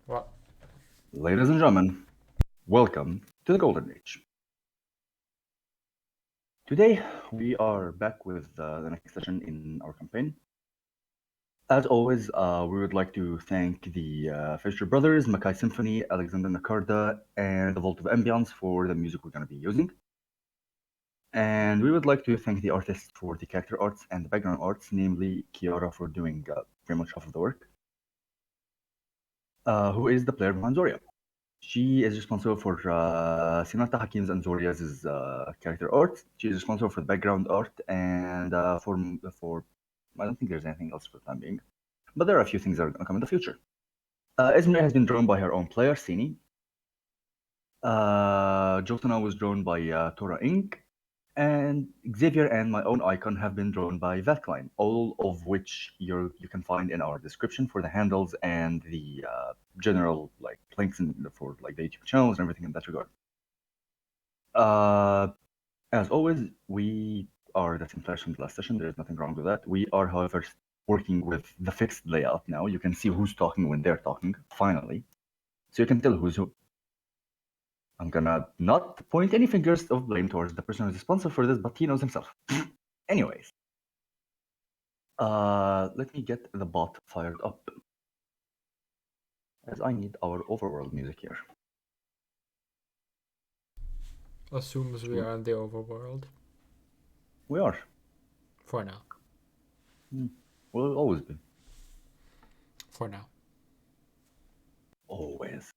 What? Ladies and gentlemen, welcome to the Golden Age. Today we are back with the next session in our campaign. As always, we would like to thank the Fiechter Brothers, Makai Symphony, Alexander Nakarda, and the Vault of Ambience for the music we're going to be using. And we would like to thank the artists for the character arts and the background arts, namely Chiara for doing very much half of the work, who is the player behind Zoria. She is responsible for Sinata Hakim's and Zoria's character art. She is responsible for the background art and for I don't think there's anything else for the time being, but there are a few things that are going to come in the future. Esmeray has been drawn by her own player, Cini. Jotana was drawn by Tora Inc. And Xavier and my own icon have been drawn by Vatkline, all of which you can find in our description for the handles and the general links for the YouTube channels and everything in that regard. As always, we are the same flash from the last session. There is nothing wrong with that. We are, however, working with the fixed layout now. You can see who's talking when they're talking, finally. So you can tell who's who. I'm gonna not point any fingers of blame towards the person who's responsible for this, but he knows himself. Anyways, let me get the bot fired up, as I need our overworld music here. Assumes we are in the overworld. We are. For now. We'll always be. For now. Always.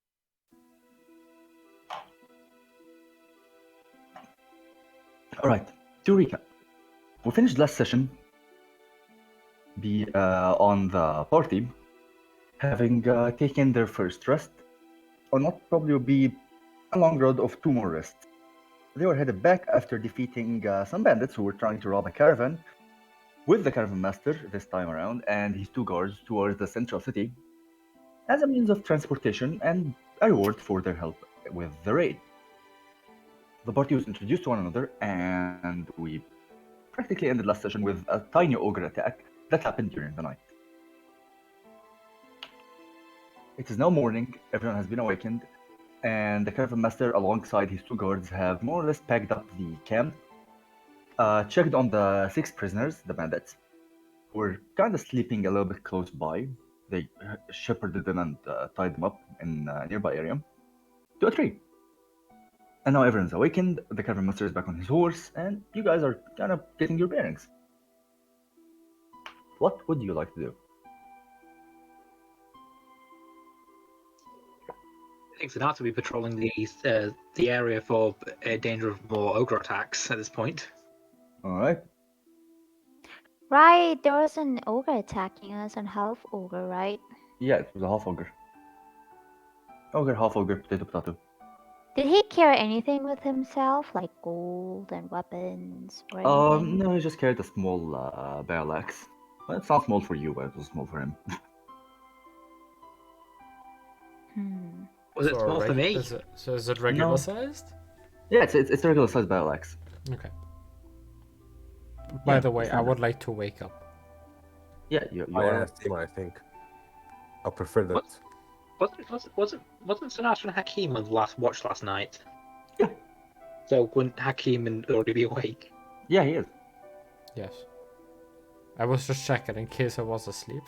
Alright, to recap. We finished last session on the party having taken their first rest, on what probably will be a long road of 2 more rests. They were headed back after defeating some bandits who were trying to rob a caravan, with the caravan master this time around and his 2 guards towards the central city as a means of transportation and a reward for their help with the raid. The party was introduced to one another, and we practically ended last session with a tiny ogre attack that happened during the night. It is now morning, everyone has been awakened, and the caravan master alongside his 2 guards have more or less packed up the camp, checked on the 6 prisoners, the bandits, who were kind of sleeping a little bit close by. They shepherded them and tied them up in a nearby area to a tree. And now everyone's awakened, the caravan master is back on his horse, and you guys are kind of getting your bearings. What would you like to do? I think we'd have to be patrolling the area for danger of more ogre attacks at this point. Alright. Right, there was an ogre attacking us, an half ogre, right? Yeah, it was a half ogre. Ogre, half ogre, potato. Did he carry anything with himself, like gold and weapons or anything? No, he just carried a small battle axe. Well, it's not small for you, but it was small for him. Was it small for me? Is it regular sized? Yeah, it's a regular sized battle axe. Okay. By the way, I would like to wake up. Yeah, you are. I think. I prefer that. Wasn't Sinatra and Hakim on the watch last night? Yeah. So wouldn't Hakim already be awake? Yeah, he is. Yes. I was just checking in case I was asleep.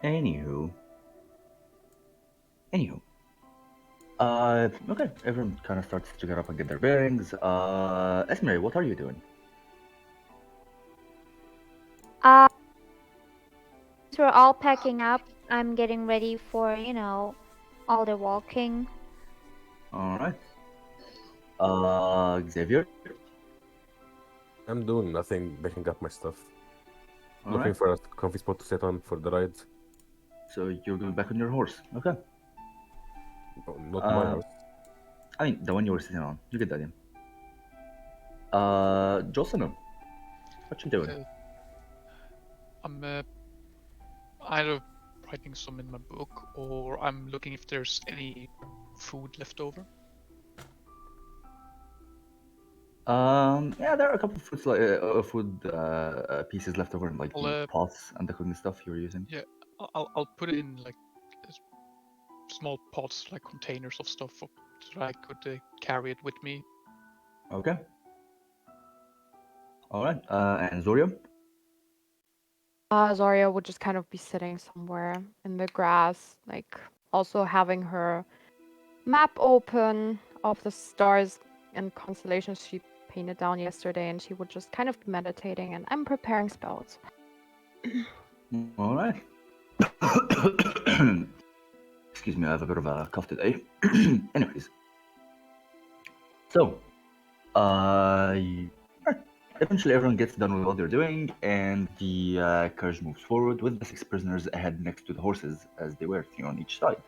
Anywho. Okay, everyone kind of starts to get up and get their bearings. Esmeray, what are you doing? So we're all packing up. I'm getting ready for, all the walking. Alright. Xavier? I'm doing nothing, picking up my stuff. All Looking right. for a comfy spot to sit on for the ride. So you're going back on your horse. Okay. No, not my house. I mean, the one you were sitting on. You get that in. Jocelyn, what you doing? I'm either writing some in my book or I'm looking if there's any food left over. Yeah, there are a couple of food pieces left over in like I'll, the pots and the cooking stuff you were using. Yeah, I'll put it in like small pots, like containers of stuff, so that I could carry it with me. Okay. All right. And Zoria? Zarya would just kind of be sitting somewhere in the grass, like also having her map open of the stars and constellations she painted down yesterday, and she would just kind of be meditating, and I'm preparing spells. All right. Excuse me, I have a bit of a cough today. Anyways. So, eventually everyone gets done with what they're doing, and the carriage moves forward with the 6 prisoners ahead next to the horses as they were, on each side.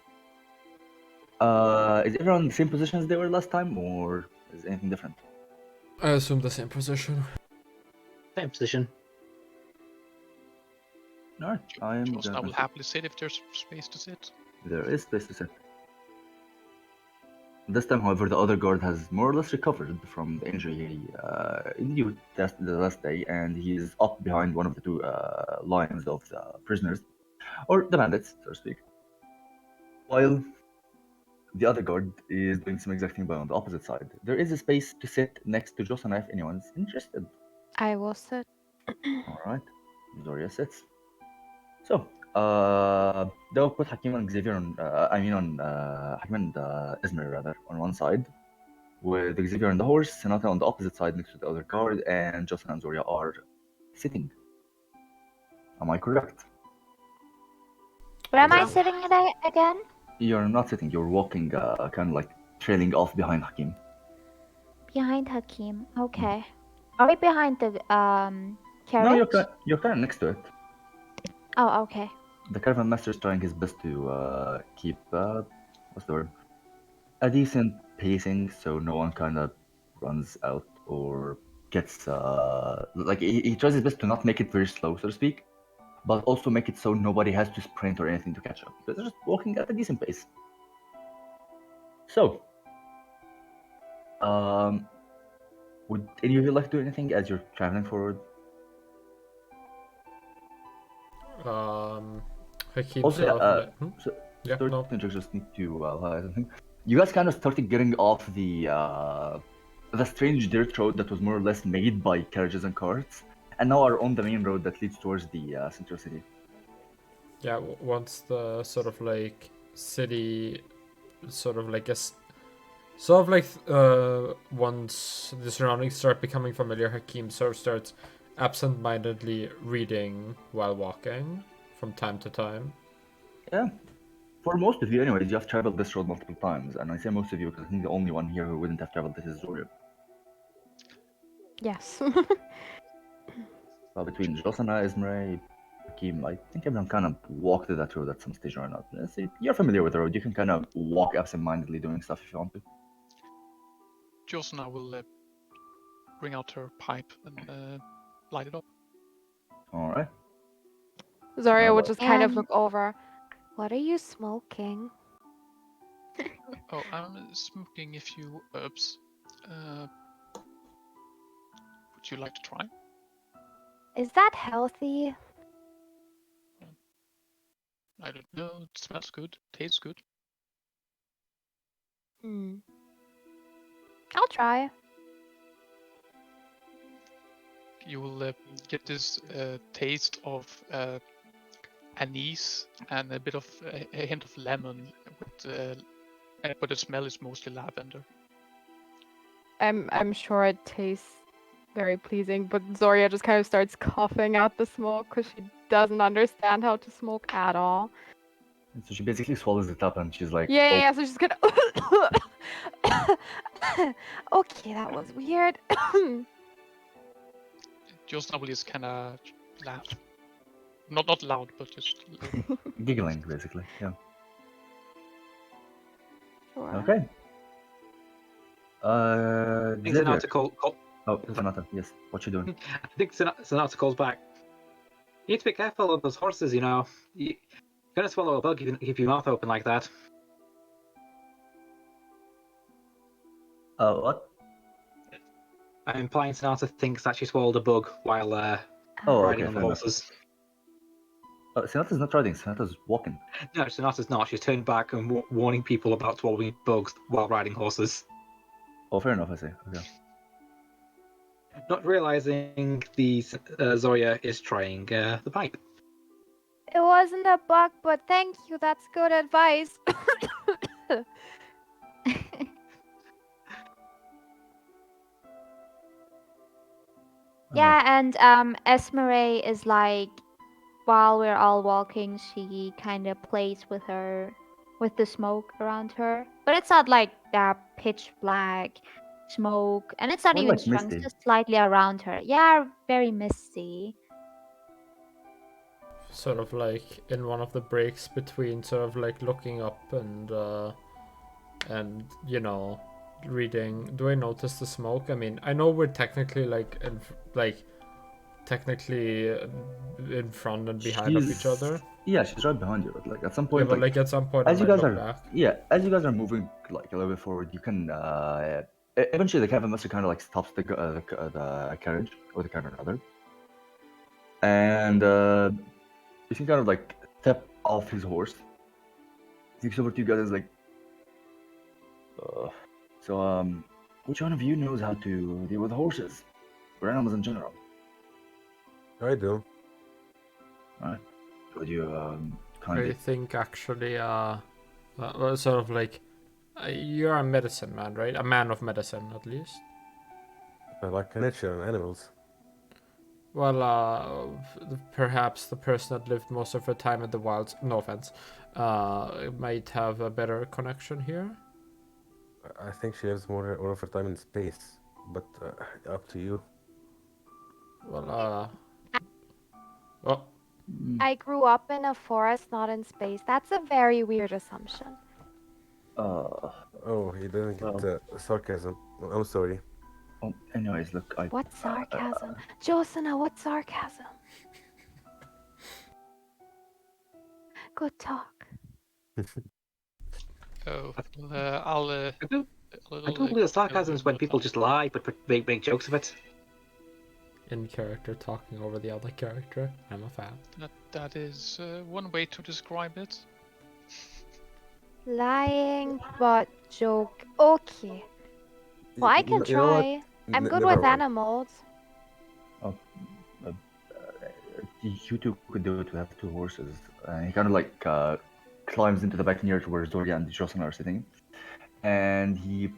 Is everyone in the same position as they were last time, or is anything different? I assume the same position. Same position. Alright, I am I will happily sit if there's space to sit. There is space to sit. This time, however, the other guard has more or less recovered from the injury he endured the last day, and he is up behind one of the 2 lines of the prisoners, or the bandits, so to speak. While the other guard is doing some exact thing, but on the opposite side. There is a space to sit next to Josanna if anyone's interested. I will sit. Alright, Zoria sits. So, they'll put Hakim and Xavier on, Hakim and Esmeray rather, on one side, with Xavier on the horse, Senata on the opposite side next to the other guard, and Josanna and Zoria are sitting. Am I correct? Where am I Yeah. sitting again? You're not sitting, you're walking, kind of like trailing off behind Hakim. Behind Hakim. Okay. Are we behind the carriage? No, you're kind of next to it. Oh, okay. The caravan master is trying his best to keep what's the word? A decent pacing, so no one kind of runs out or gets like he tries his best to not make it very slow, so to speak, but also make it so nobody has to sprint or anything to catch up. They're just walking at a decent pace. So, would any of you like to do anything as you're traveling forward? Hakim Also, so, Yeah, sorry, no. I just need to highlight something. You guys kind of started getting off the strange dirt road that was more or less made by carriages and carts, and now are on the main road that leads towards the central city. Yeah, once the sort of like city, sort of like once the surroundings start becoming familiar, Hakim sort of starts absent-mindedly reading while walking from time to time. Yeah. For most of you, anyways, you have traveled this road multiple times, and I say most of you because I think the only one here who wouldn't have traveled this is Zoria. Yes. Well, between Josanna, Esmeray, Hakim, I think everyone kind of walked that road at some stage or another. So you're familiar with the road. You can kind of walk absent-mindedly doing stuff if you want to. Josanna will bring out her pipe and light it up. All right. Zarya would well- just kind of And- look over. What are you smoking? Oh, I'm smoking a few herbs. Would you like to try? Is that healthy? I don't know. It smells good. Tastes good. Hmm. I'll try. You will get this taste of anise and a bit of a hint of lemon, but the smell is mostly lavender. I'm sure it tastes very pleasing, but Zarya just kind of starts coughing out the smoke because she doesn't understand how to smoke at all. So she basically swallows it up, and she's like, Yeah, so she's gonna. Okay, that was weird. Josanna will just kind of laugh. Not loud, but just. giggling, basically. Yeah. Sure. Okay. I think Xavier. Sonata call. Oh, Sonata. Yes. What you doing? I think Sonata calls back. You need to be careful of those horses, you know. You're gonna swallow a bug if you keep your mouth open like that. What? I'm implying Sonata thinks that she swallowed a bug while Oh, riding okay, on the fair enough. horses. Sonata's not riding, Sonata's walking. No, Sonata's not. She's turned back and warning people about swallowing bugs while riding horses. Oh, fair enough, I see. Okay. Not realizing the Zoya is trying the pipe. It wasn't a bug, but thank you. That's good advice. Yeah, and Esmeray is like, while we're all walking, she kind of plays with the smoke around her. But it's not like that pitch black smoke, and it's not More even like strong. It's misty. just slightly around her. Yeah, very misty. Sort of like in one of the breaks between sort of like looking up and you know, reading. Do I notice the smoke? I mean, I know we're technically technically in front and behind of each other. Yeah, she's right behind you. But like at some Yeah, point, but like at some point I as you might guys look are, back. yeah, as you guys are moving like a little bit forward, you can eventually the caravan master kind of like stops the carriage or the caravan rather, and you can kind of like step off his horse. He looks over to you guys and is like, which one of you knows how to deal with horses or animals in general? I do. Would you I kindly? think actually well, sort of like you're a medicine man, right? A man of medicine at least. I like nature and animals. Well, perhaps the person that lived most of her time in the wilds, no offense, might have a better connection here. I think she lives more of her time in space, but up to you. Well, oh, I grew up in a forest, not in space. That's a very weird assumption. Oh, you didn't get Well. sarcasm. I'm sorry. Well, anyways, look, What sarcasm? Josina, what sarcasm? Good talk. Oh, well, I'll. I A do little, believe the sarcasm is when more people time. just lie but make jokes of it. in character talking over the other character. I'm a fan. That is one way to describe it. Lying but joke. Okay. Well, I can You know what? try. I'm good Never with mind. animals. you two could do it. We have two horses. He kind of like climbs into the back near to where Zoria and Jocelyn are sitting, and he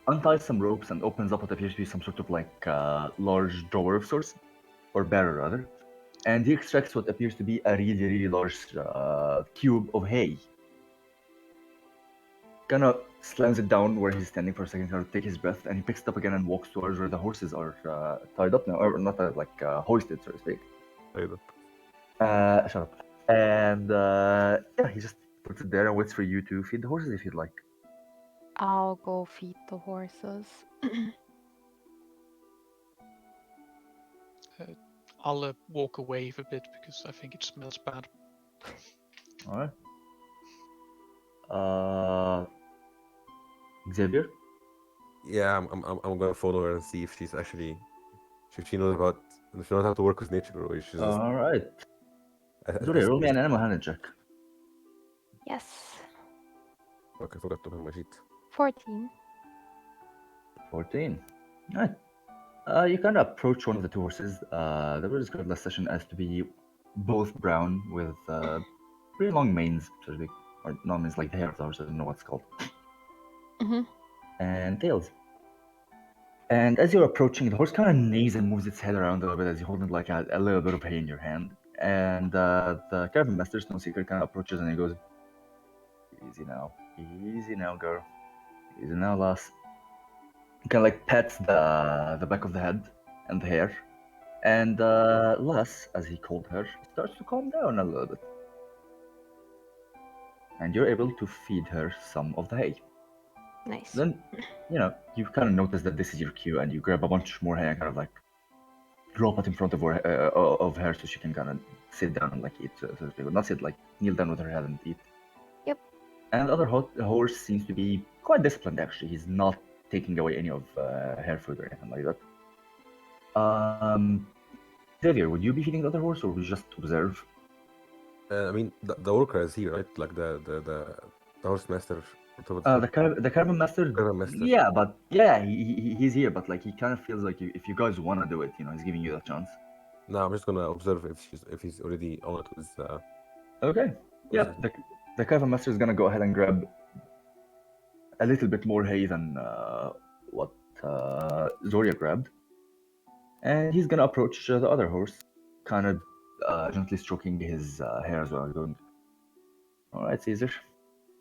unties some ropes and opens up what appears to be some sort of like large drawer of sorts, or barrel rather, and he extracts what appears to be a really large cube of hay. Kind of slams it down where he's standing for a second, kind of take his breath, and he picks it up again and walks towards where the horses are tied up now, or not hoisted, so to speak. Tied up. Shut up. And yeah, he just puts it there and waits for you to feed the horses if you'd like. I'll go feed the horses. I'll walk away a bit because I think it smells bad. All right. Xavier. Yeah, I'm gonna follow her and see if she's actually, if she knows how to work with nature, or if she's just. All right. I Zoria, roll me an animal handling check. Yes. Okay, I forgot to put my sheet. 14. 14. All right. You kind of approach one of the two horses. They were described last session as to be both brown with pretty long manes, so to speak, or not manes, like the hair of the horse. I don't know what it's called. Mm-hmm. And tails. And as you're approaching, the horse kind of neighs and moves its head around a little bit as you're holding like a little bit of hay in your hand. And the caravan master, no secret, kind of approaches and he goes, easy now, girl, easy now, lass. He kind of like pats the back of the head and the hair, and lass, as he called her, starts to calm down a little bit. And you're able to feed her some of the hay. Nice. Then, you kind of notice that this is your cue, and you grab a bunch more hay and kind of like drop it in front of her so she can kind of sit down and like eat, so to speak. Not sit, like kneel down with her head and eat. Yep. And the other horse seems to be quite disciplined, actually. He's not taking away any of her food or anything like that. Xavier, would you be feeding the other horse, or would you just observe? I mean, the worker is here, right? Like the horse master. whatever The caravan master. Caravan master. Yeah, but yeah, he's here, but like he kind of feels like if you guys want to do it, he's giving you that chance. No, I'm just gonna observe if he's already on it with. Okay. Yeah, the caravan master is gonna go ahead and grab a little bit more hay than what Zoria grabbed, and he's gonna approach the other horse, kind of gently stroking his hair as well, going, "All right, Caesar,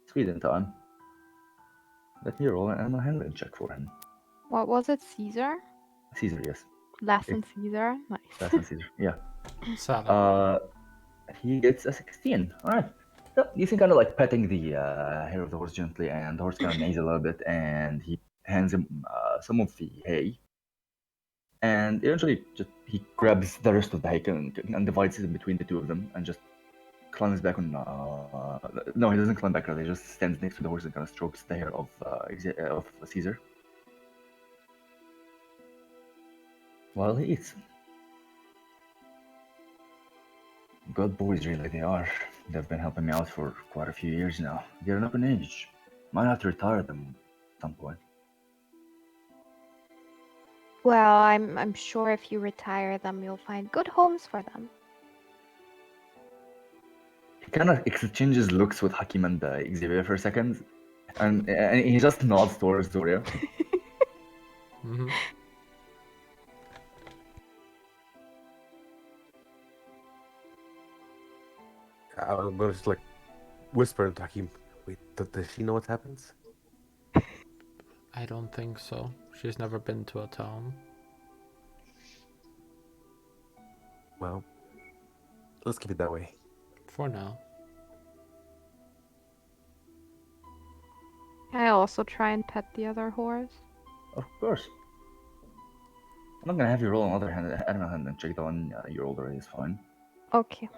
Sweden time. Let me roll an animal handling check for him." What was it, Caesar? Caesar, yes. Less than Caesar? Nice. That's not Caesar. Yeah. Salah. He gets a 16. All right. So you see, kind of like petting the hair of the horse gently, and the horse kind of neighs a little bit, and he hands him some of the hay. And eventually, he grabs the rest of the hay and divides it between the two of them, and just climbs back on. No, he doesn't climb back. He just stands next to the horse and kind of strokes the hair of Caesar while he eats. Good boys, really, they are. They've been helping me out for quite a few years now. They're up in age. Might have to retire them at some point. Well, I'm sure if you retire them, you'll find good homes for them. He kind of exchanges looks with Hakim and Xavier for a second, and he just nods towards Zoria. Mm-hmm. I'm gonna just like whisper into Hakim. Wait, does she know what happens? I don't think so. She's never been to a town. Well, let's keep it that way. For now. Can I also try and pet the other horse? Of course. I'm not gonna have you roll another animal handling check. The one you rolled already is fine. Okay.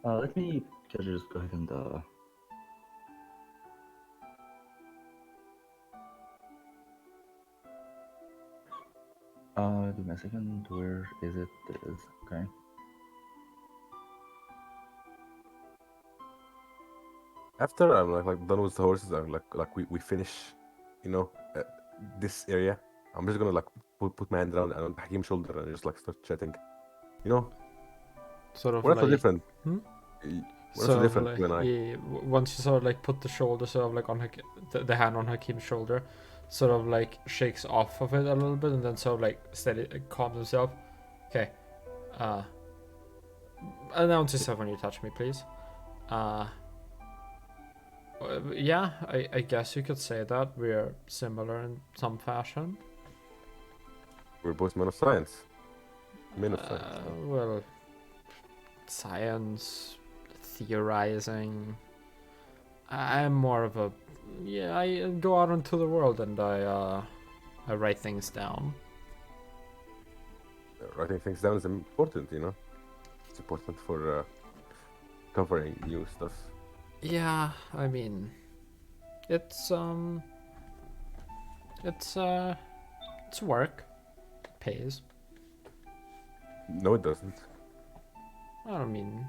Let me just go ahead and give me a second. Where is it? There it is. Okay. After I'm like done with the horses, I'm like we finish, this area. I'm just gonna like put my hand around on Hakim's shoulder and just like start chatting. Sort of We're not so like... different. Hmm? We're not so different, like, you and I. yeah, once you sort of like put the shoulder sort of like on the hand on Hakim's shoulder, sort of like shakes off of it a little bit, and then sort of like steady calms himself. Okay. Announce yourself when you touch me, please. Yeah, I guess you could say that we're similar in some fashion. We're both men of science. Men of science. Well, science, theorizing. I'm more of a... Yeah, I go out into the world and I write things down. Writing things down is important, It's important for covering new stuff. Yeah, I mean, it's work. It pays. No, it doesn't. I mean,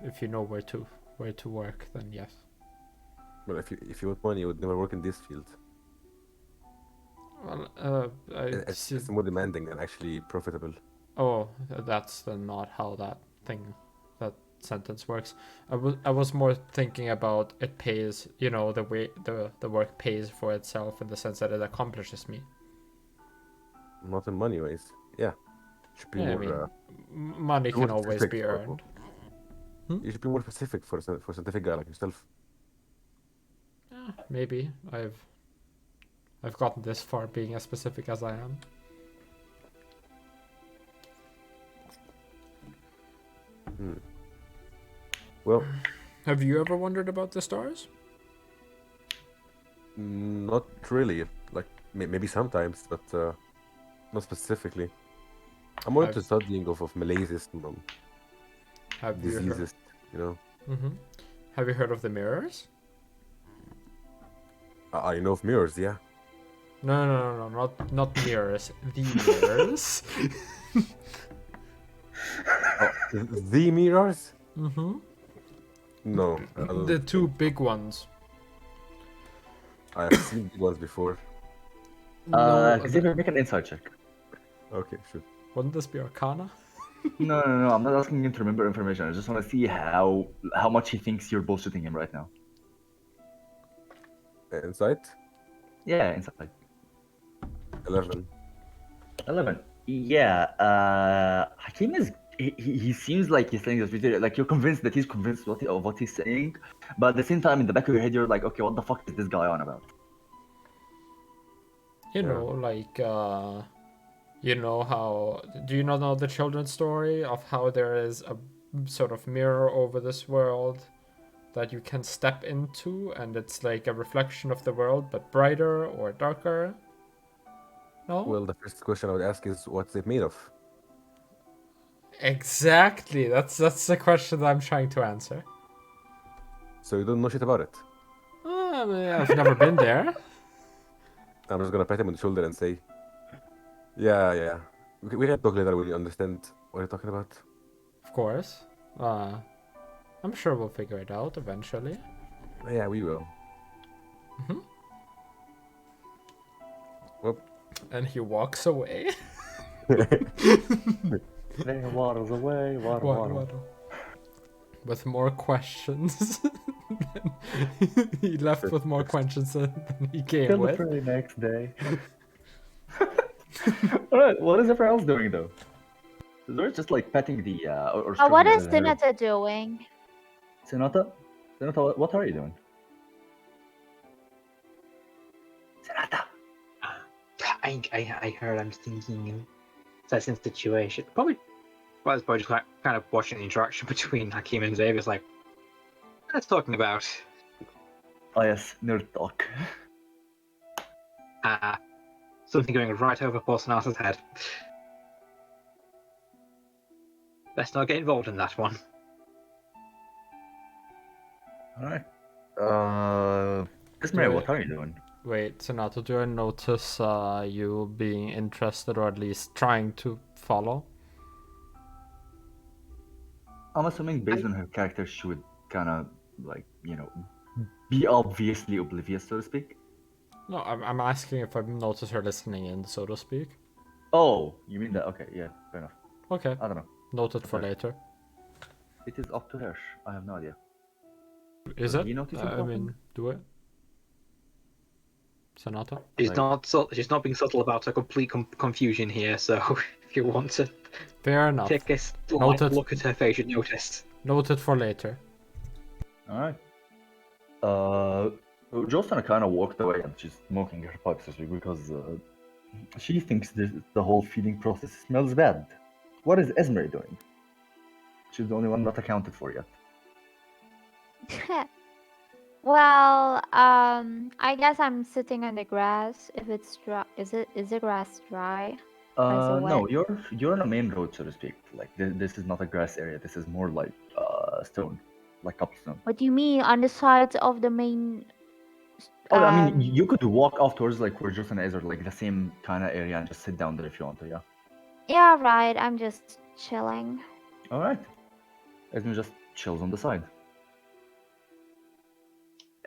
if you know where to work, then yes. Well, if you want money, you would never work in this field. Well, It's more demanding than actually profitable. Oh, that's then not how that sentence works. I was more thinking about it pays, the way the work pays for itself in the sense that it accomplishes me. Not in money ways. Yeah. Should be Yeah, more, money more can always specific be earned. You should be more specific for a scientific guy like yourself. Yeah, maybe I've gotten this far being as specific as I am. Well, have you ever wondered about the stars? Not really. Like maybe sometimes, but not specifically. I'm more into studying of malaise and diseases. Mm-hmm. Have you heard of the mirrors? I know of mirrors, yeah. No, not mirrors. The mirrors. Oh, the mirrors? Mm-hmm. No, I don't The two think big ones. I have seen big ones before. No, Xavier, make an insight check. Okay, sure. wouldn't this be Arcana? No, I'm not asking him to remember information. I just want to see how much he thinks you're bullshitting him right now. Insight? Yeah, insight. 11. 11. Yeah, Hakim is. He seems like he's saying this really, like you're convinced that he's convinced of what he's saying, but at the same time, in the back of your head, you're like, okay, what the fuck is this guy on about? You Yeah. know, like, you know how... Do you not know the children's story of how there is a sort of mirror over this world that you can step into, and it's like a reflection of the world, but brighter or darker? No? Well, the first question I would ask is, what's it made of? Exactly. That's the question that I'm trying to answer. So you don't know shit about it. I mean, I've never been there. I'm just gonna pat him on the shoulder and say, yeah. We can talk later when you understand what you're talking about. Of course. I'm sure we'll figure it out eventually. Yeah, we will. Mhm. Well, And he walks away. They waddles away, waddle. With more questions. He left with more questions than he came Till the with. very next day. Alright, what is everyone else doing though? They're just like petting the or What stroking is the hair. Sinata doing? Sonata, what are you doing? Sonata. I heard. I'm thinking in that situation. Probably just kind of watching the interaction between Hakim and Xavier. It's like, what's talking about? Oh yes, nerd talk. Something going right over poor Sonata's head. Let's not get involved in that one. Alright. Esmeray, Do what I- are you doing? Wait, Sonato, do I notice you being interested or at least trying to follow? I'm assuming based on her character, she would kind of like, be obviously oblivious, so to speak. No, I'm asking if I've noticed her listening in, so to speak. Oh, you mean that? Okay, yeah, fair enough. Okay, I don't know. noted for Okay. later. It is up to her. I have no idea. Is Does it? he notice I something? mean, do it. Sonata? She's Like- not she's not being subtle about her complete confusion here. So if you want to Fair enough. take a slight Noted. look at her face, you'd notice. Noted for later. Alright. Jostana kind of walked away and she's smoking her pipe, so to speak, because she thinks the whole feeding process smells bad. What is Esmeray doing? She's the only one not accounted for yet. Well, I guess I'm sitting on the grass. If it's dry, is the grass dry? Or is it No, wet? you're on a main road, so to speak. Like this is not a grass area. This is more like stone, like cobblestone. What do you mean on the sides of the main? Oh, I mean, you could walk off towards like where Jostana is, or like the same kind of area, and just sit down there if you want to. Yeah. Yeah, right. I'm just chilling. All right. Esme just chills on the side.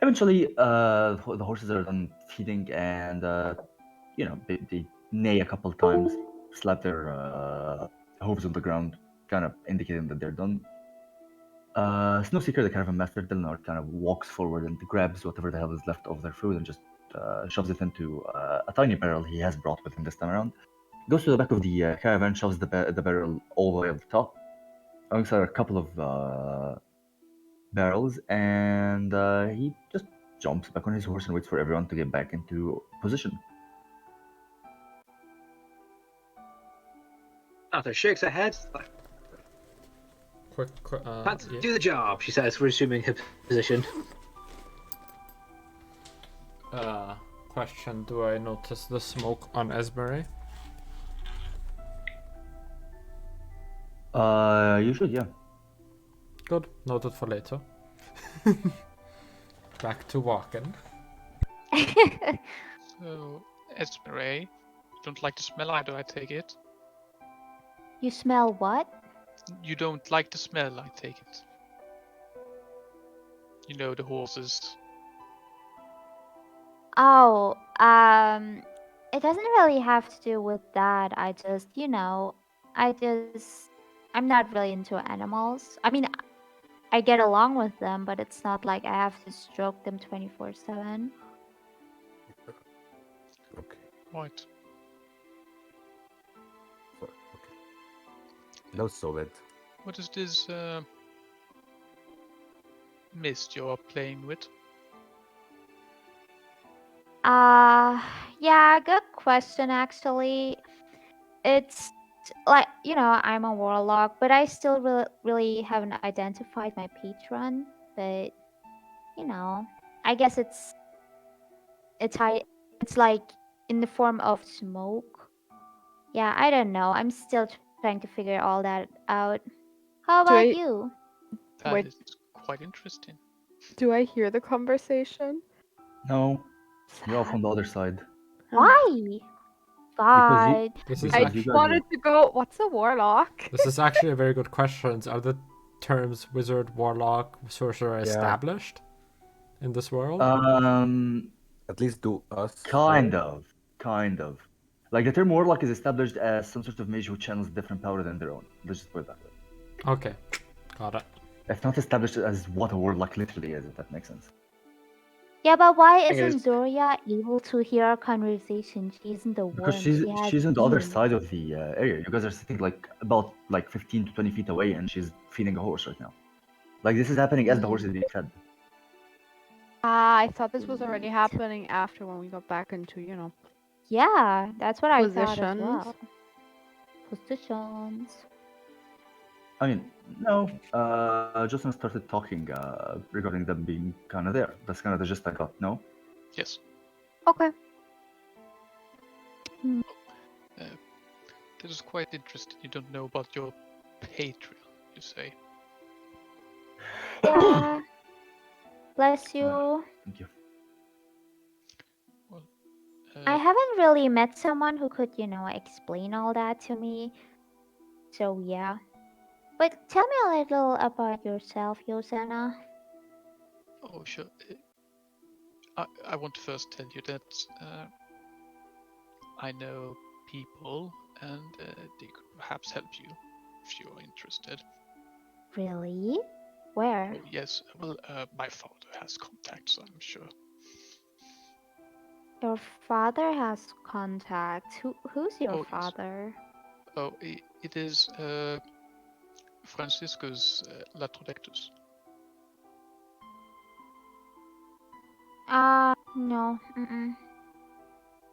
Eventually, the horses are done feeding, and they neigh a couple times, slap their hooves on the ground, kind of indicating that they're done. Snowseeker, the caravan master, Dilnar, kind of walks forward and grabs whatever the hell is left of their food and just shoves it into a tiny barrel he has brought with him this time around. Goes to the back of the caravan, shoves the barrel all the way at the top, alongside a couple of barrels, and he just jumps back on his horse and waits for everyone to get back into position. Sonata shakes her head. Like, Quick, Let's yeah. do the job, she says, resuming her position. Question, do I notice the smoke on Esmeray? You should, yeah. Good, noted for later. Back to walking. So, Esmeray, you don't like the smell either, I take it. You smell what? You don't like the smell, I take it. You know, the horses. Oh, it doesn't really have to do with that. I just, I'm not really into animals. I mean, I get along with them, but it's not like I have to stroke them 24/7. Okay. Right. Okay. That was so bad. What is this mist you're playing with? Yeah, good question actually. It's like, I'm a warlock, but I still really haven't identified my patron, but I guess it's like in the form of smoke. Yeah, I don't know. I'm still trying to figure all that out. How Do about I you? That Wait. is quite interesting. do I hear the conversation? No, you're off Sad. on the other side. Why? Because you, God. This is because I you actually guys wanted to go. What's a warlock? this is actually a very good question. Are the terms wizard, warlock, sorcerer Yeah. established in this world? At least do us. kind of. Like the term warlock is established as some sort of mage who channels different power than their own. Let's just put it that way. Okay, got it. It's not established as what a warlock literally is, if that makes sense. Yeah, but why think it isn't Zoria able to hear our conversation? She's in the Because worm. She has she's on the other ears. side of the area. You guys are sitting like about 15 to 20 feet away, and she's feeding a horse right now. Like this is happening as the horse is being fed. Ah, I thought this was already happening after when we got back into, Yeah, that's what I thought as positions. well. Positions. I mean, no. Justin started talking regarding them being kind of there. That's kind of the gist I got. No. Yes. Okay. This is quite interesting. You don't know about your Patreon, you say. Yeah. Bless you. Thank you. Well, I haven't really met someone who could, explain all that to me. So yeah. But tell me a little about yourself, Yosana. oh, sure. I want to first tell you that I know people and they could perhaps help you if you are interested. Really? Where? Oh, yes, well, my father has contacts, I'm sure. Your father has contacts. Who's your Oh, yes. father? Oh, it is Franciscus Latrodectus. No.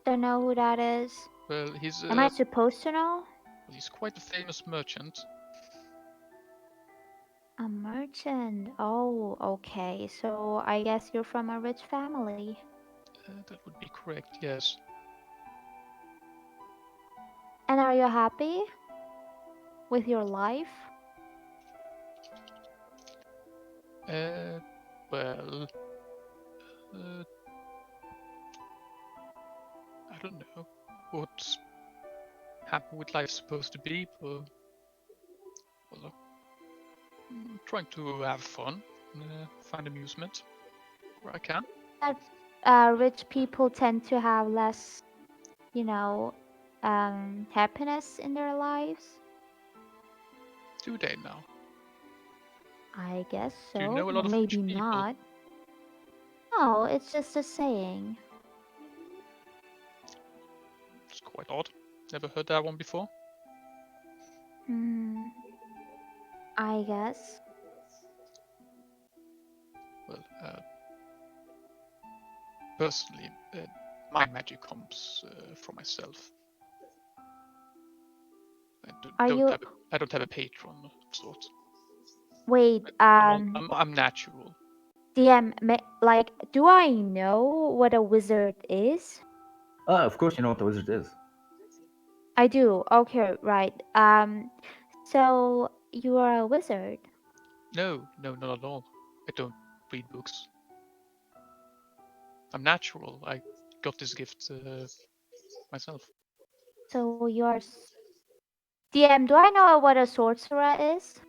Don't know who that is. Well, Am I supposed to know? he's quite a famous merchant. A merchant. Oh, okay. So I guess you're from a rich family. That would be correct, yes. And are you happy with your life? Well, I don't know what happy with life supposed to be, but well, I'm trying to have fun, find amusement where I can. Rich people tend to have less, happiness in their lives. Do they now? I guess so. Do you know a Or lot of rich maybe people? not. No, it's just a saying. It's quite odd. Never heard that one before. I guess. Well, personally, my magic comes from myself. Are you? I don't have a patron of sorts. Wait. I'm natural. DM. Do I know what a wizard is? Of course, you know what the wizard is. I do. Okay, right. So you are a wizard. No, not at all. I don't read books. I'm natural. I got this gift myself. So you're DM, do I know what a sorcerer is?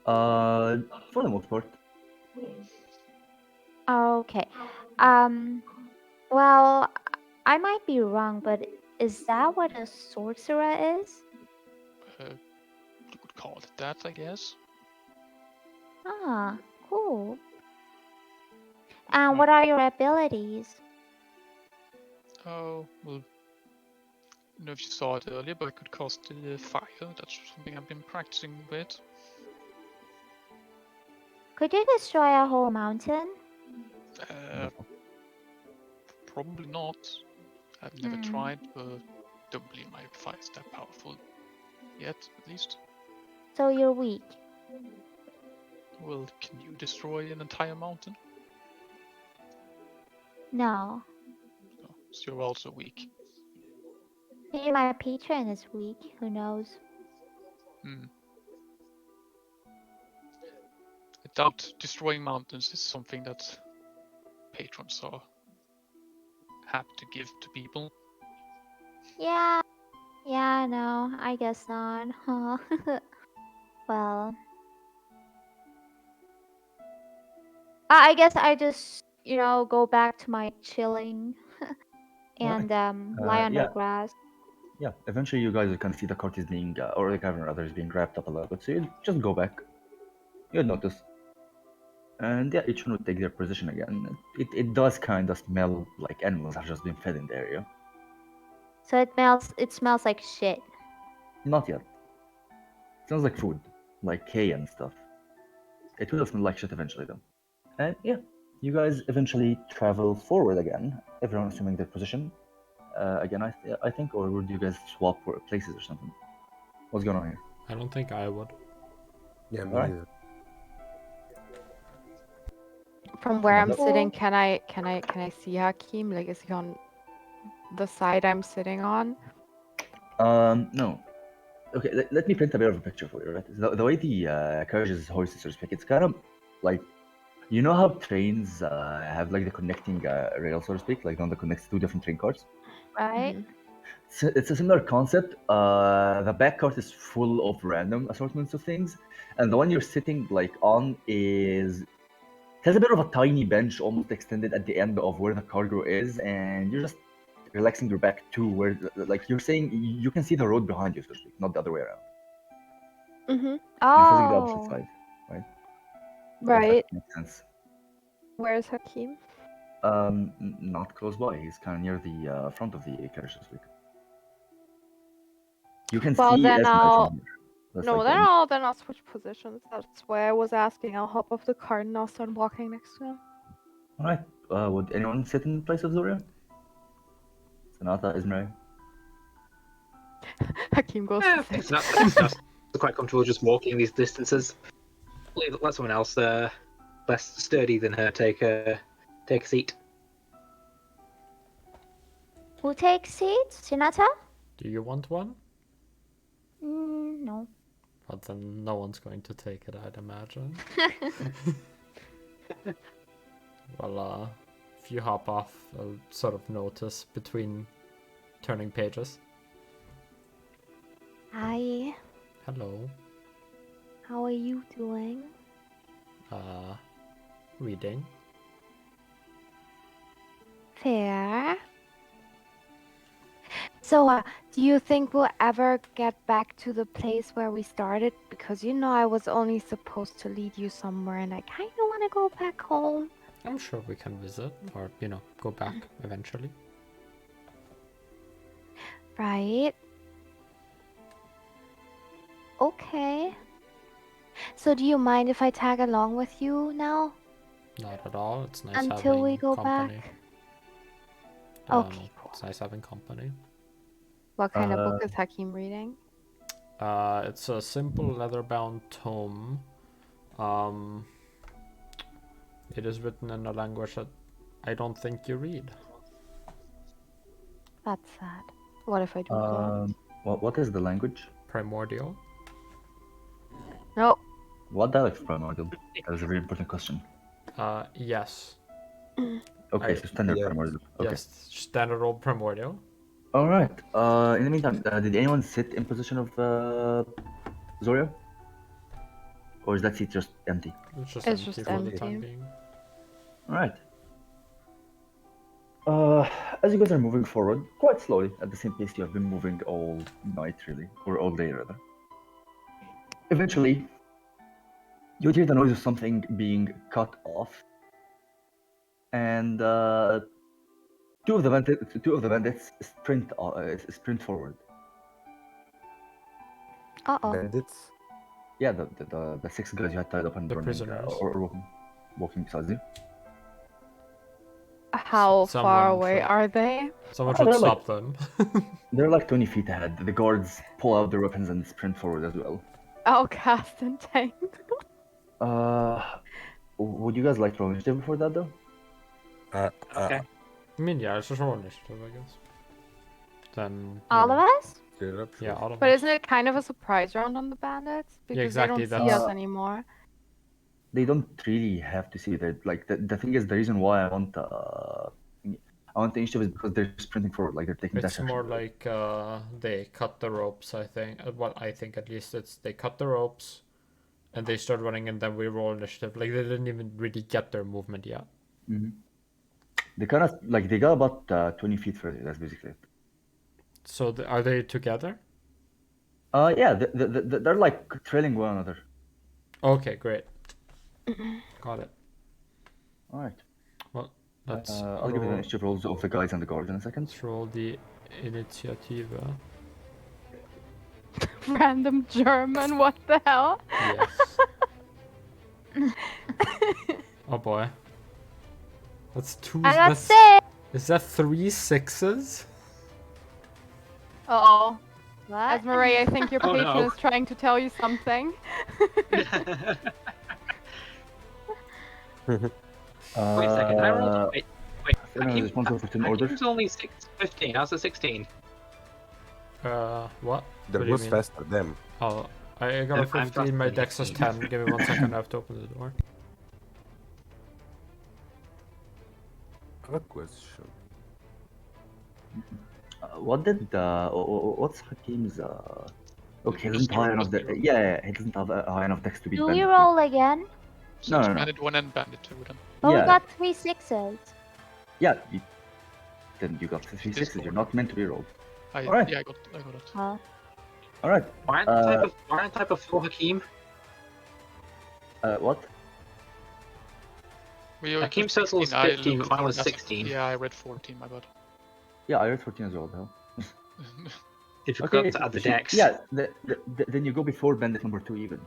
For the most part. Okay. Well, I might be wrong, but is that what a sorcerer is? You could call it that, I guess. Ah, cool. And Hmm. what are your abilities? Oh, well, I don't know if you saw it earlier, but I could cast fire. That's something I've been practicing with. Could you destroy a whole mountain? Probably not. I've never Hmm. tried, but don't believe my fire is that powerful yet, at least. So you're weak. Well, can you destroy an entire mountain? No. No, so you're also weak. Maybe my patron is weak. Who knows? Hmm. I doubt destroying mountains is something that patrons are happy to give to people. Yeah. Yeah, no, I guess not. Huh. Well. I guess I just, go back to my chilling and lie on the Yeah. grass. Yeah, eventually you guys will kind of see the cart is being, or the cavern rather, is being wrapped up a little bit. So you just go back. You'll notice. And yeah, each one would take their position again. It does kind of smell like animals have just been fed in the area. So it smells like shit. Not yet. Smells like food, like hay and stuff. It will smell like shit eventually, though. And yeah, you guys eventually travel forward again. Everyone assuming their position. Again, I think, or would you guys swap places or something? What's going on here? I don't think I would. Yeah, me Alright. neither. From where I'm Cool. sitting, can I see Hakim? Like, is he on the side I'm sitting on? No. Okay, let me paint a bit of a picture for you, right? The way the carriage is hoisted, so to speak, it's kind of like, you know how trains have like the connecting rail, so to speak, like the one that connects two different train cars? Right? Mhm. It's a similar concept. The back cart is full of random assortments of things, and the one you're sitting like on has a bit of a tiny bench almost extended at the end of where the cargo is, and you're just relaxing your back to where, like you're saying, you can see the road behind you, so to speak, not the other way around. Mhm. You're facing the opposite Oh. side, right? Right. If that makes sense. Where's Hakim? Not close by. He's kind of near the front of the carriage, so to speak. You can Well, see then Esmeray I'll. from here. That's No, like then the I'll switch positions. That's why I was asking. I'll hop off the cart and I'll start walking next to him. All right. Would anyone sit in place of Zoria? Sonata, Esmeray. Hakim goes I to think sit. that's quite comfortable just walking these distances. Let someone else less sturdy than her take a seat. Who takes seats? Hinata? Do you want one? No. But then no one's going to take it, I'd imagine. Well, if you hop off, I'll sort of notice between turning pages. Hi. Hello. How are you doing? Reading. Fair. So, do you think we'll ever get back to the place where we started? Because I was only supposed to lead you somewhere and I kind of want to go back home. I'm sure we can visit or, go back eventually. Right? Okay. So, do you mind if I tag along with you now? Not at all. It's nice Until having we go company. back? Okay, cool. It's nice having company. What kind of book is Hakim reading? It's a simple leather-bound tome. It is written in a language that I don't think you read. That's sad. What if I do not? What is the language? Primordial. No. What dialect is Primordial? That is a very important question. Yes. Okay, I- so standard Yeah. primordial. Okay. Yes, standard roll primordial. All right. In the meantime, did anyone sit in position of Zoria? Or is that seat just empty? It's just It's empty just for the time empty. being. All right. As you guys are moving forward, quite slowly, at the same pace you have been moving all night, really, or all day, rather. Eventually, you hear the noise of something being cut off, and two of the bandits sprint forward. Uh-oh. Bandits. Yeah, the 6 guys you had tied up and The running, prisoners. or walking beside you. How far Someone away should- are they? Someone Oh, should they're stop them. They're like 20 feet ahead. The guards pull out their weapons and sprint forward as well. I'll cast and tank. Would you guys like to roll initiative before that, though? Okay. I mean, yeah, it's just roll initiative, I guess. Then All of us? Clear up. Yeah, all of But us. isn't it kind of a surprise round on the bandits? Because exactly, they don't see us that's- anymore. They don't really have to see that. Like the thing is, the reason why I want the initiative is because they're sprinting forward, like they're taking It's dash more action. like they cut the ropes, I think. What I think at least it's they cut the ropes and they start running and then we roll initiative. Like they didn't even really get their movement yet. They kind of like they got about 20 feet further. That's basically it. So are they together? Yeah, they're like trailing one another. Okay, great. Got it. All right. Well, let's I'll give you the roll, initiative rolls of the guys and the guards in a second. let's roll the initiative. Random German, what the hell? Yes. Oh boy. That's two. I got That's, 6! is that 3 6s? Uh-oh. What? Esmeray, I think your Oh, patron no. is trying to tell you something. Wait a second. I rolled. Wait. Everyone is responsible for 10 order. Hakeem's only 15. I was at 16. What? That What do you was mean? faster them. Oh, I got a I'm 15, my trusting dex is 10. you. Give me 1 second, I have to open the door. I have a question. What's Hakim's Okay, he Just doesn't high roll, enough. just roll. Yeah, he doesn't have a high enough dex to be. Do we roll again? So No, it's no, no. Bandit 1 and Bandit 2 then. Oh, Yeah. we got 3 6s. Yeah, then you got 3 Just 6s. You're roll. not meant to be rolled. I Alright. Yeah, I got it. Huh? All right. Why aren't type of 4 Hakeem? What? We Hakeem got says it was 16, I 15, looked- mine was that's- 16. Yeah, I read 14, my bad. Yeah, I read 14 as well. Though. If you forgot to add the if you- dex. Yeah, then you go before bandit number 2 even.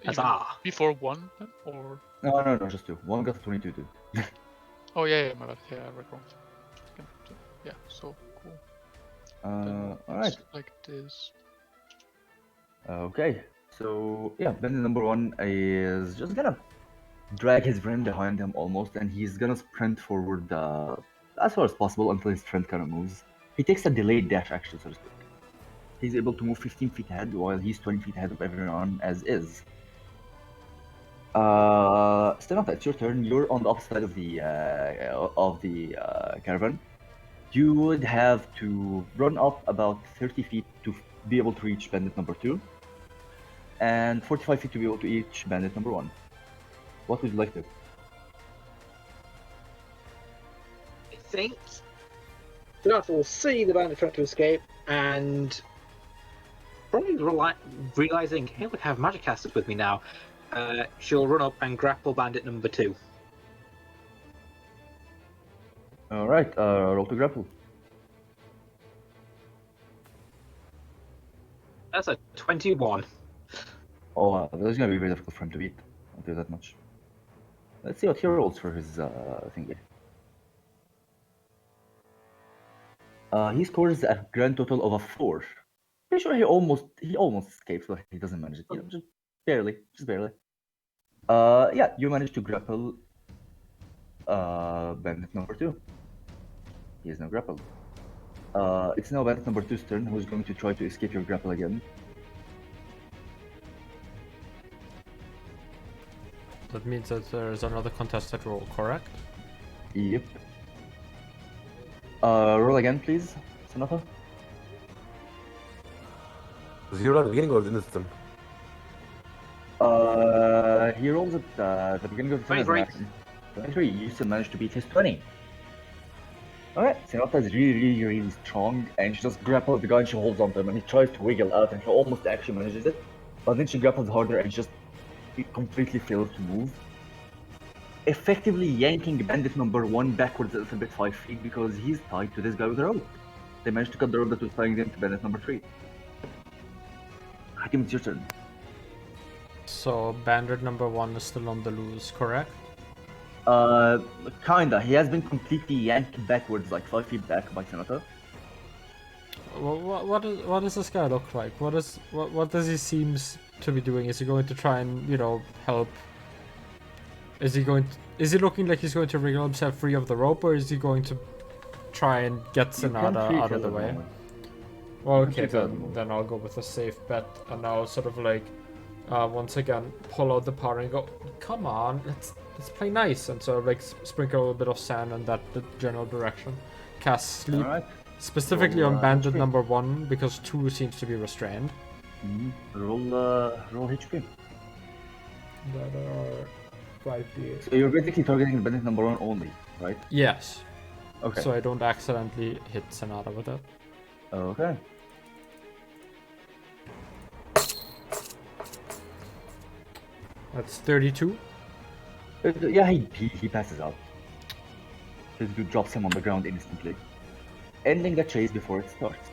That's Even ah. before 1 then? Or... No, just 2. One got 22 too. Oh, yeah, my bad. Yeah, I read wrong. Yeah, so cool. Then All right. it's like this. Okay. So yeah, bandit number 1 is just gonna drag his friend behind him almost, and he's gonna sprint forward as far as possible until his friend kind of moves. He takes a delayed dash action, so to speak. He's able to move 15 feet ahead while he's 20 feet ahead of everyone as is. Stenata, it's your turn. You're on the opposite side of the caravan. You would have to run up about 30 feet to be able to reach bandit number 2, and 45 feet to be able to reach bandit number 1. What would you like to? I think Stenata will see the bandit trying to escape and probably realizing, hey, look, I have magic casters with me now. She'll run up and grapple bandit number 2. All right, roll to grapple. That's a 21. Oh, that's gonna be very difficult for him to beat. I'll do that much. Let's see what he rolls for his thingy. He scores a grand total of a 4. Pretty sure he almost escapes, but he doesn't manage it. You know, just barely. Yeah, you manage to grapple bandit number 2. He is now grappled. It's now bandit number 2's turn, who's going to try to escape your grapple again. That means that there is another contested roll, correct? Yep. Roll again, please, Sonata. Was he at the beginning or the end of the turn? He rolls at the beginning of the turn as an 23. action. 23. You still managed to beat his 20. Alright, Sonata is really strong, and she just grapples the guy and she holds onto him, and he tries to wiggle out, and he almost actually manages it. But then she grapples harder and he completely fails to move. Effectively yanking bandit number 1 backwards a little bit 5 feet because he's tied to this guy with a rope. They managed to cut the rope that was tying them to bandit number 3. Hakim, it's your turn. So bandit number 1 is still on the loose, correct? Kinda. He has been completely yanked backwards, like 5 feet back by Sonata. What does this guy look like? What does he seems to be doing? Is he going to try and, you know, help? Is he looking like he's going to wriggle himself free of the rope, or is he going to try and get Sonata out of the way? Well, okay, then I'll go with a safe bet, and I'll sort of like once again pull out the powder and go, come on, let's play nice, and sort of like sprinkle a little bit of sand in that general direction. Cast sleep. Alright. Specifically on bandit number 1, because 2 seems to be restrained. Roll HP. That are 5d8. So you're basically targeting bandit number 1 only, right? Yes. Okay. So I don't accidentally hit Sonata with it. Okay. That's 32. Yeah, he passes out. This dude drops him on the ground instantly, ending the chase before it starts.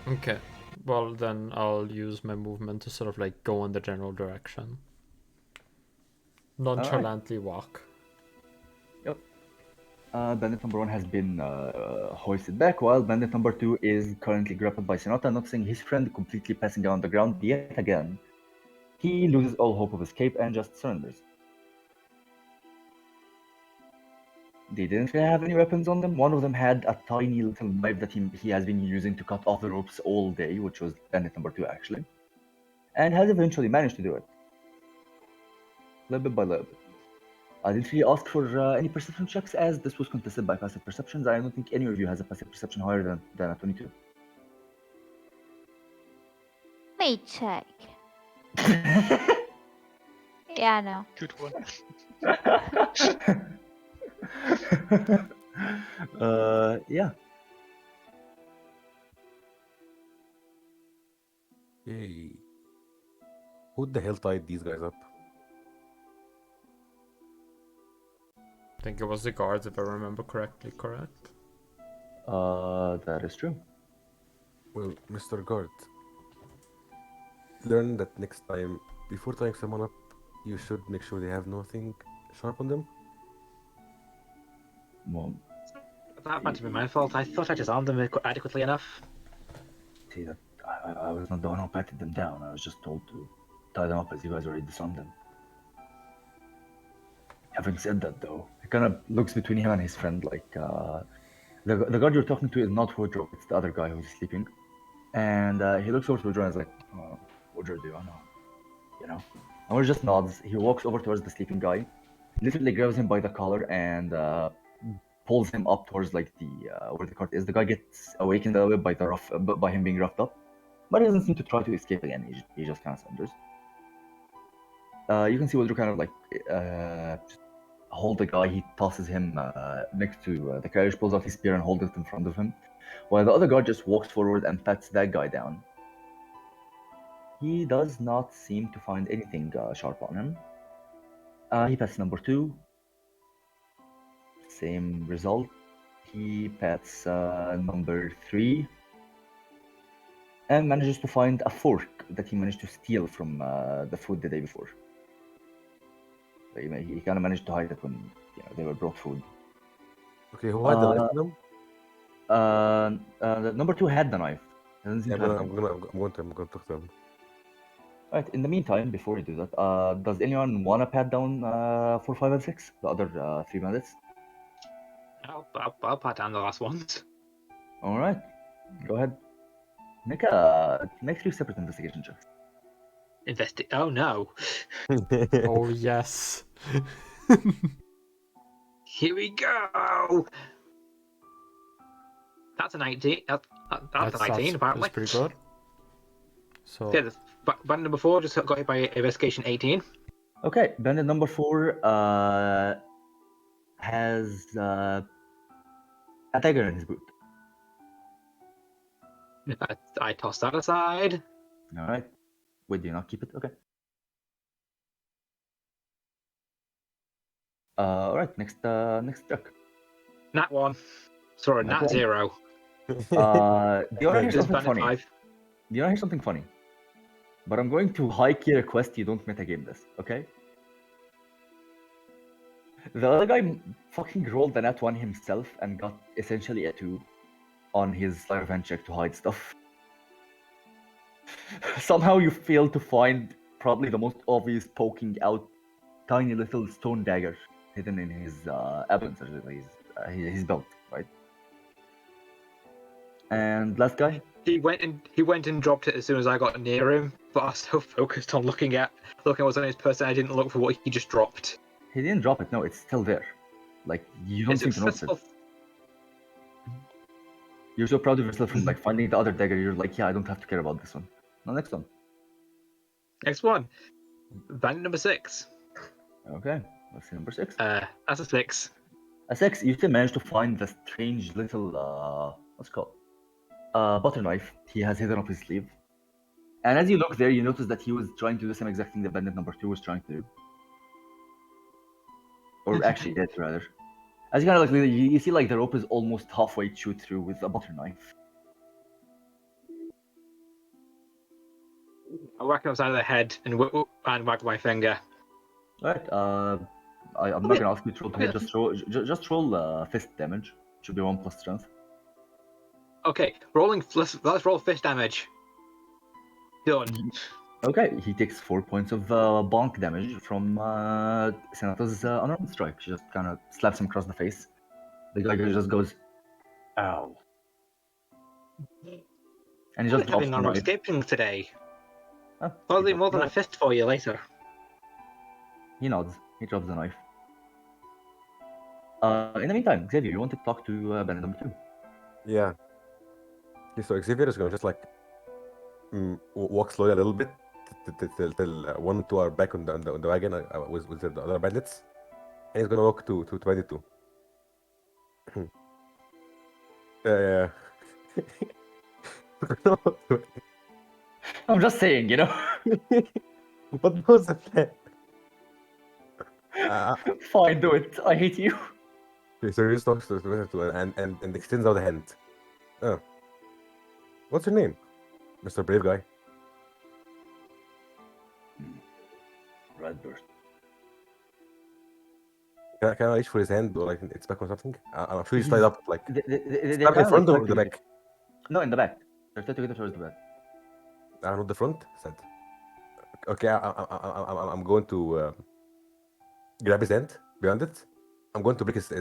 Okay. Well, then I'll use my movement to sort of like go in the general direction. Nonchalantly walk. Yep. Bandit number 1 has been hoisted back, while bandit number 2 is currently grappled by Sonata, noticing his friend completely passing out on the ground yet again. He loses all hope of escape and just surrenders. They didn't really have any weapons on them. One of them had a tiny little knife that he has been using to cut off the ropes all day, which was bandit number 2 actually, and has eventually managed to do it. Little bit by little bit. I didn't really ask for any perception checks as this was contested by passive perceptions. I don't think any of you has a passive perception higher than a 22. Let me check. Yeah, no. Good one. Yeah. Yay. Who the hell tied these guys up? I think it was the guards, if I remember correctly, correct? That is true. Well, Mr. Guard, learn that next time, before tying someone up, you should make sure they have nothing sharp on them. Well, That might have been my fault. I thought I disarmed them adequately enough. see that I was not the one who patted them down. I was just told to tie them up as you guys already disarmed them. Having said that, though, he kind of looks between him and his friend like the guard you're talking to is not Woodrow. It's the other guy who's sleeping, and he looks over to Woodrow and is like, "Woodrow, do I know? You know?" And Woodrow just nods. He walks over towards the sleeping guy, literally grabs him by the collar and pulls him up towards like the where the cart is. The guy gets awakened a little bit by him being roughed up, but he doesn't seem to try to escape again. He just kind of surrenders. You can see Woodrow kind of like just hold the guy. He tosses him next to the carriage, pulls out his spear and holds it in front of him, while the other guard just walks forward and pats that guy down. He does not seem to find anything sharp on him. He pats number 2. Same result. He pats number 3 and manages to find a fork that he managed to steal from the food the day before. So he kind of managed to hide it when they were brought food. Okay, who had the knife on them? The number 2 had the knife. I'm going to talk to him. Alright, in the meantime, before we do that, does anyone want to pat down 4, 5, and 6? The other 3 bandits? I'll pat down the last ones. Alright, go ahead. Make 3 separate investigation checks. Oh no. Oh yes. Here we go. That's an 18. That's a 19, apparently. That's pretty good. So Yeah, band number 4 just got hit by investigation 18. Okay, bandit number 4 has a dagger in his boot. I tossed that aside. All right. Wait, do you not keep it? Okay. All right. Next check. Nat 1. Sorry, Nat Nat one. 0. Do you want to hear This is something bandit funny? 5. Do you want to hear something funny? But I'm going to high-key request you don't metagame this, okay? The other guy fucking rolled the nat 1 himself and got essentially a 2 on his sleight of hand check to hide stuff. Somehow you failed to find probably the most obvious poking out tiny little stone dagger hidden in his absence, or his belt, right? And last guy? He went and dropped it as soon as I got near him, but I was so focused on looking at what's on his person, I didn't look for what he just dropped. He didn't drop it, no, it's still there. Like, you don't Is seem it to notice it. first You're so proud of yourself from like finding the other dagger, you're like, yeah, I don't have to care about this one. No, next one. Next one. Bandit number 6. Okay, let's see number 6. That's a 6. A 6, you still managed to find the strange little, what's it called? Butter knife he has hidden up his sleeve. And as you look there, you notice that he was trying to do the same exact thing that bandit number 2 was trying to do. Or actually did, rather. As you kind of like, you see like the rope is almost halfway chewed through with a butter knife. I whack him upside of the head and wag my finger. Alright, I'm not gonna ask you to roll to hit, just roll fist damage. Should be 1 plus strength. Okay, let's roll fist damage. Done. Okay, he takes 4 points of bonk damage from Senato's unarmed strike. She just kind of slaps him across the face. The guy just goes, ow. And he just We're drops having the on knife. escaping today. Huh? I'll He do more drops than a the fist for you later. knife. He nods. He drops the knife. In the meantime, Xavier, you want to talk to bandit number 2? Yeah. Okay, so Xavier is gonna just like walk slowly a little bit till 1 and 2 are back on the wagon with the other bandits, and he's gonna walk to 22. Yeah. I'm just saying, you know. What was the plan? Fine, do it. I hate you. Okay, so he just talks to 22 and extends out a hand. Oh. What's your name, Mr. Brave Guy? Redburst. Can I reach for his hand or like it's back or something? I'm sure he's tied up like They in kinda, front like, or the back? No, in the back. They're tied together towards the back. Not the front. Said. Okay, I'm going to grab his hand behind it. I'm going to break his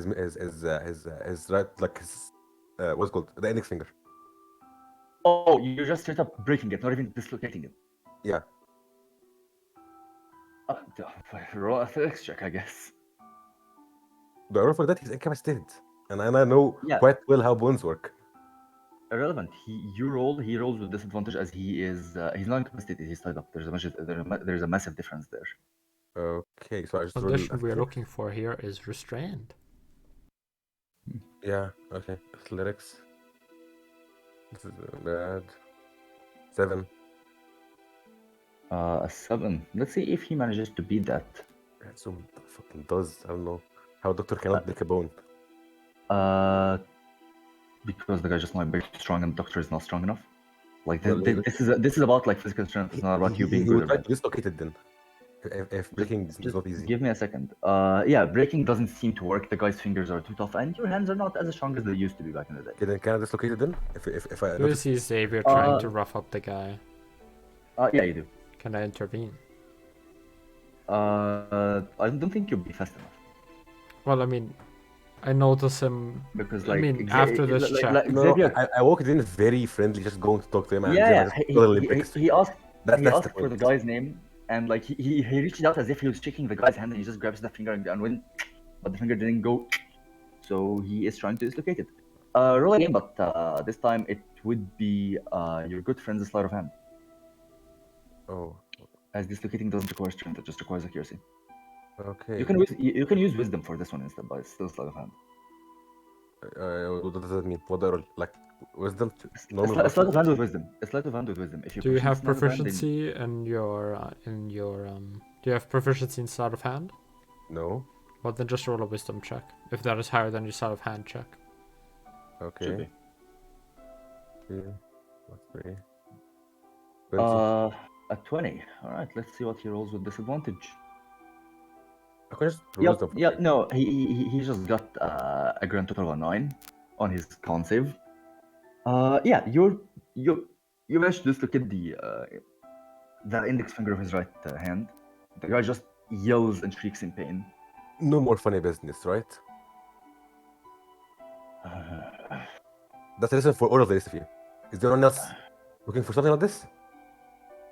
right, like his what's it called, the index finger. Oh, you're just straight up breaking it, not even dislocating it. Yeah. Roll athletics check, I guess. The order for that he's incapacitated, and I know Yeah. quite well how bones work. Irrelevant. He rolls with disadvantage as he is he's not incapacitated. He's tied up. There's a massive difference there. Okay, so I just the rolled condition we're athletics. looking for here is restrained. Yeah. Okay. Athletics. This is bad. 7. A 7. Let's see if he manages to beat that. So fucking does. I don't know how a doctor cannot break a bone. Because the guy just might be strong and the doctor is not strong enough. Like Well, this is about like physical strength. It's not about you being He good would or try bad. to dislocate it then. If breaking is Just not easy. give me a second. Yeah, breaking doesn't seem to work. The guy's fingers are too tough, and your hands are not as strong as they used to be back in the day. Okay, then can I dislocate it then? If I You see Xavier trying Uh, to rough up the guy. Yeah, you do. Can I intervene? I don't think you'll be fast enough Well, I mean, I notice him. because, I like, mean, after this check. No, Xavier, I walked in very friendly, just going to talk to him. And yeah, Xavier just totally breaks. he asked That's he the asked for the point. guy's name, and like he reached out as if he was shaking the guy's hand, and he just grabs the finger and went, but the finger didn't go, so he is trying to dislocate it. Roll again, but this time it would be your good friend's sleight of hand, Oh, as dislocating doesn't require strength; it just requires accuracy. okay. You can use wisdom for this one instead, but it's still sleight of hand. What does that mean? What do I roll? Like wisdom? Normal A sleight of hand wisdom? with wisdom. A sleight of hand with wisdom. If Do you have sleight of hand, then- proficiency in your Do you have proficiency in sleight of hand? No. Well, then just roll a wisdom check. If that is higher than your sleight of hand check. Okay. Should be. 2, what's 3? 20. A 20. All right, let's see what he rolls with disadvantage. I can just roll Yep, wisdom for yeah, free. no, he just got a grand total of 9 on his con save. Yeah, you managed to dislocate the index finger of his right hand. The guy just yells and shrieks in pain. No more funny business, right? That's a lesson for all of the rest of you. Is there anyone else looking for something like this?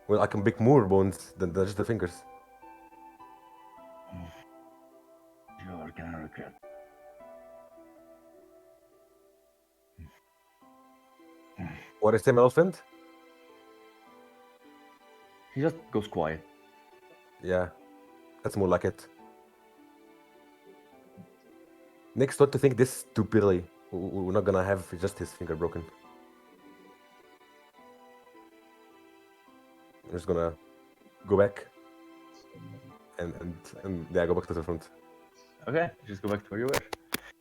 Well, I can break more bones than just the fingers. You're gonna regret. What is Tim Elephant? He just goes quiet. Yeah, that's more like it. Next, what to think this to Billy? We're not gonna have just his finger broken. I'm just gonna go back and yeah, go back to the front. Okay, just go back to where you were.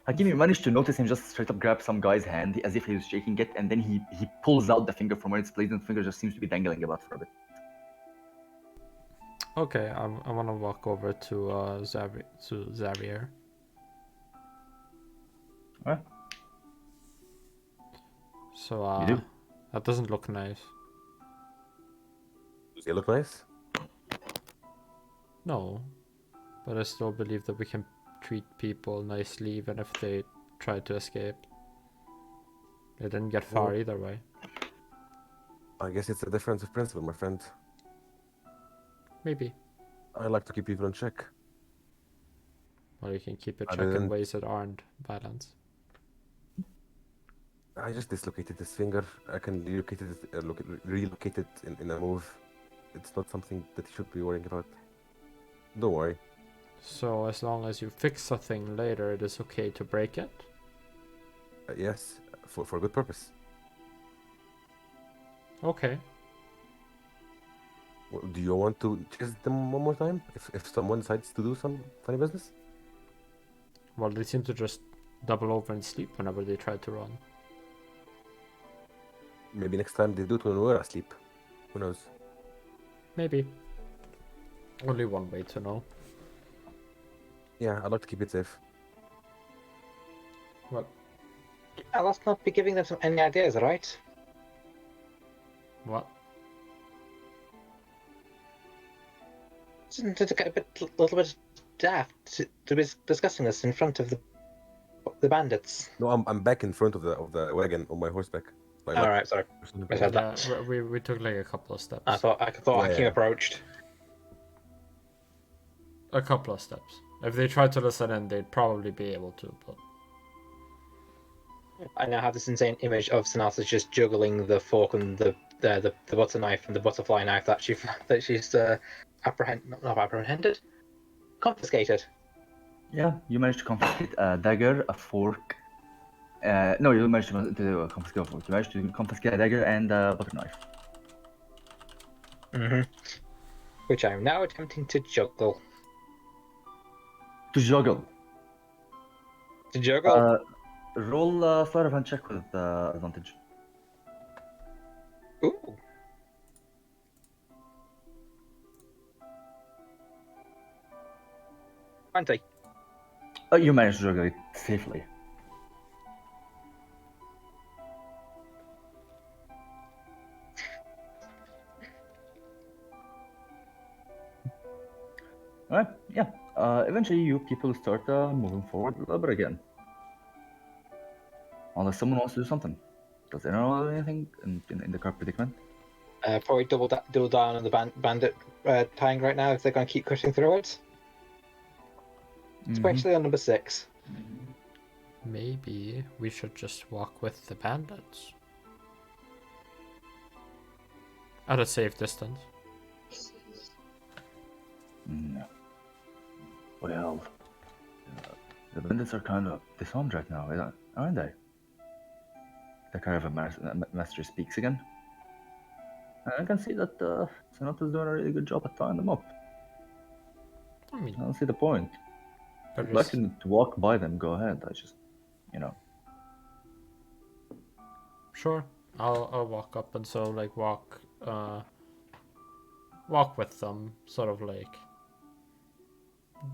Hakim, you managed to notice him just straight up grab some guy's hand as if he was shaking it, and then he pulls out the finger from where it's placed, and the finger just seems to be dangling about for a bit. Okay, I want to walk over to Xavier. Alright. So You do. that doesn't look nice. Does he look nice? No, but I still believe that we can treat people nicely even if they try to escape. They didn't get far either way. I guess it's a difference of principle, my friend. Maybe. I like to keep people in check. Or you can keep it I check in didn't- ways that aren't violence. I just dislocated this finger. I can relocate it in a move. It's not something that you should be worrying about. Don't worry. So as long as you fix a thing later, it is okay to break it? Yes, for good purpose. Okay. Well, do you want to chase them one more time? If someone decides to do some funny business? Well, they seem to just double over and sleep whenever they try to run. Maybe next time they do it when we're asleep. Who knows? Maybe. Only one way to know. Yeah, I'd like to keep it safe. Well, Let's not be giving them any ideas, right? what? Isn't it a little bit daft to be discussing this in front of the bandits? No, I'm back in front of the wagon on my horseback. Like, All right, sorry. I said Yeah, that. we took like a couple of steps. I thought Yeah, Hakim yeah. approached. A couple of steps. If they tried to listen in, they'd probably be able to, but... I now have this insane image of Sonata just juggling the fork and the butter knife and the butterfly knife that she's not apprehended, confiscated. Yeah, you managed to confiscate a dagger, a fork. No, you managed to confiscate a fork. You managed to confiscate a dagger and a butter knife. Mm-hmm. Which I'm now attempting to juggle. To juggle. To juggle? Roll a sleight of hand check with advantage. Ooh. Twenty. You managed to juggle it safely. Alright, yeah. Eventually, you people start moving forward a little bit again. Unless someone wants to do something. Does anyone want to do anything in the car predicament? Probably double down on the bandit tying right now if they're going to keep pushing through it, especially on number 6. Maybe we should just walk with the bandits. At a safe distance. No. Well, the bandits are kind of disarmed right now, aren't they? The caravan master speaks again. I can see that Sonata's doing a really good job at tying them up. I mean, I don't see the point. but If you'd like to walk by them, go ahead. I just, sure. I'll walk up and so like walk with them, sort of like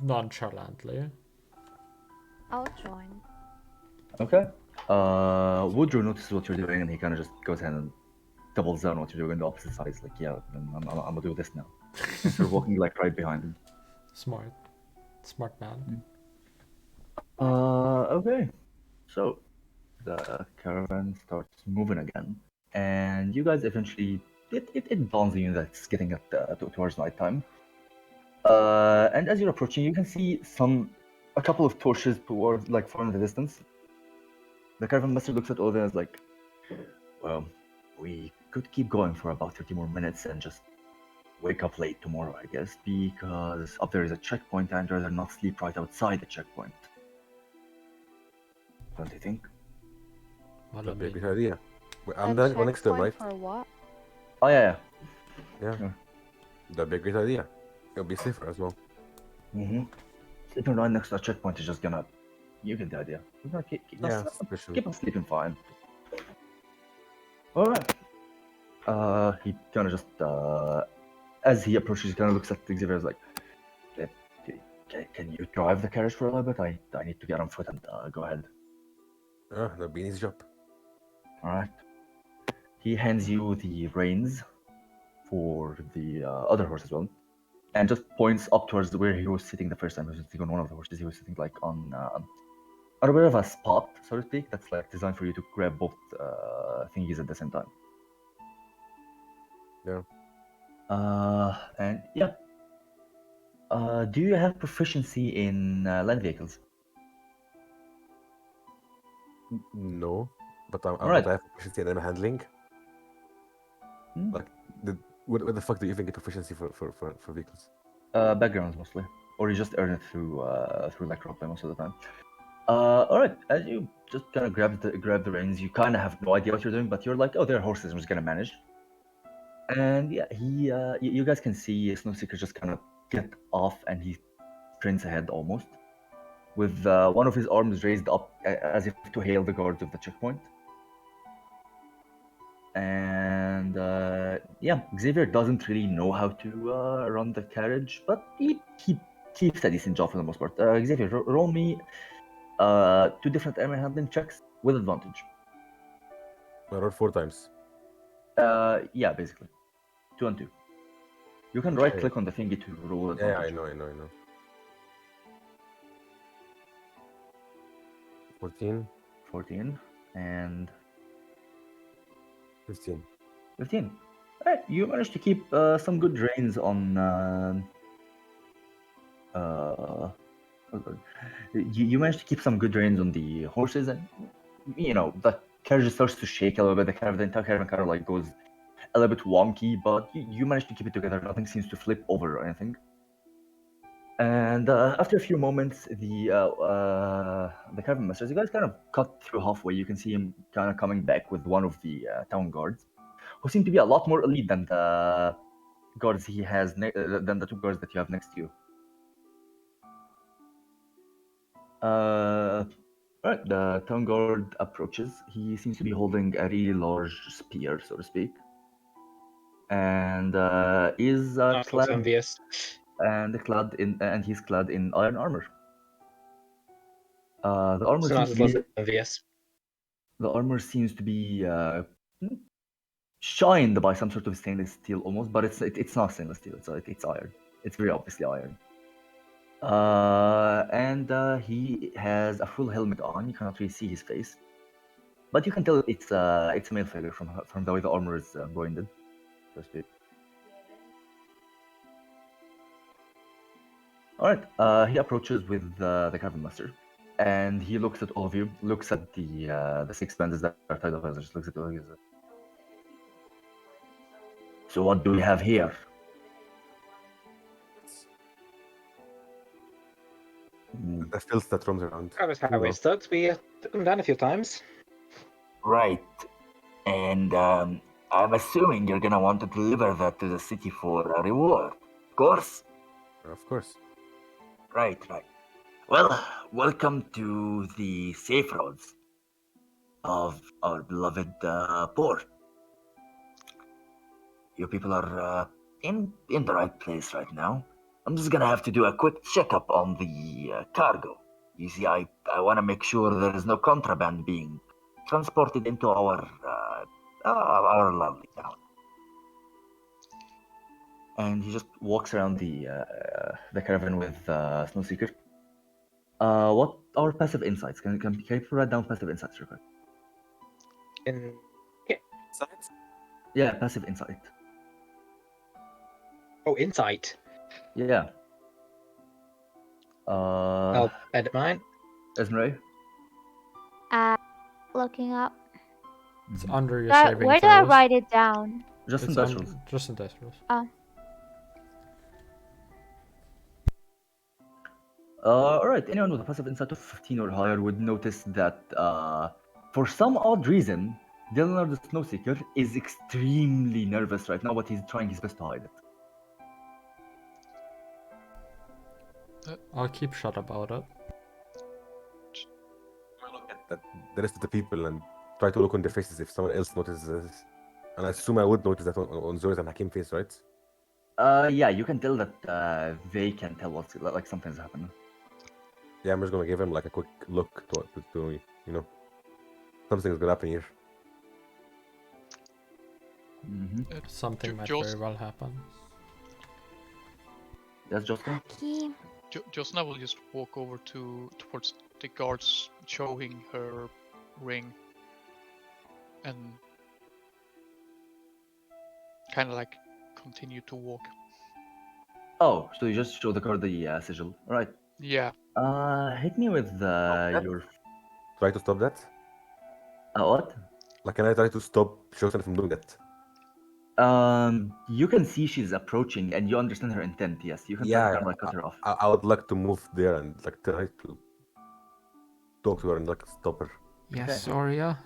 nonchalantly. I'll join. Okay. Woodrow notices what you're doing, and he kind of just goes ahead and doubles down what you're doing on the opposite side. He's like, yeah, I'm gonna do this now. And start walking like right behind him. Smart man. Okay. So the caravan starts moving again, and you guys eventually it dawns on you that it's getting towards nighttime. And as you're approaching, you can see a couple of torches towards like far in the distance. The caravan master looks at all of them and is like, well, we could keep going for about 30 more minutes and just wake up late tomorrow, I guess, because up there is a checkpoint and I'd rather not sleep right outside the checkpoint. Don't you think? Well, I That'd be a mean, great idea. I'm A the next to him, right? checkpoint for what? Oh, yeah. Yeah. Sure. That'd be a great idea. It'll be safer as well. Mm-hmm. Sleeping right next to a checkpoint is just gonna... You get the idea. We're gonna keep especially. us sleeping fine. Alright. He kind of just... as he approaches, he kind of looks at Xavier's like... Can you drive the carriage for a little bit? I need to get on foot and go ahead. That'd be an easy job. Alright. He hands you the reins for the other horse as well, and just points up towards where he was sitting the first time. He was sitting on one of the horses. He was sitting like on a bit of a spot, so to speak, that's like designed for you to grab both thingies at the same time. Yeah. And yeah. Do you have proficiency in land vehicles? No, but Alright. I have proficiency in animal handling. Hmm. Like, what the fuck do you even get proficiency for vehicles? Backgrounds mostly, or you just earn it through like roleplay most of the time. All right. As you just kind of grab the reins, you kind of have no idea what you're doing, but you're like, oh, they're horses. I'm just gonna manage. And yeah, you guys can see Snowseeker just kind of get off, and he sprints ahead almost, with one of his arms raised up as if to hail the guards of the checkpoint. And yeah, Xavier doesn't really know how to run the carriage, but he keeps a decent job for the most part. Xavier, roll me 2 different animal handling checks with advantage. I rolled 4 times. Yeah, basically 2 and 2. You can right click on the thingy to roll advantage. Yeah, I know. 14, 14 and 15. 15. Alright, you managed to keep some good reins on. You managed to keep some good reins on the horses, and the carriage starts to shake a little bit. The entire caravan kind of like goes a little bit wonky, but you managed to keep it together. Nothing seems to flip over or anything. And after a few moments, the caravan master, as you guys kind of cut through halfway, you can see him kind of coming back with one of the town guards, who seem to be a lot more elite than the guards he has than the 2 guards that you have next to you. Right, the town guard approaches. He seems to be holding a really large spear, so to speak, and is clad envious. He's clad in iron armor. The armor seems to be envious. The armor seems to be shined by some sort of stainless steel almost, but it's not stainless steel. It's iron. It's very obviously iron. And he has a full helmet on. You cannot really see his face, but you can tell it's a male figure from the way the armor is branded, so to speak. All right. He approaches with the caravan master, and he looks at all of you. Looks at the 6 bandits that are tied up. And just looks at all of you. So what do we have here? The filth that roams around. That was how we stood. We took them down a few times. Right. And I'm assuming you're gonna want to deliver that to the city for a reward. Of course. Of course. Right. Well, welcome to the safe roads of our beloved port. You people are in the right place right now. I'm just gonna have to do a quick checkup on the cargo. You see, I want to make sure there is no contraband being transported into our lovely town. And he just walks around the caravan with Snowseeker. What are passive insights? Can you write down passive insights real quick? Science? Yeah, passive insight. Oh, insight. Yeah. I'll edit mine. Esmeray? Looking up. It's under your Where saving did I throws. write it down? Just in It's dice un- rolls. Just in dice rolls. Alright, anyone with a passive insight of 15 or higher would notice that for some odd reason, Dylan the Snowseeker is extremely nervous right now, but he's trying his best to hide it. I'll keep shut about it. Look at the rest of the people and try to look on their faces if someone else notices this. And I assume I would notice that on Zora's and Hakim's face, right? Yeah, you can tell that they can tell what's like something's happening. Yeah, I'm just gonna give him like a quick look to you know, something's gonna happen here. Mm-hmm. Something might Jules- very well happen. That's Justin. Key. Josna will just walk over towards the guards, showing her ring, and kind of like continue to walk. Oh, so you just show the card the sigil. Alright. Yeah. Hit me with your... Try to stop that. What? Like, can I try to stop Shosan from doing that? You can see she's approaching, and you understand her intent. Yes, you can try to kind of like cut her off. I would like to move there and like try to talk to her and like stop her. Yes, Oria.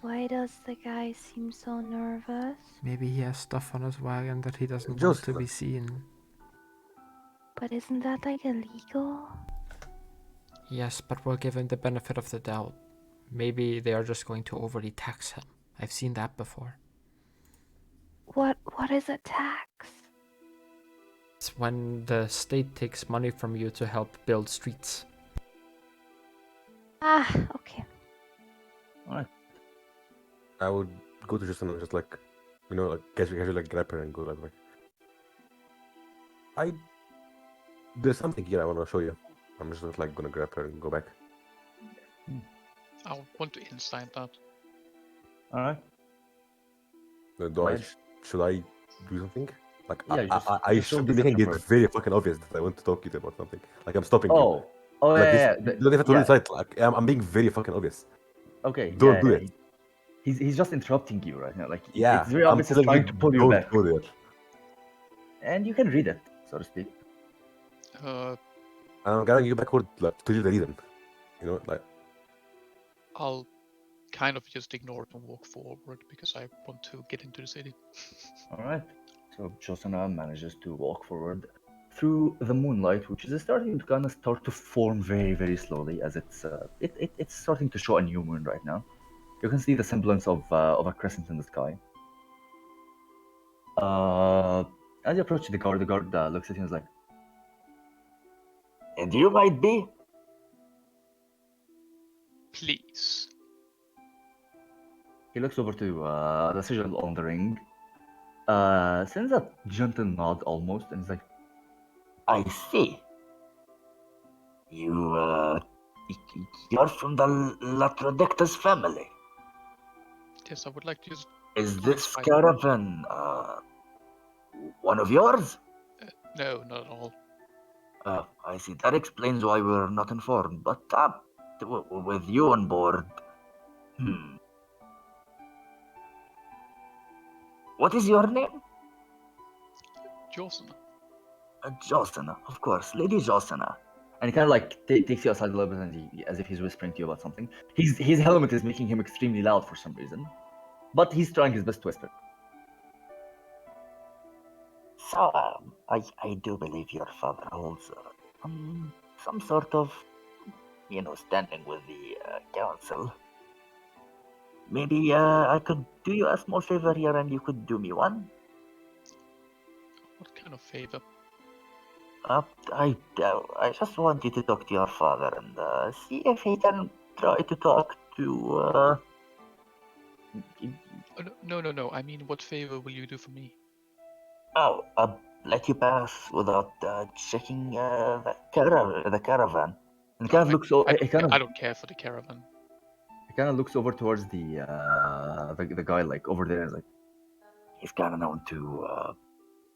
Why does the guy seem so nervous? Maybe he has stuff on his wagon that he doesn't want Just- to be seen. But isn't that like illegal? Yes, but we'll give him the benefit of the doubt. Maybe they are just going to overly tax him. I've seen that before. What is a tax? It's when the state takes money from you to help build streets. Ah, okay. Alright. I would go to Shosan and just like, you know, like casually like grab her and go like there's something here I want to show you. I'm just like gonna grab her and go back. I want to insight that. Alright. Should I do something? Like Yeah, I just should show be making deception it first. very fucking obvious that I want to talk to you about something. Like I'm stopping you. Oh, Like yeah. this, you don't have to yeah. insight. Like I'm being very fucking obvious. Okay. Don't yeah, do yeah, it. He's just interrupting you right now. Like Yeah, it's very I'm obvious he's telling trying to pull you don't back, go there. and you can read it, so to speak. And I'm guiding you backward like, to the reason. You know, like I'll kind of just ignore it and walk forward because I want to get into the city. All right. So Josana manages to walk forward through the moonlight, which is starting to kind of start to form very, very slowly as it's starting to show a new moon right now. You can see the semblance of a crescent in the sky. As you approach the guard looks at you and is like, And you might be? Please. he looks over to the sigil on the ring, sends a gentle nod almost, and is like, I see. You're from the Latrodectus family. Yes, I would like to use. Is this caravan one of yours? No, not at all. I see. That explains why we're not informed. But with you on board, what is your name? Jocelyn. Josana, of course, Lady Josana. And he kind of like takes you aside a little bit, and as if he's whispering to you about something. His helmet is making him extremely loud for some reason, but he's trying his best to whisper. So, I do believe your father holds some sort of, standing with the council. Maybe I could do you a small favor here, and you could do me one. What kind of favor? I just want you to talk to your father and see if he can try to talk to. Oh, no. I mean, what favor will you do for me? Let you pass without checking the caravan. And kind of looks. I I don't care for the caravan. He kind of looks over towards the guy like over there. Is like he's kind of known to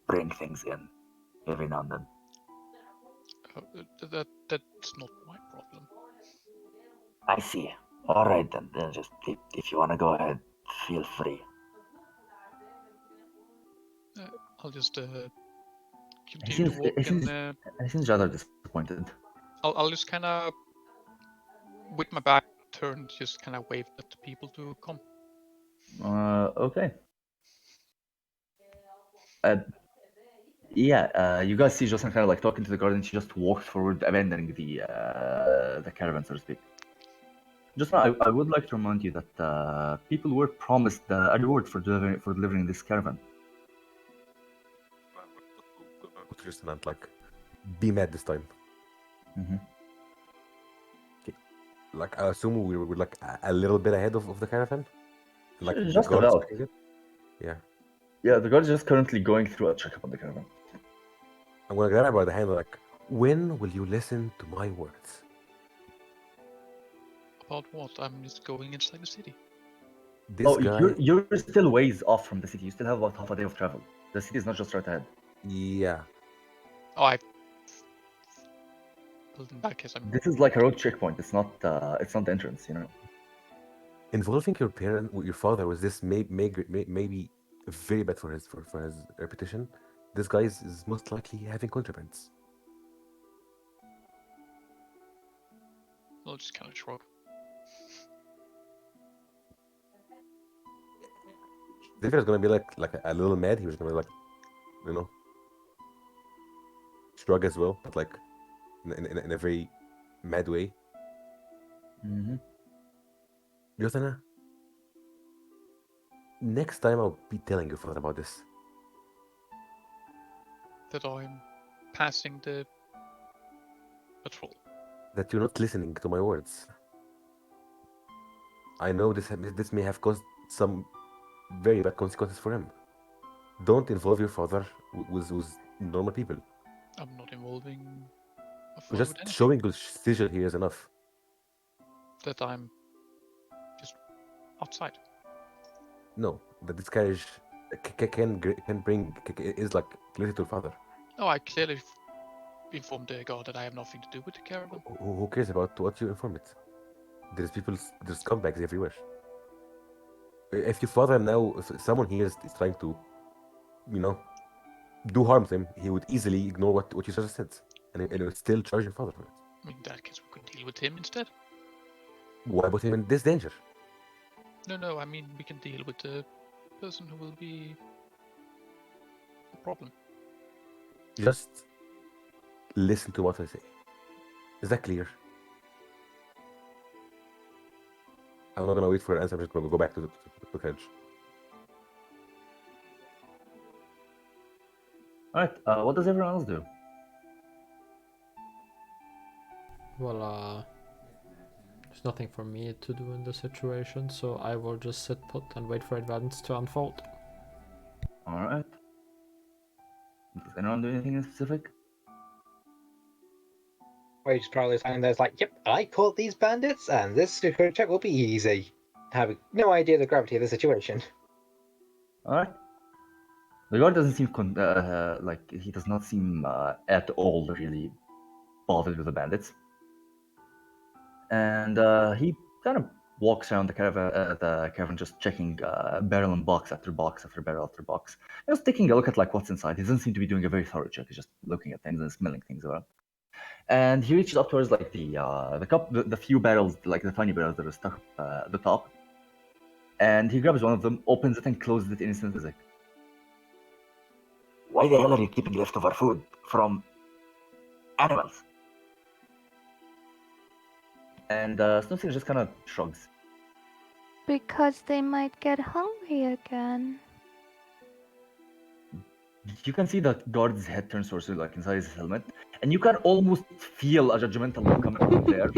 bring things in every now and then. That's not my problem. I see. All right then. Just if you want to go ahead, feel free. I'll just continue to walk and. He seems rather disappointed. I'll just kind of, with my back turned, just kind of wave at the people to come. Okay. You guys see Jocelyn kind of like talking to the guard, and she just walks forward, abandoning the caravan, so to speak. Just now, I would like to remind you that people were promised a reward for delivering this caravan. Just not like be mad this time. Mm-hmm. Okay. Like I assume we were like a little bit ahead of the caravan. Like Just about. Yeah. Yeah, the guard is just currently going through a checkup on the caravan. I'm gonna grab her by the hand, like, when will you listen to my words? About what? I'm just going inside the city. This guy... you're still ways off from the city. You still have about half a day of travel. The city is not just right ahead. Yeah. Oh, in that case, This is like a road checkpoint. It's not the entrance, you know. Involving your father with this may be very bad for his reputation. This guy is most likely having contrabands. I'll just kind of shrug. If he was gonna be like a little mad, he was gonna be like, shrug as well, but like in a very mad way. Mm-hmm. Yotana, next time I'll be telling your father about this. That I'm passing the patrol. That you're not listening to my words. I know this may have caused some very bad consequences for him. Don't involve your father with normal people. I'm not involving my father Just with anything. showing good sigil here is enough. That I'm just outside. No, that this carriage can bring is like closer to your father. No, I clearly informed the guard that I have nothing to do with the caravan. Who cares about what you inform it? There's scumbags everywhere. If your father now, if someone here is trying to, do harm to him, he would easily ignore what you just said, and he would still charge your father for it. In that case, we could deal with him instead. Why put him in this danger? No, I mean, we can deal with the person who will be the problem. Just listen to what I say. Is that clear? I'm not gonna wait for an answer. I'm just gonna go back to the carriage. Alright, what does everyone else do? Well, there's nothing for me to do in this situation, so I will just sit put and wait for events to unfold. Alright. Does anyone do anything in specific? Wade's probably standing there, like, yep, I caught these bandits, and this security check will be easy. Having no idea the gravity of the situation. Alright. The guard doesn't seem like he does not seem at all really bothered with the bandits. And he kind of walks around the caravan just checking barrel and box after box after barrel after box. Just taking a look at like what's inside. He doesn't seem to be doing a very thorough check. He's just looking at things and smelling things around. And he reaches up towards like the few barrels, like the tiny barrels that are stuck at the top. And he grabs one of them, opens it, and closes it instantly. He's like, Why the hell are you keeping leftover food from animals? and Snowflake just kind of shrugs. Because they might get hungry again. You can see that guard's head turns towards you, like inside his helmet, and you can almost feel a judgmental look coming from there.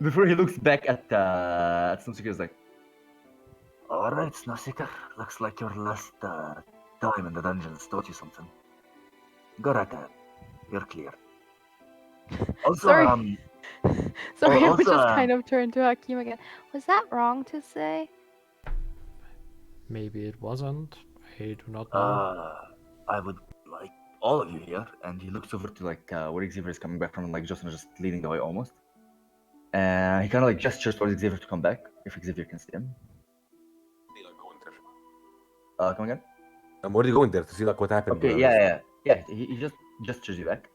Before he looks back at Snowseeker, he's like, Alright, Snowseeker. Looks like your last time in the dungeons taught you something. Go right ahead. You're clear. Also, Sorry. Sorry, I also, just kind of turned to Hakim again. Was that wrong to say? Maybe it wasn't. I do not know. I would like all of you here, and he looks over to like where Xavier is coming back from, and like Justin is just leading the way almost. And he kind of like gestures towards Xavier to come back, if Xavier can see him. Come again? I'm already going there to see like what happened. Okay, yeah. He just gestures you back,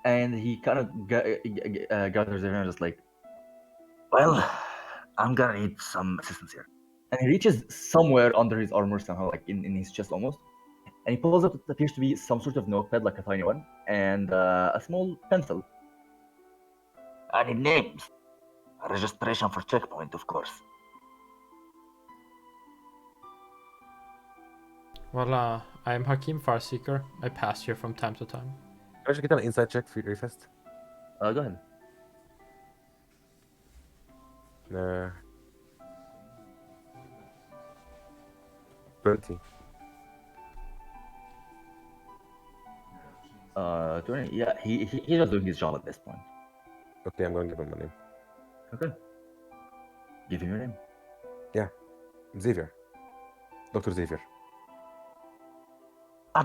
and he kind of gathers everyone just like, Well, I'm gonna need some assistance here. and he reaches somewhere under his armor somehow, like in his chest almost, and he pulls up what appears to be some sort of notepad, like a tiny one, and a small pencil. I need names. A registration for checkpoint, of course. Well, I'm Hakim Farseeker. I pass here from time to time. Can I just get an inside check for your fast? Go ahead. 20. 20. Yeah, he's just doing his job at this point. Okay, I'm gonna give him my name. Okay. Give him your name. Xavier. Dr. Xavier.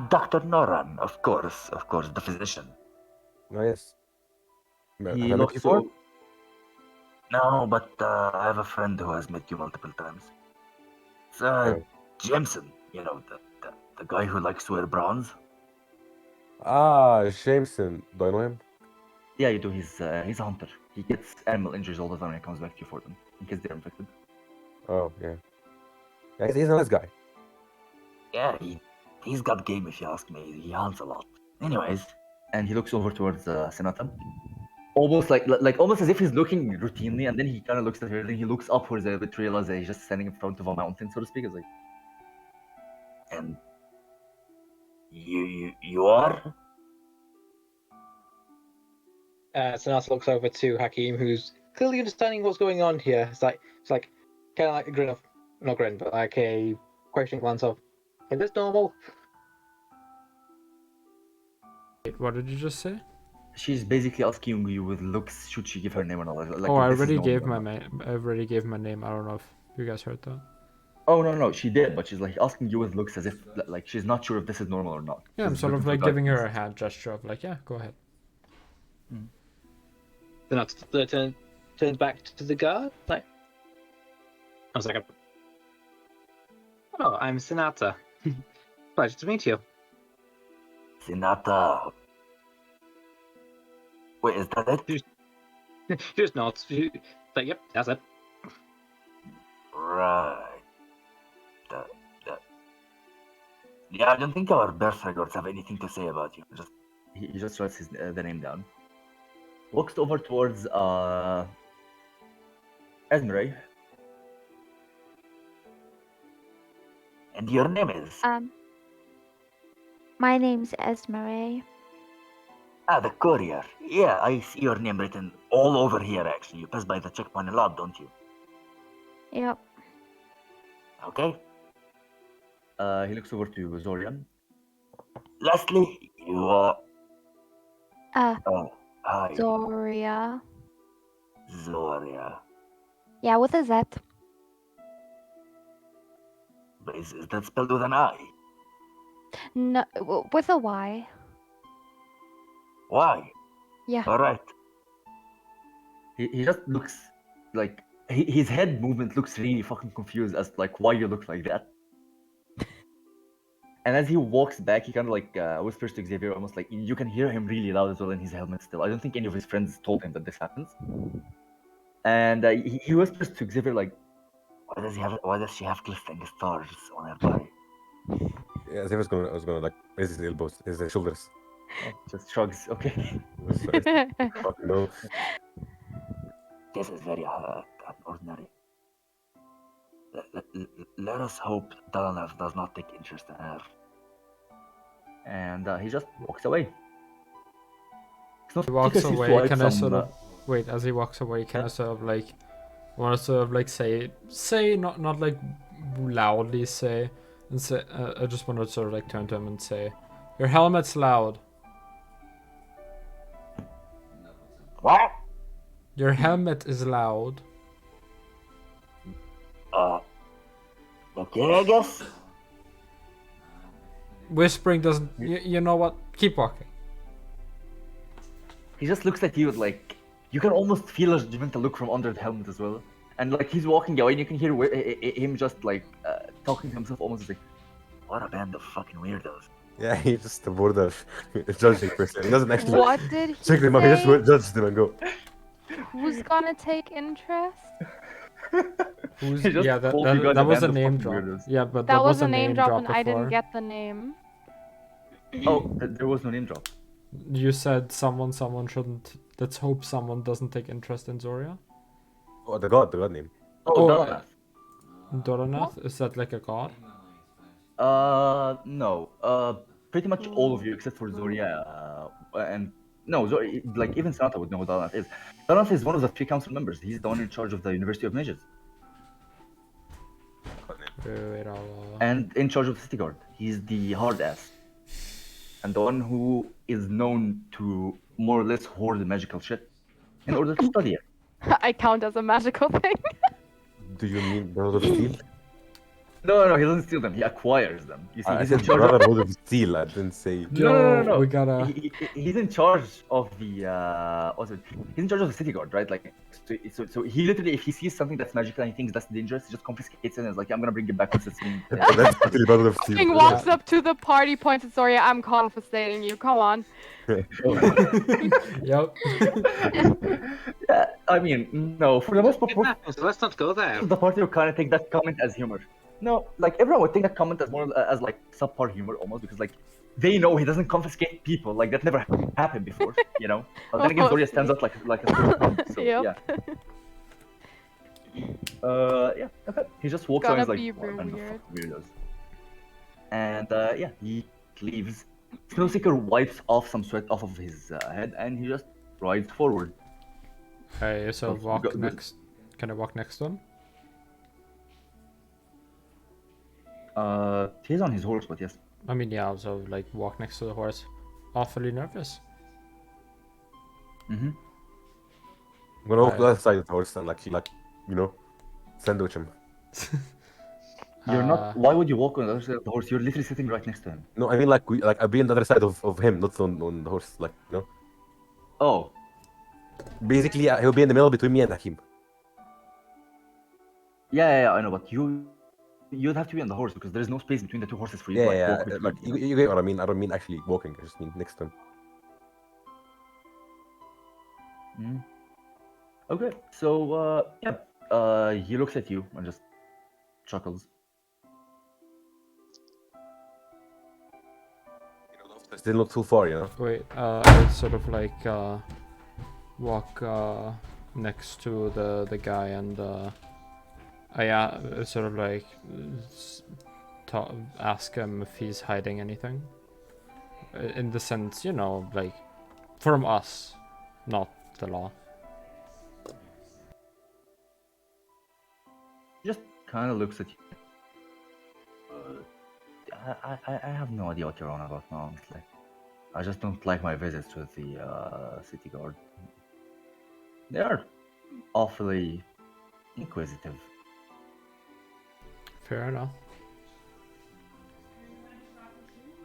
Dr. Noran, of course, the physician. Oh, yes. He Have I met looks you before? No, but I have a friend who has met you multiple times. It's Jameson, you know, the guy who likes to wear bronze. Ah, Jameson. Do I know him? Yeah, you do. He's a hunter. He gets animal injuries all the time when he comes back to you for them, in case they're infected. Oh, yeah. Yeah, he's a nice guy. Yeah, he's got game if you ask me. He hunts a lot. Anyways, And he looks over towards Senata, almost like almost as if he's looking routinely, and then he kind of looks at her, and then he looks upwards a bit, realizes that he's just standing in front of a mountain, so to speak. It's like, and you are? Sonata looks over to Hakim, who's clearly understanding what's going on here. It's like kind of like a grin of, not grin, but like a questioning glance of, is this normal? Wait, what did you just say? she's basically asking you with looks, should she give her name or not? Like, Oh, I if this is already gave normal or my not. I already gave my name. I don't know if you guys heard that. Oh no, she did, but she's like asking you with looks as if like she's not sure if this is normal or not. Yeah, I'm She's sort looking of for like giving her a guidance. hand gesture of like, yeah, go ahead. Sonata turns back to the guard. Like, I was like, oh, I'm Sonata. Pleasure to meet you. Sinata. Wait, is that it? She just nods. Like, yep, that's it. Right. Yeah, I don't think our birth records have anything to say about you. Just He just writes the name down. Looks over towards Esmeray. and your name is My name's Esmeray. the courier. Yeah, I see your name written all over here. Actually, you pass by the checkpoint a lot, don't you? Yep. Okay. He looks over to Zorian. Lastly, you are. Oh, hi, Zoria. Zoria. Yeah, with a Z. But is that spelled with an I? No, with a Y. Why? Yeah. All right. He just looks like his head movement looks really fucking confused as like why you look like that. And as he walks back, he kind of like whispers to Xavier, almost like you can hear him really loud as well in his helmet still. I don't think any of his friends told him that this happens. And he whispers to Xavier like, Why does she have glistening stars on her body? Yeah, I was gonna like raise his elbows, his shoulders. oh, just shrugs. Okay. Fucking no. This is very unordinary. Let us hope Dalanov does not take interest in her. And he just walks away. It's not He walks because he away. swiped Can I some, sort of wait as he walks away? Can yeah. I sort of like want to sort of like say not like loudly say and say I just want to sort of like turn to him and say, "Your helmet's loud. What? Your helmet is loud." Okay, I guess. Whispering doesn't. You know what? Keep walking. He just looks at you with like you can almost feel a judgmental look from under the helmet as well. And like he's walking away, and you can hear him just like talking to himself, almost like, What a band of fucking weirdos. Yeah, he's just a border judging person. He doesn't actually What did he check them out. He just say? judges them and go. Who's gonna take interest? Who's, He just yeah, called you guys that a was a band of name fucking drop. weirdos. Yeah, but That was a name name drop and I before. didn't get the name. oh, there was no name drop. You said someone shouldn't. Let's hope someone doesn't take interest in Zoria. Oh, the god name. Oh, Oh, Dalanath. Doranath? Is that like a god? No. Pretty much all of you except for Zoria and no, like even Sanata would know who Dalanath is. Dalanath is one of the 3 council members. He's the one in charge of the University of Mages Wait, and in charge of the city guard. He's the hard ass and the one who is known to more or less hoard magical shit in order to study it. I count as a magical thing. Do you mean Brother of Steel? No, he doesn't steal them. He acquires them. You see, I he's in said charge of... Brotherhood of Steel. I didn't say. No. We gotta. He's in charge of the. He's in charge of the city guard, right? Like, so he literally, if he sees something that's magical and he thinks that's dangerous, he just confiscates it and is like, I'm gonna bring it back once it's been. That's literally Brother of Steel. King walks up to the party, points at Soria. I'm confiscating you. Come on. Yep. Yeah, I mean, no. For the most part, So let's not go there. the party will kind of take that comment as humor. No, like everyone would take that comment as more as like subpar humor almost because like they know he doesn't confiscate people. Like that never happened before, you know. But then again, Zoria stands out like a sore thumb. So Yep. yeah. Okay. He just walks Gonna around like be "What a real band of weird." fucking weirdos. And yeah, he leaves. Snowseeker wipes off some sweat off of his head and he just rides forward. Okay, so Go- walk go- next. Can I walk next to him? He's on his horse, but yes. I mean, yeah. So like walk next to the horse. Awfully nervous. Mm-hmm. I'm gonna walk to the other side of the horse and like you know, sandwich him. You're not. Why would you walk on the other side of the horse? You're literally sitting right next to him. No, I mean like I'll be on the other side of him, not on the horse. Like you know. Oh, Basically, he'll be in the middle between me and Hakim. yeah, I know, but you'd have to be on the horse because there's no space between the 2 horses for you to Yeah, walk between. like you get what I mean. I don't mean actually walking. I just mean next to him. Okay, so yeah, he looks at you and just chuckles. Still not too far, you know. Wait, I sort of like walk next to the guy and I sort of like ask him if he's hiding anything. In the sense, you know, like from us, not the law. He just kind of looks at you. I have no idea what you're on about now, honestly. I just don't like my visits with the city guard. They are awfully inquisitive. Fair enough.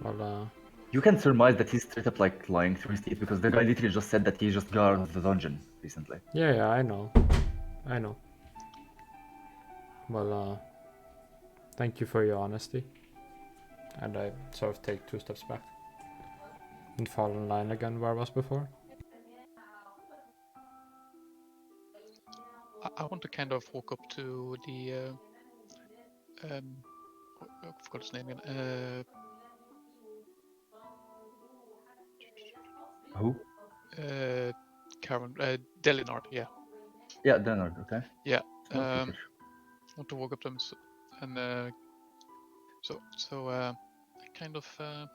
Well, You can surmise that he's straight up like lying through his teeth because the guy literally just said that he just got out of the dungeon recently. Yeah, I know. Well, thank you for your honesty. And I sort of take 2 steps back and fall in line again where I was before. I want to kind of walk up to the I forgot his name again. Who? Karen, Delinard, yeah. Yeah, Denard, okay. Yeah. Smart Peter. Want to walk up to him and I kind of I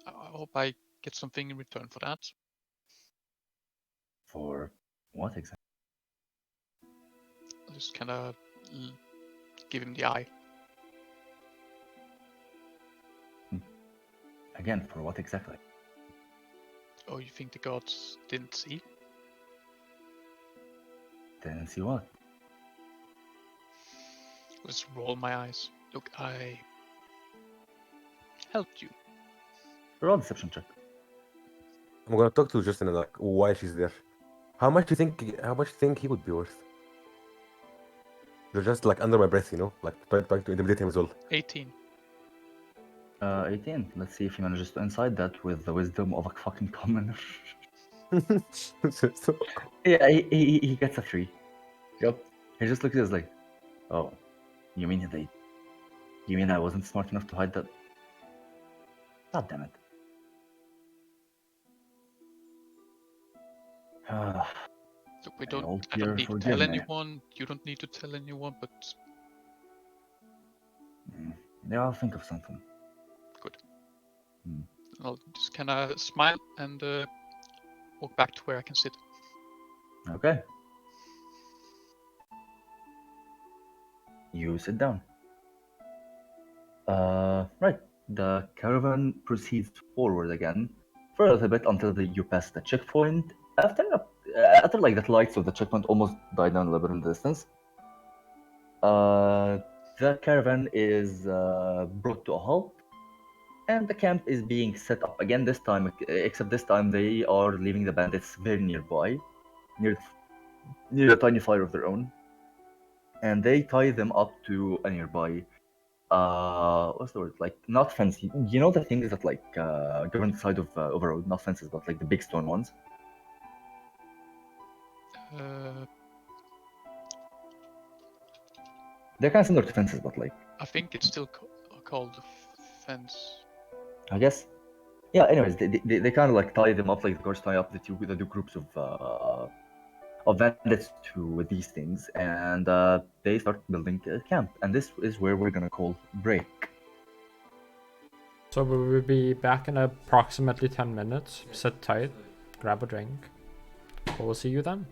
hope I get something in return for that. For what exactly? I'll just kind of give him the eye. Again, for what exactly? Oh, you think the gods didn't see? Didn't see what? Let's roll my eyes. Look, I helped you. Roll deception check. I'm gonna talk to Justin like why she's there. How much do you think he would be worth? They're just like under my breath, you know, like trying to intimidate him as well. 18. 18. Let's see if he manages to inside that with the wisdom of a fucking commoner. So- Yeah, he gets a 3. Yep. He just looks at us like, oh, you mean I wasn't smart enough to hide that? God damn it. Look, I May all don't fear need to forgive tell me. anyone. You don't need to tell anyone, but Yeah, I'll think of something. good. Hmm. I'll just kind of smile and walk back to where I can sit. Okay. You sit down. Right. The caravan proceeds forward again for a little bit until you pass the checkpoint. After like the lights of the checkpoint almost die down a little bit in the distance, the caravan is brought to a halt, and the camp is being set up again. This time, except this time they are leaving the bandits very nearby, near a tiny fire of their own, and they tie them up to a nearby what's the word, like not fence, you know, the things that like go on the side of a road, not fences but like the big stone ones. They're kind of similar to fences, but like I think it's still called fence. I guess, yeah, anyways, they kind of like tie them up, like the guards tie up the two groups of bandits to these things, and they start building a camp, and this is where we're gonna call break. So we will be back in approximately 10 minutes. Sit tight, grab a drink. We'll see you then.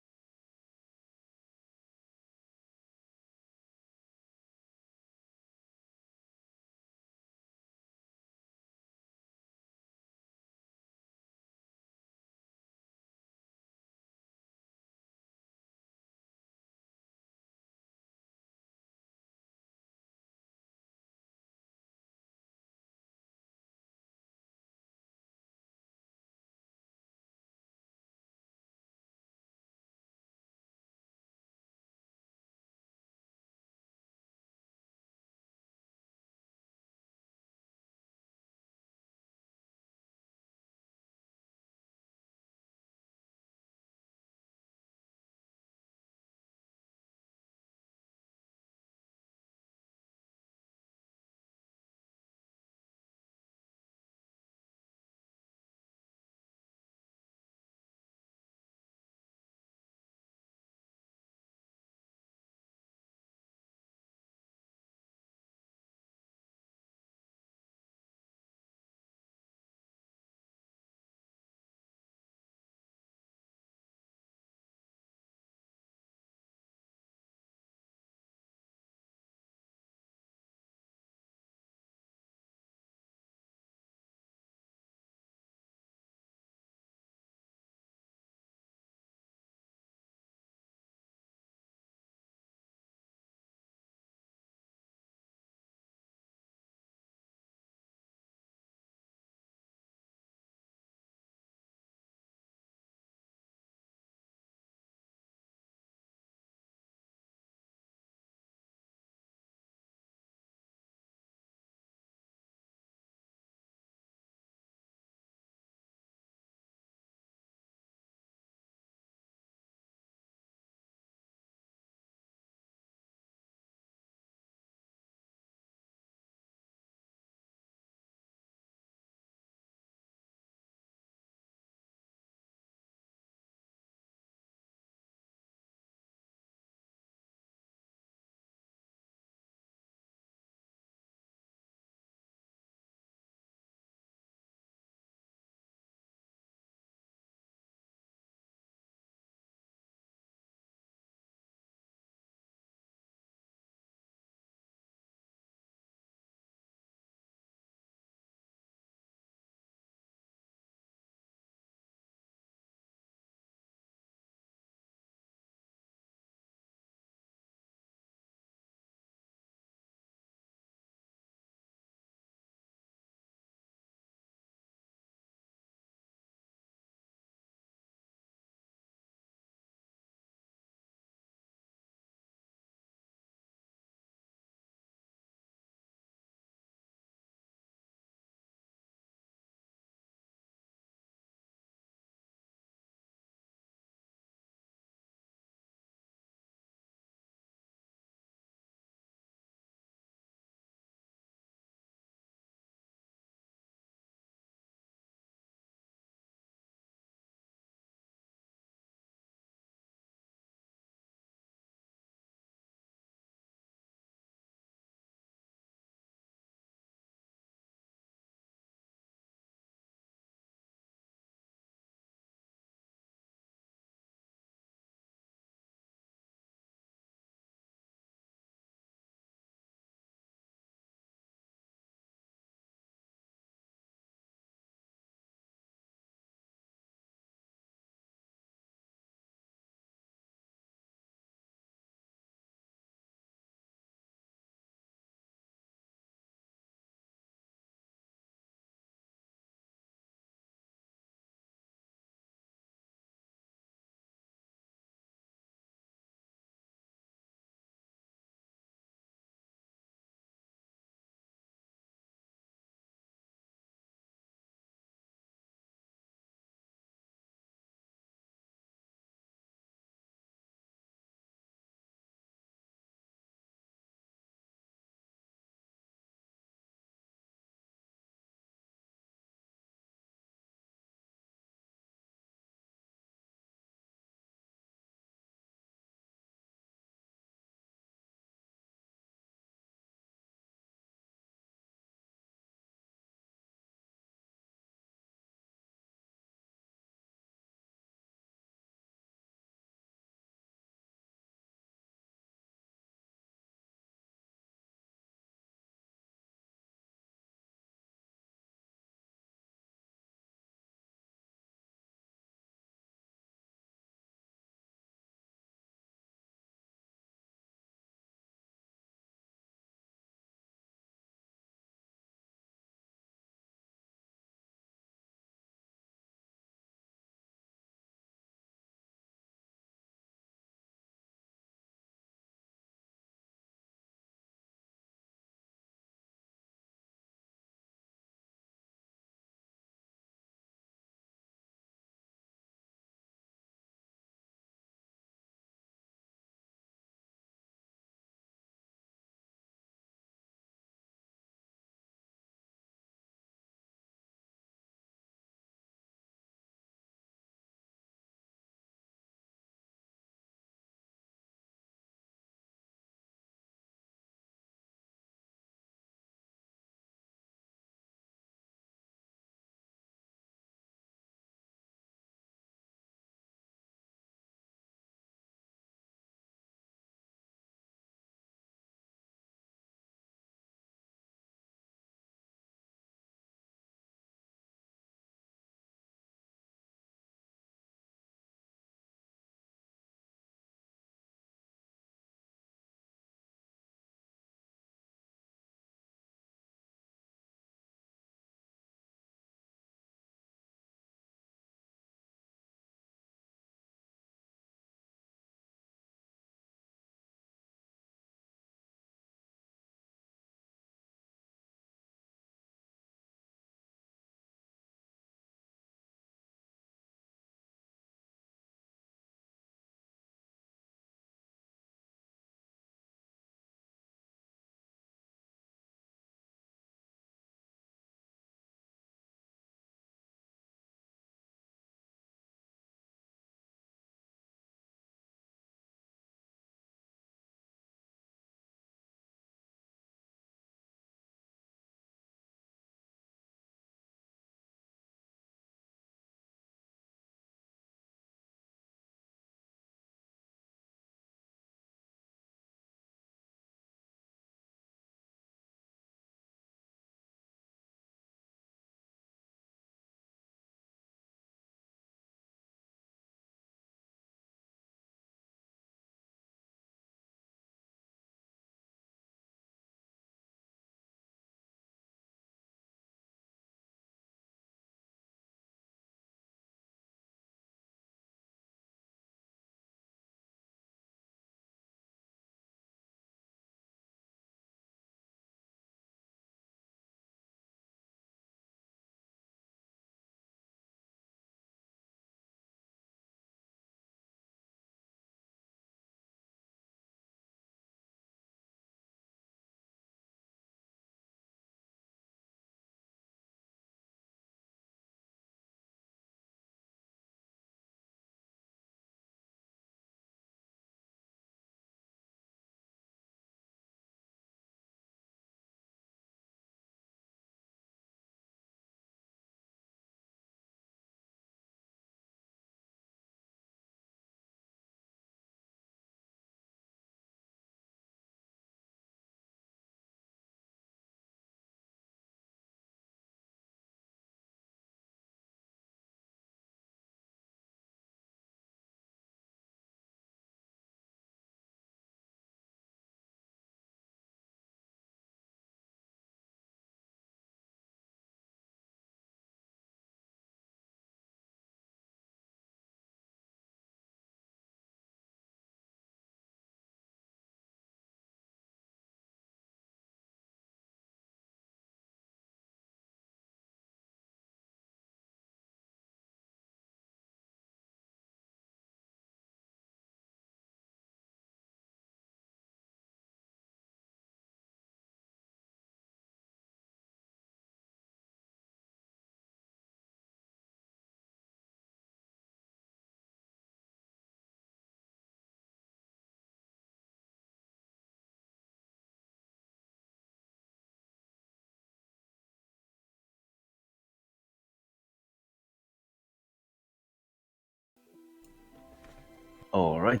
All right,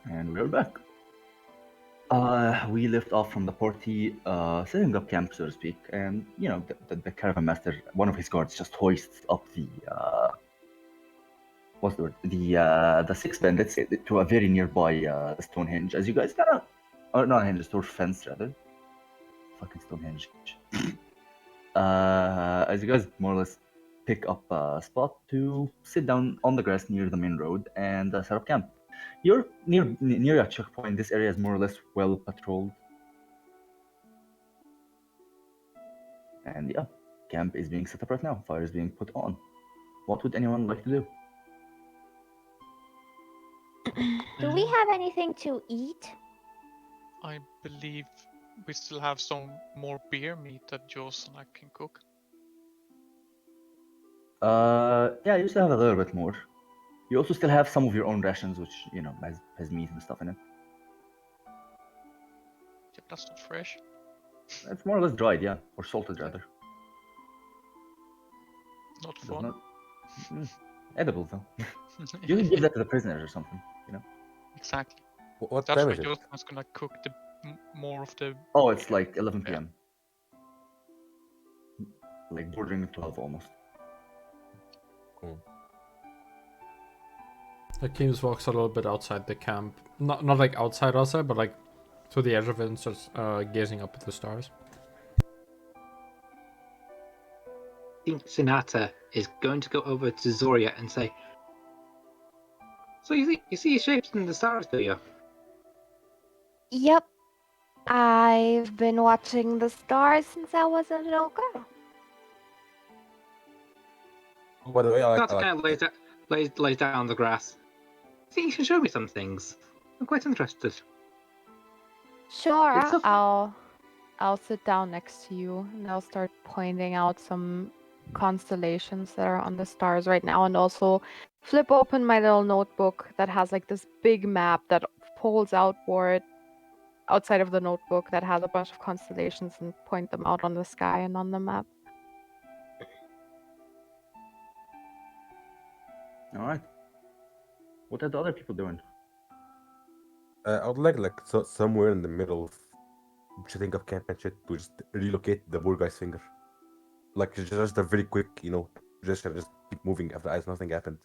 and we're back. We left off from the party, setting up camp, so to speak, and the caravan master, one of his guards, just hoists up the what's the word? The six bandits to a very nearby Stonehenge. As you guys or not hinge, store fence rather. Fucking Stonehenge. As you guys more or less pick up a spot to sit down on the grass near the main road and set up camp. You're near a checkpoint. This area is more or less well patrolled. And yeah, camp is being set up right now. Fire is being put on. What would anyone like to do? Do we have anything to eat? I believe we still have some more beer meat that Jules and I can cook. Yeah, you still have a little bit more. You also still have some of your own rations, which has meat and stuff in it. Yeah, that's not fresh. It's more or less dried, yeah, or salted rather. Not Does fun. not- edible though. You can give that to the prisoners or something, Exactly. What That's time why is it? Jules was gonna cook the more of the. Oh, it's like 11 Yeah. p.m. Like bordering 12 almost. Cool. Hakeem walks a little bit outside the camp. Not like outside, but like to the edge of it and starts gazing up at the stars. I think Sonata is going to go over to Zoria and say, "So you see shapes in the stars, do you?" Yep. I've been watching the stars since I was a little girl. By the way, I Sonata like kind of lays down on the grass. I think you can show me some things. I'm quite interested. Sure, It's so- I'll sit down next to you and I'll start pointing out some constellations that are on the stars right now, and also flip open my little notebook that has like this big map that pulls outward outside of the notebook that has a bunch of constellations, and point them out on the sky and on the map. All right. What are the other people doing? I would like somewhere in the middle of setting up camp and shit to just relocate the poor guy's finger. Like just a very quick, just keep moving after as nothing happened.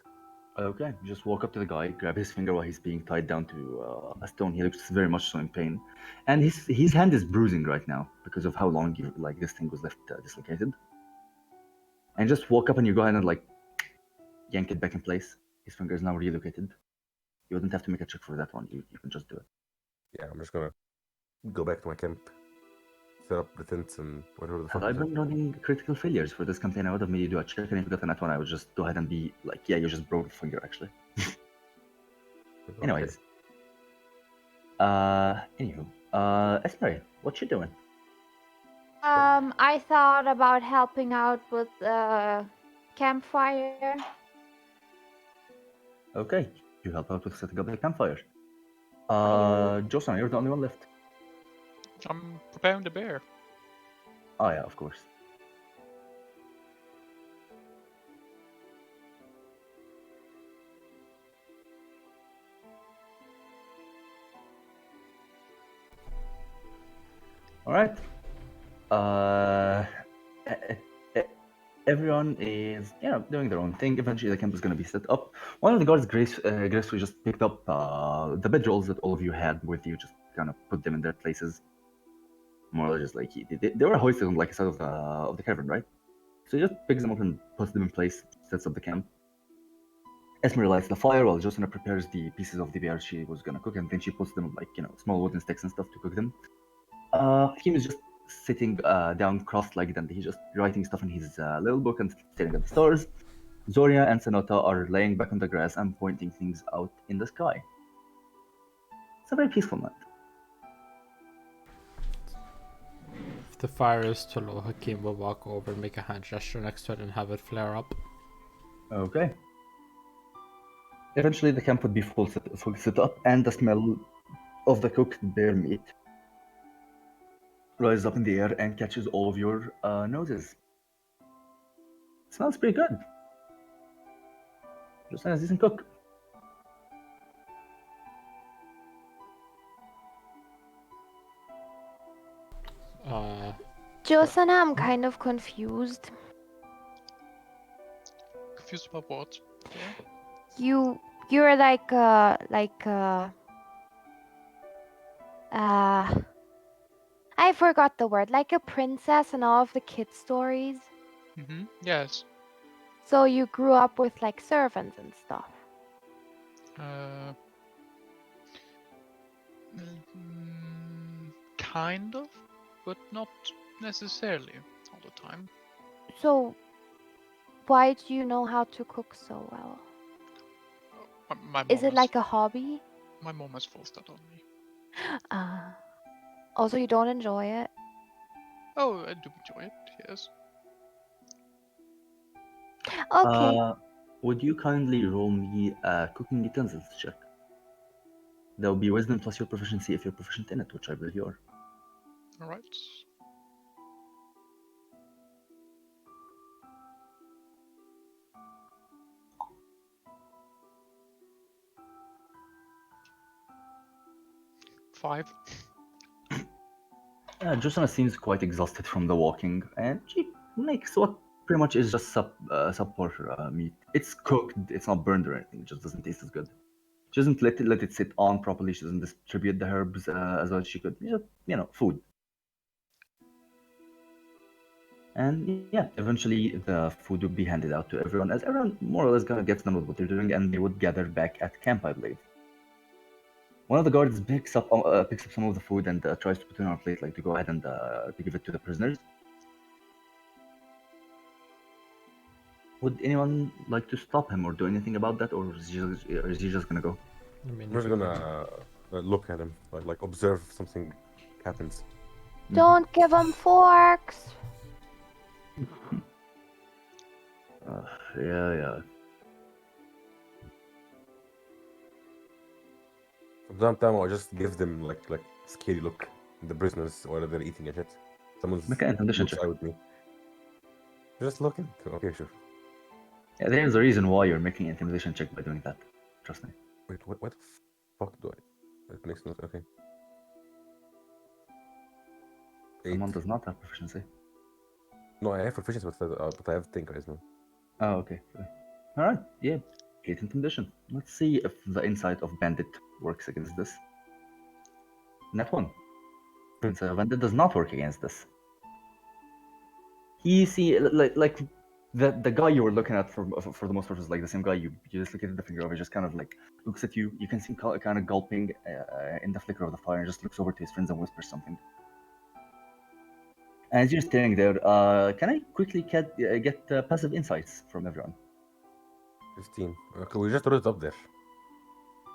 Okay, you just walk up to the guy, grab his finger while he's being tied down to a stone. He looks very much so in pain, and his hand is bruising right now because of how long this thing was left dislocated. And just walk up and you go ahead and yank it back in place. His finger is now relocated. You wouldn't have to make a check for that one. You can just do it. Yeah, I'm just gonna go back to my camp, set up the tents and whatever the Had fuck. I is been running critical failures for this campaign, I would have made you do a check, and if you got the net one, I would just go ahead and be like, yeah, you just broke the finger actually. Okay. Anyways. Anywho. Esmeray, what you doing? I thought about helping out with campfire. Okay, you help out with setting up the campfire. Jocelyn, you're the only one left. I'm preparing the bear. Oh yeah, of course. All right. Everyone is, doing their own thing. Eventually, the camp is going to be set up. One of the guards gracefully just picked up the bedrolls that all of you had with you, just kind of put them in their places. More or less, just like they were hoisted on like a side of the cavern, right? So he just picks them up and puts them in place, sets up the camp. Esmeray lights the fire while Josina prepares the pieces of the bear she was gonna cook, and then she puts them small wooden sticks and stuff to cook them. Hakim is just sitting down cross-legged, and he's just writing stuff in his little book and staring at the stars. Zoria and Sonata are laying back on the grass and pointing things out in the sky. It's a very peaceful night. If the fire is too low, Hakeem will walk over, make a hand gesture next to it, and have it flare up. Okay. Eventually, the camp would be full set up, and the smell of the cooked bear meat rises up in the air and catches all of your noses. Smells pretty good. Just a decent cook. Josanna, I'm kind of confused. Confused about what? Yeah. You're like I forgot the word, like a princess in all of the kid stories. Mm-hmm. Yes. So you grew up with like servants and stuff. Kind of, but not necessarily all the time. So why do you know how to cook so well? My Is mom it like a hobby? My mom has forced that on me. Also, you don't enjoy it? Oh, I do enjoy it, yes. Okay. Would you kindly roll me a cooking utensils check? That would be wisdom plus your proficiency if you're proficient in it, which I believe you are. Alright. Five. Josanna seems quite exhausted from the walking, and she makes what pretty much is just subpar meat. It's cooked, it's not burned or anything, it just doesn't taste as good. She doesn't let it sit on properly, she doesn't distribute the herbs as well as she could. Just, food. And yeah, eventually the food would be handed out to everyone, as everyone more or less kind of gets done with what they're doing, and they would gather back at camp, I believe. One of the guards picks up some of the food and tries to put it on a plate, like to go ahead and to give it to the prisoners. Would anyone like to stop him or do anything about that, or is he just gonna go? I mean, I'm just gonna look at him, like observe something happens. Don't give them forks. Yeah. From time to time, I'll just give them like scary look. The prisoners, while they're eating and shit. Someone's Make an intimidation looks check. out with me. Just looking. Okay, sure. Yeah, there's a reason why you're making an intimidation check by doing that. Trust me. Wait, what the fuck do I? It makes no. Okay. Someone 8. does not have proficiency. No, I have proficiency, but I have think charisma. Oh, okay. All right. Yeah. Get intimidation. Let's see if the insight of Bandit works against this. Net 1. Bandit does not work against this. He see like the guy you were looking at for the most part is like the same guy you just look at the finger of. He just kind of like looks at you. You can see him kind of gulping in the flicker of the fire and just looks over to his friends and whispers something. And as you're standing there, can I quickly get passive insights from everyone? 15. Okay, we just wrote it up there.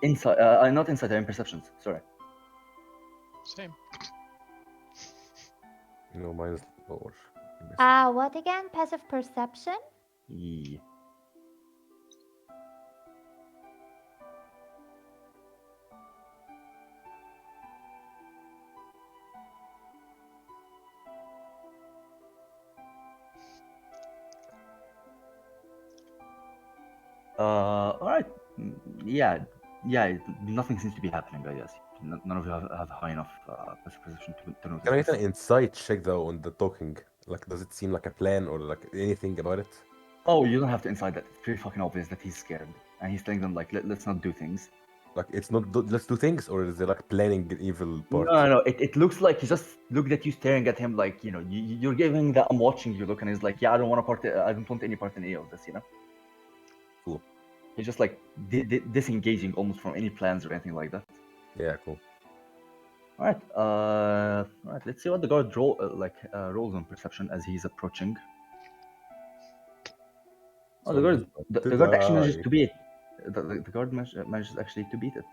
Insight, not insight, I'm perceptions. Sorry. Same. Mine is lower. What again? Passive perception? Yeah. All right. Yeah. Nothing seems to be happening, I guess. None of you have high enough passive perception to notice. Can I get this. an insight check though on the talking? Like, does it seem like a plan or like anything about it? Oh, you don't have to insight that. It's pretty fucking obvious that he's scared, and he's telling them like, let's not do things. Like, it's not let's do things, or is it like planning an evil part? No. It looks like he just looked at you, staring at him like, you're giving the I'm watching you look, and he's like, yeah, I don't want any part in any of this, Cool. He's just like disengaging almost from any plans or anything like that. Yeah, cool. All right. Let's see what the guard rolls on perception as he's approaching. Oh, the guard actually manages to beat. The guard manages actually to beat it.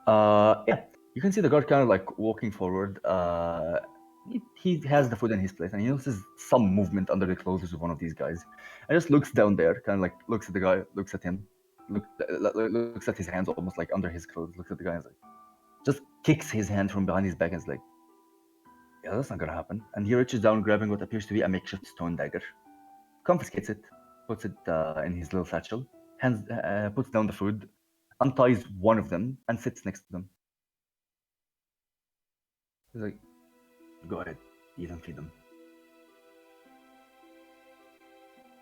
Yeah, you can see the guard kind of like walking forward. He has the food in his plate, and he notices some movement under the clothes of one of these guys, and just looks down there, kind of like looks at the guy, looks at him, looks at his hands almost like under his clothes, looks at the guy and is like, just kicks his hand from behind his back and is like, yeah, that's not gonna happen. And he reaches down, grabbing what appears to be a makeshift stone dagger, confiscates it, puts it in his little satchel, puts down the food, unties one of them, and sits next to them. He's like, go ahead, eat and feed them.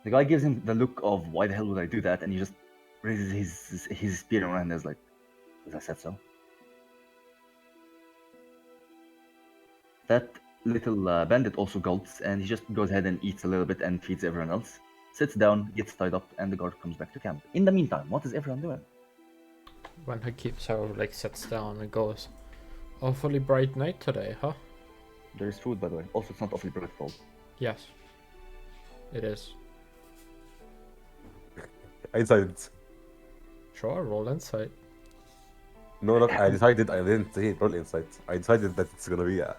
The guy gives him the look of why the hell would I do that, and he just raises his spear around and is like, as I said so. That little bandit also gulps, and he just goes ahead and eats a little bit and feeds everyone else. Sits down, gets tied up, and the guard comes back to camp. In the meantime, what is everyone doing? When he keeps her, like, sits down and goes, awfully bright night today, huh? There is food, by the way. Also, it's not awfully bright cold. Yes. It is. I decided. Sure, roll insight. No, look, I didn't say roll insight. I decided that it's gonna be a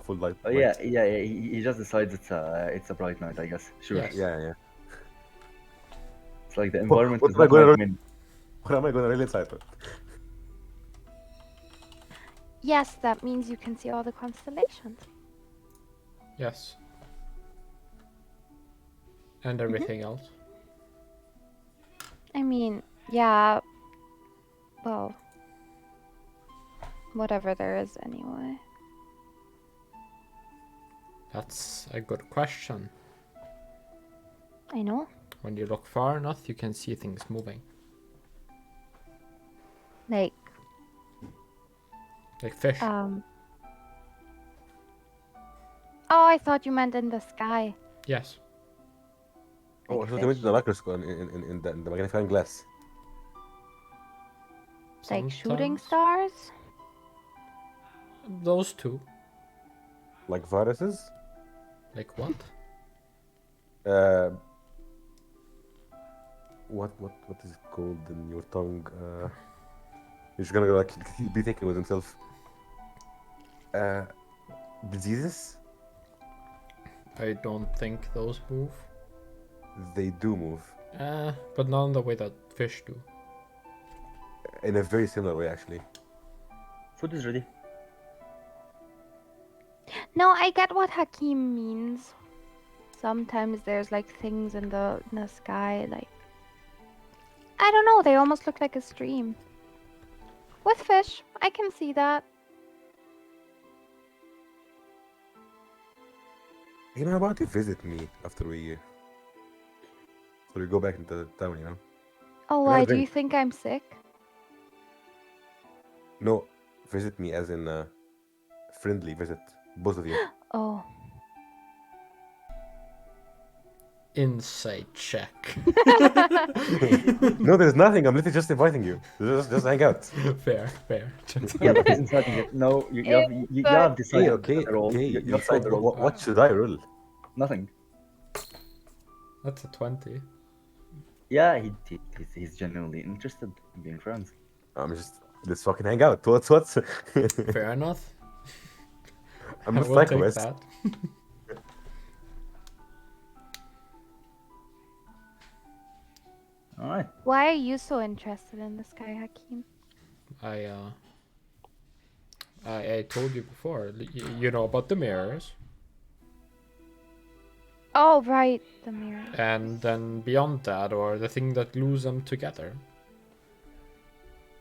full light. Oh yeah. He just decides it's a bright night, I guess. Sure. Yes. Yeah. It's like the environment what is am I not gonna like roll? What am I gonna roll inside? Yes, that means you can see all the constellations. Yes. And everything else. I mean, yeah. Well, whatever there is anyway. That's a good question. I know. When you look far enough, you can see things moving. Like, Like fish. oh, I thought you meant in the sky. Yes. Oh, Like so they went to fish. the microscope in the magnifying glass. Like shooting Sometimes. stars? Those two. Like viruses? Like what? What is it called in your tongue? You're just gonna like be taken with himself. Diseases? I don't think those move. They do move But not in the way that fish do. in a very similar way, actually. Food is ready. No, I get what Hakim means. Sometimes there's like things in the sky, like I don't know, they almost look like a stream. With fish, I can see that. You know, how about you visit me after we go back into the town, you know? Oh, Can I why? have a Do you drink? think I'm sick? No, visit me as in friendly visit, both of you. Oh. Insight check. No, there's nothing. I'm literally just inviting you. Just hang out. Fair. Yeah, but he's inciting it. No, you have decided Okay. the role. You have Inside, told the role. what should I roll? Nothing. That's a 20. Yeah, he's genuinely interested in being friends. Let's fucking hang out. What's? Fair enough. I'm I not will take psychoist. that. All right. Why are you so interested in this guy, Hakim? I told you before. You know about the mirrors, Oh, right, the mirror. and then beyond that, or the thing that glues them together.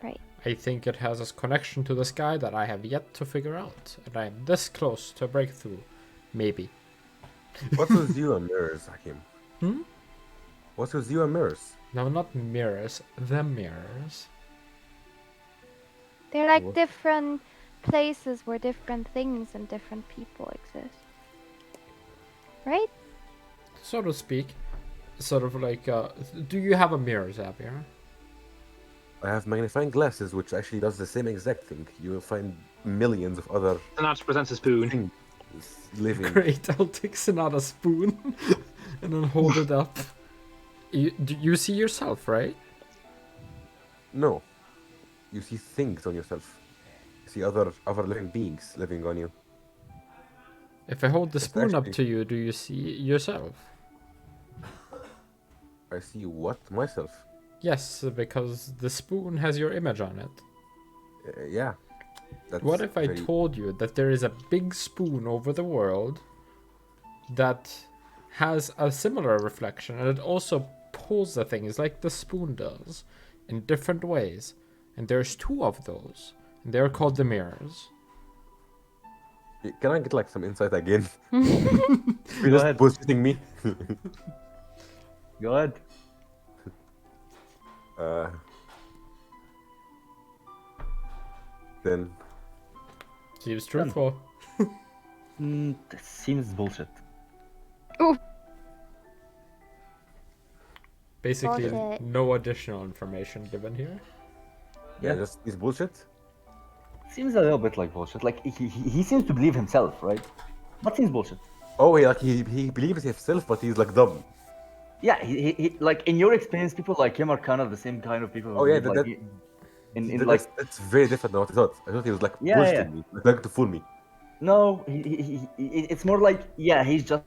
Right. I think it has a connection to the sky that I have yet to figure out, and I'm this close to a breakthrough. Maybe. What was you and mirrors, Hakim? Hmm? What was you and mirrors? No, not mirrors. The mirrors. They're like What? different places where different things and different people exist. Right? So to speak. Sort of like, do you have a mirror, Zapier? I have magnifying glasses, which actually does the same exact thing. You will find millions of other Sinatra presents a spoon. things living. Great, I'll take Sonata's spoon and then hold it up. You see yourself, right? No, you see things on yourself. You see other living beings living on you. If I hold the It's spoon up actually- to you, do you see yourself? I see what myself. Yes, because the spoon has your image on it. Yeah. That's What if I very- told you that there is a big spoon over the world that has a similar reflection, and it also pulls the things like the spoon does in different ways, and there's two of those, and they're called the mirrors. Can I get like some insight again? Go You're just ahead. bullshitting me. Go ahead. uh, then Seems truthful. That seems bullshit. Basically, Bullshit. no additional information given here. yeah, Yeah. just this bullshit. Seems a little bit like bullshit. Like he seems to believe himself, right? But seems bullshit. Oh, he believes himself, but he's like dumb. Yeah, he like in your experience, people like him are kind of the same kind of people who Oh yeah, believe, like in like that's very different than what I thought. I thought he was like Yeah, bullshitting me, like trying to fool me. no, it's more like yeah, he's just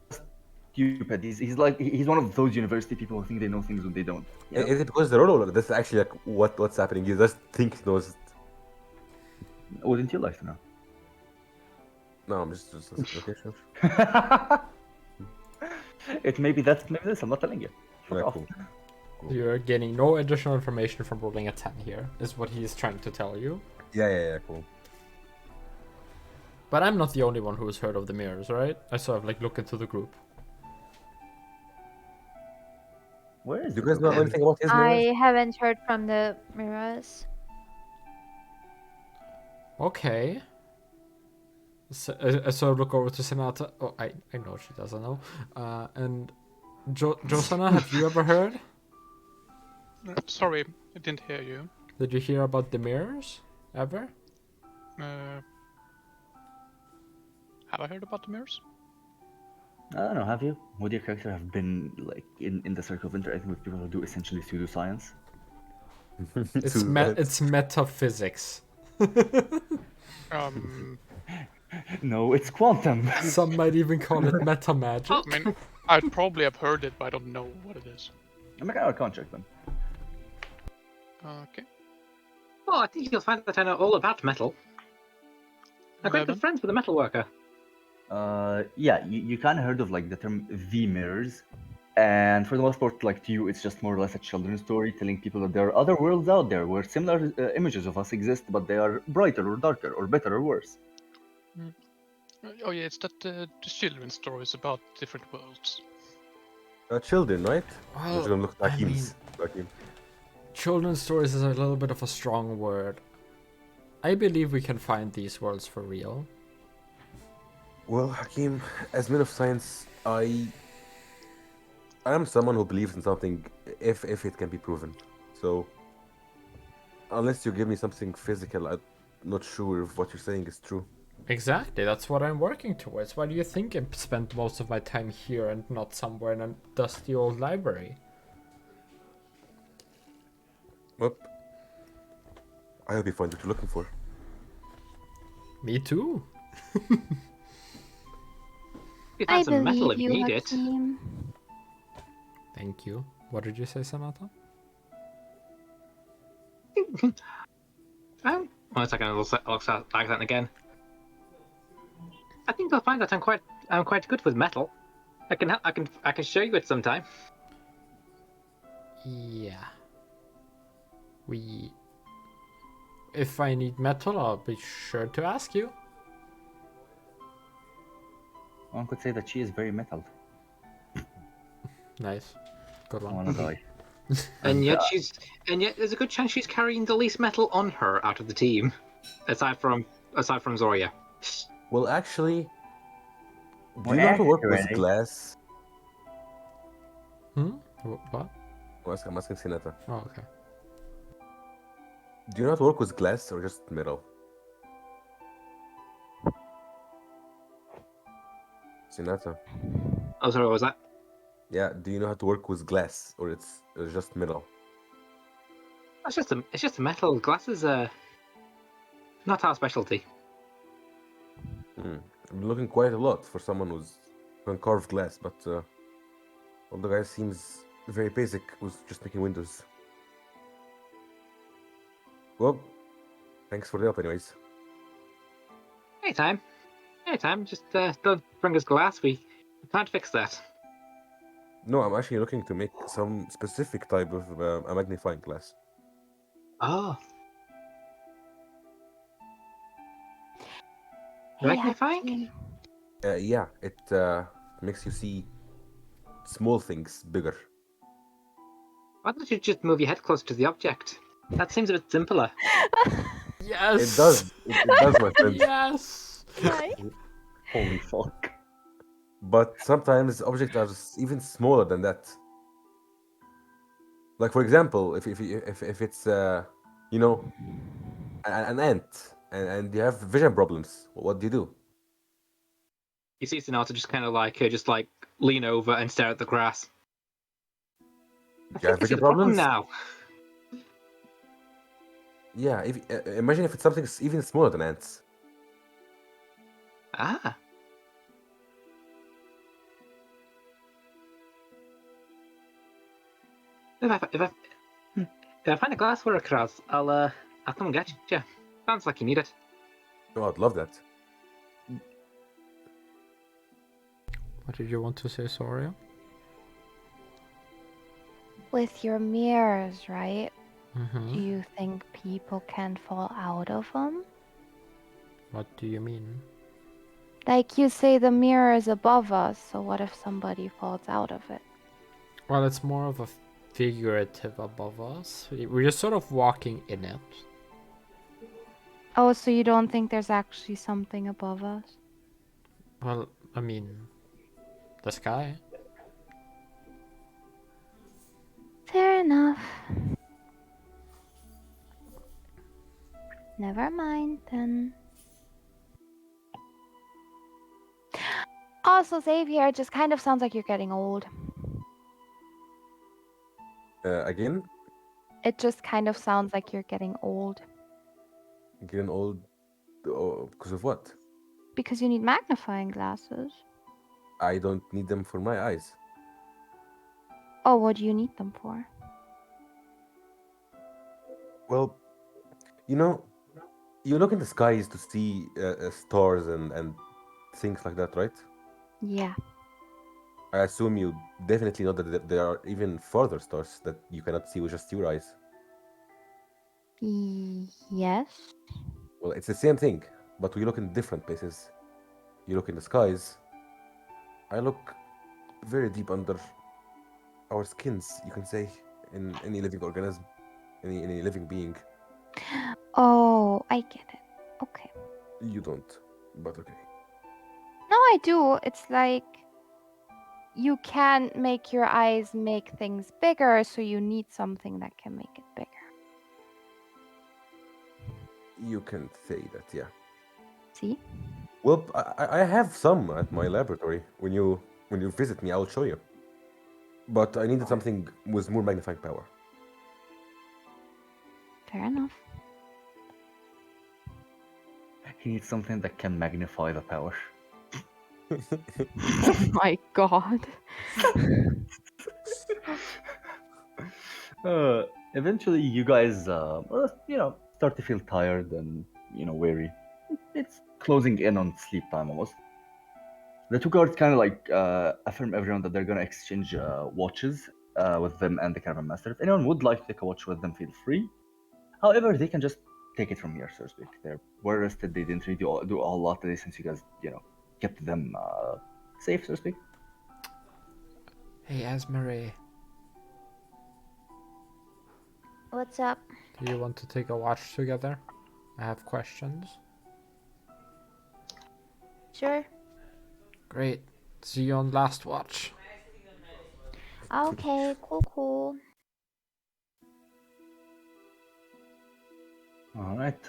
stupid. He's like he's one of those university people who think they know things when they don't. You know? Is it because the role, or that's actually like what's happening? He just thinks he knows it. Wouldn't you like to know? No, I'm just okay, sure. Maybe this. I'm not telling you. Fuck Yeah, off. cool. You're getting no additional information from rolling a 10 here, is what he's trying to tell you. Yeah, cool. But I'm not the only one who has heard of the mirrors, right? I sort of like look into the group. Where is Do you the guys know group? anything about his mirrors? I haven't heard from the mirrors. Okay. So, I sort of look over to Sonata. Oh, I know she doesn't know. And Josana, have you ever heard? Sorry, I didn't hear you. Did you hear about the mirrors? Ever? Have I heard about the mirrors? I don't know. Have you? Would your character have been like in the circle of interacting with people who do essentially pseudoscience? It's metaphysics. No, it's quantum. Some might even call it meta magic. I mean, I'd probably have heard it, but I don't know what it is. I'm making a contract then. Okay. Well, I think you'll find that I know all about metal. I'm quite 11. good friends with a metal worker. Yeah, you kind of heard of like the term V mirrors, and for the most part, like to you, it's just more or less a children's story telling people that there are other worlds out there where similar images of us exist, but they are brighter or darker or better or worse. Oh yeah, it's that the children's stories about different worlds. Children, right? Well, Which don't look like I hymns. Like him. Children's stories is a little bit of a strong word. I believe we can find these worlds for real. Well, Hakim, as man of science, I am someone who believes in something if it can be proven. So, unless you give me something physical, I'm not sure if what you're saying is true. Exactly, that's what I'm working towards. Why do you think I spent most of my time here and not somewhere in a dusty old library? Well, I hope you find what you're looking for. Me too. You I have some metal believe if you you, need it. Hakeem. Thank you. What did you say, Sonata? One second, I'll look at that again. I think you'll find that I'm quite good with metal. I can show you it sometime. Yeah. If I need metal, I'll be sure to ask you. One could say that she is very metal. Nice. Good I one. wanna die. And yet there's a good chance she's carrying the least metal on her out of the team, aside from Zoria. Well, actually, do Well, you know how to work with actually- glass? What? I'm asking Sinata. Oh, okay. Do you know how to work with glass or just metal? Sinata. Oh, sorry, what was that? Yeah, do you know how to work with glass or it's just metal? It's just a metal. Glass is not our specialty. I'm looking quite a lot for someone who's can carve glass, but well, the guy seems very basic, who's just making windows. Well, thanks for the help, anyways. Anytime. Just don't bring us glass. We can't fix that. No, I'm actually looking to make some specific type of a magnifying glass. Oh, Magnifying? Yeah, it makes you see small things bigger. Why don't you just move your head closer to the object? That seems a bit simpler. Yes. It does. It does, my friend. Yes. Right? Holy fuck. But sometimes objects are even smaller than that. Like for example, if it's you know, an ant and you have vision problems, what do you do? You see Sonata just kind of just like lean over and stare at the grass. I You think have I see vision the problem problems? now. Yeah. Imagine if it's something even smaller than ants. Ah. If I find a glassware across, I'll come and get you. Sounds like you need it. Oh, I'd love that. What did you want to say, Soria? With your mirrors, right? Mm-hmm. Do you think people can fall out of them? What do you mean? Like you say the mirror is above us, so what if somebody falls out of it? Well, it's more of a figurative above us. We're just sort of walking in it. Oh, so you don't think there's actually something above us? Well, I mean, the sky. Fair enough. Never mind then. Also, Xavier, it just kind of sounds like you're getting old. Again, It just kind of sounds like you're getting old. getting old. Oh, because of what? Because you need magnifying glasses. I don't need them for my eyes. Oh, what do you need them for? Well, you know, you look in the skies to see stars and things like that, right? Yeah. I assume you definitely know that there are even further stars that you cannot see with just your eyes. Yes. Well, it's the same thing, but we look in different places. You look in the skies. I look very deep under our skins, you can say, in any living organism, any living being. Oh, I get it. Okay. You don't, but okay. No, I do. It's like you can't make your eyes make things bigger, so you need something that can make it bigger. You can say that, yeah. See? Well, I have some at my laboratory. When you visit me, I will show you. But I needed something with more magnifying power. Fair enough. He needs something that can magnify the power. Oh my god. Eventually, you guys, start to feel tired and, weary. It's closing in on sleep time almost. The two guards kind of affirm everyone that they're gonna exchange watches with them and the caravan master. If anyone would like to take a watch with them, feel free. However, they can just take it from here, so to speak. They're well rested. They didn't really do a whole lot today since you guys, kept them safe, so to speak. Hey, Esmeray, What's up? do you want to take a watch together? I have questions. Sure. Great. See you on last watch. Okay, cool. All right.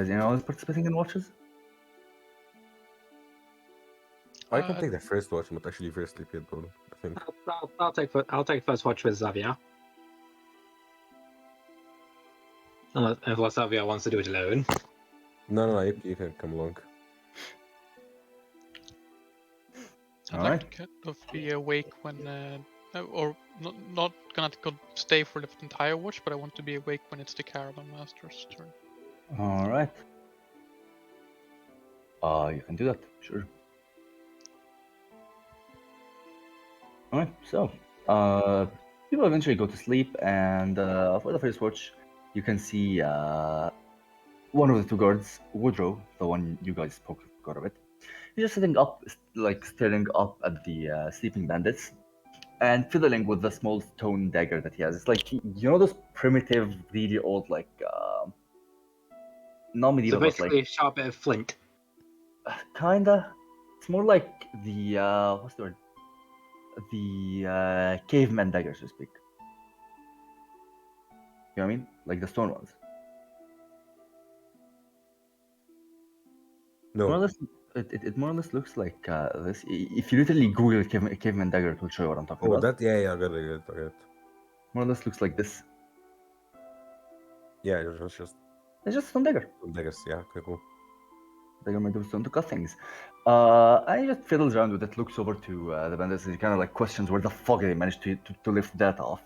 Is anyone else participating in watches? I can take the first watch, but actually very sleepy at dawn, I think. I'll take first watch with Xavier. Unless Xavier wants to do it alone. No, you can come along. I'd All like right. to kind of be awake when, or not gonna go stay for the entire watch, but I want to be awake when it's the caravan master's turn. All right. You can do that, sure. All right. So, people eventually go to sleep, and for the first watch, you can see one of the two guards, Woodrow, the one you guys forgot of it, he's just sitting up, like staring up at the sleeping bandits, and fiddling with the small stone dagger that he has. It's like, you know, those primitive, really old, like not So medieval, but basically, like a sharp bit of flint. kinda. It's more like the what's the word? The caveman dagger, so to speak. You know what I mean? Like the stone ones. More or No. less, it more or less looks like this. If you literally Google caveman dagger, it will show you what I'm talking Oh, about. that? Yeah, I got it. More or less looks like this. Yeah, it's just It's just a stone dagger. daggers. Yeah, okay, cool. Dagger made of stone to cut things. And he just fiddles around with it, looks over to the bandits, and he kind of like questions where the fuck they managed to lift that off.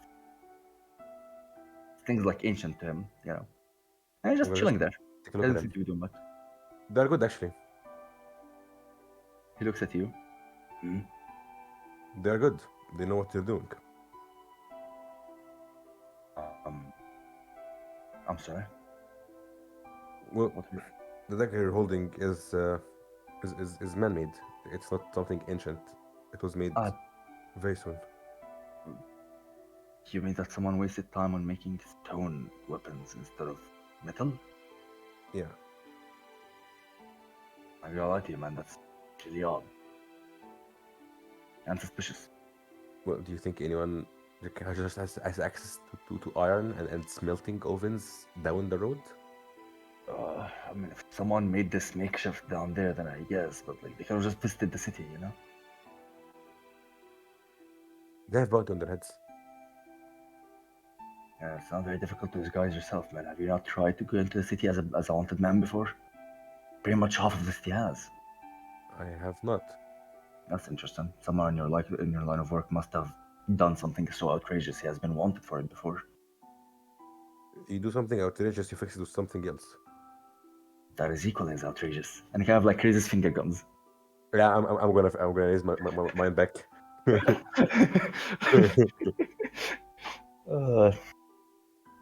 Things like ancient to him, you know. And he's just Well, chilling there. Take a look at Doesn't seem them. to be doing much. They're good, actually. He looks at you. They're good. They know what they're doing. I'm sorry. Well, What? the dagger you're holding is man-made. It's not something ancient. It was made very soon. You mean that someone wasted time on making stone weapons instead of metal? Yeah. I gotta lie to you, man. That's really odd and suspicious. Well, do you think anyone just has access to iron and smelting ovens down the road? I mean, if someone made this makeshift down there, then I guess. But like, they could have just visited the city, you know? They have bounty on their heads. Yeah, it's not very difficult to disguise yourself, man. Have you not tried to go into the city as a wanted man before? Pretty much half of the city has. I have not. That's interesting. Someone in your line of work must have done something so outrageous he has been wanted for it before. You do something outrageous, you fix it with something else. That is equally as outrageous. And he kind of like raises finger guns. Yeah, I'm gonna raise my mine back.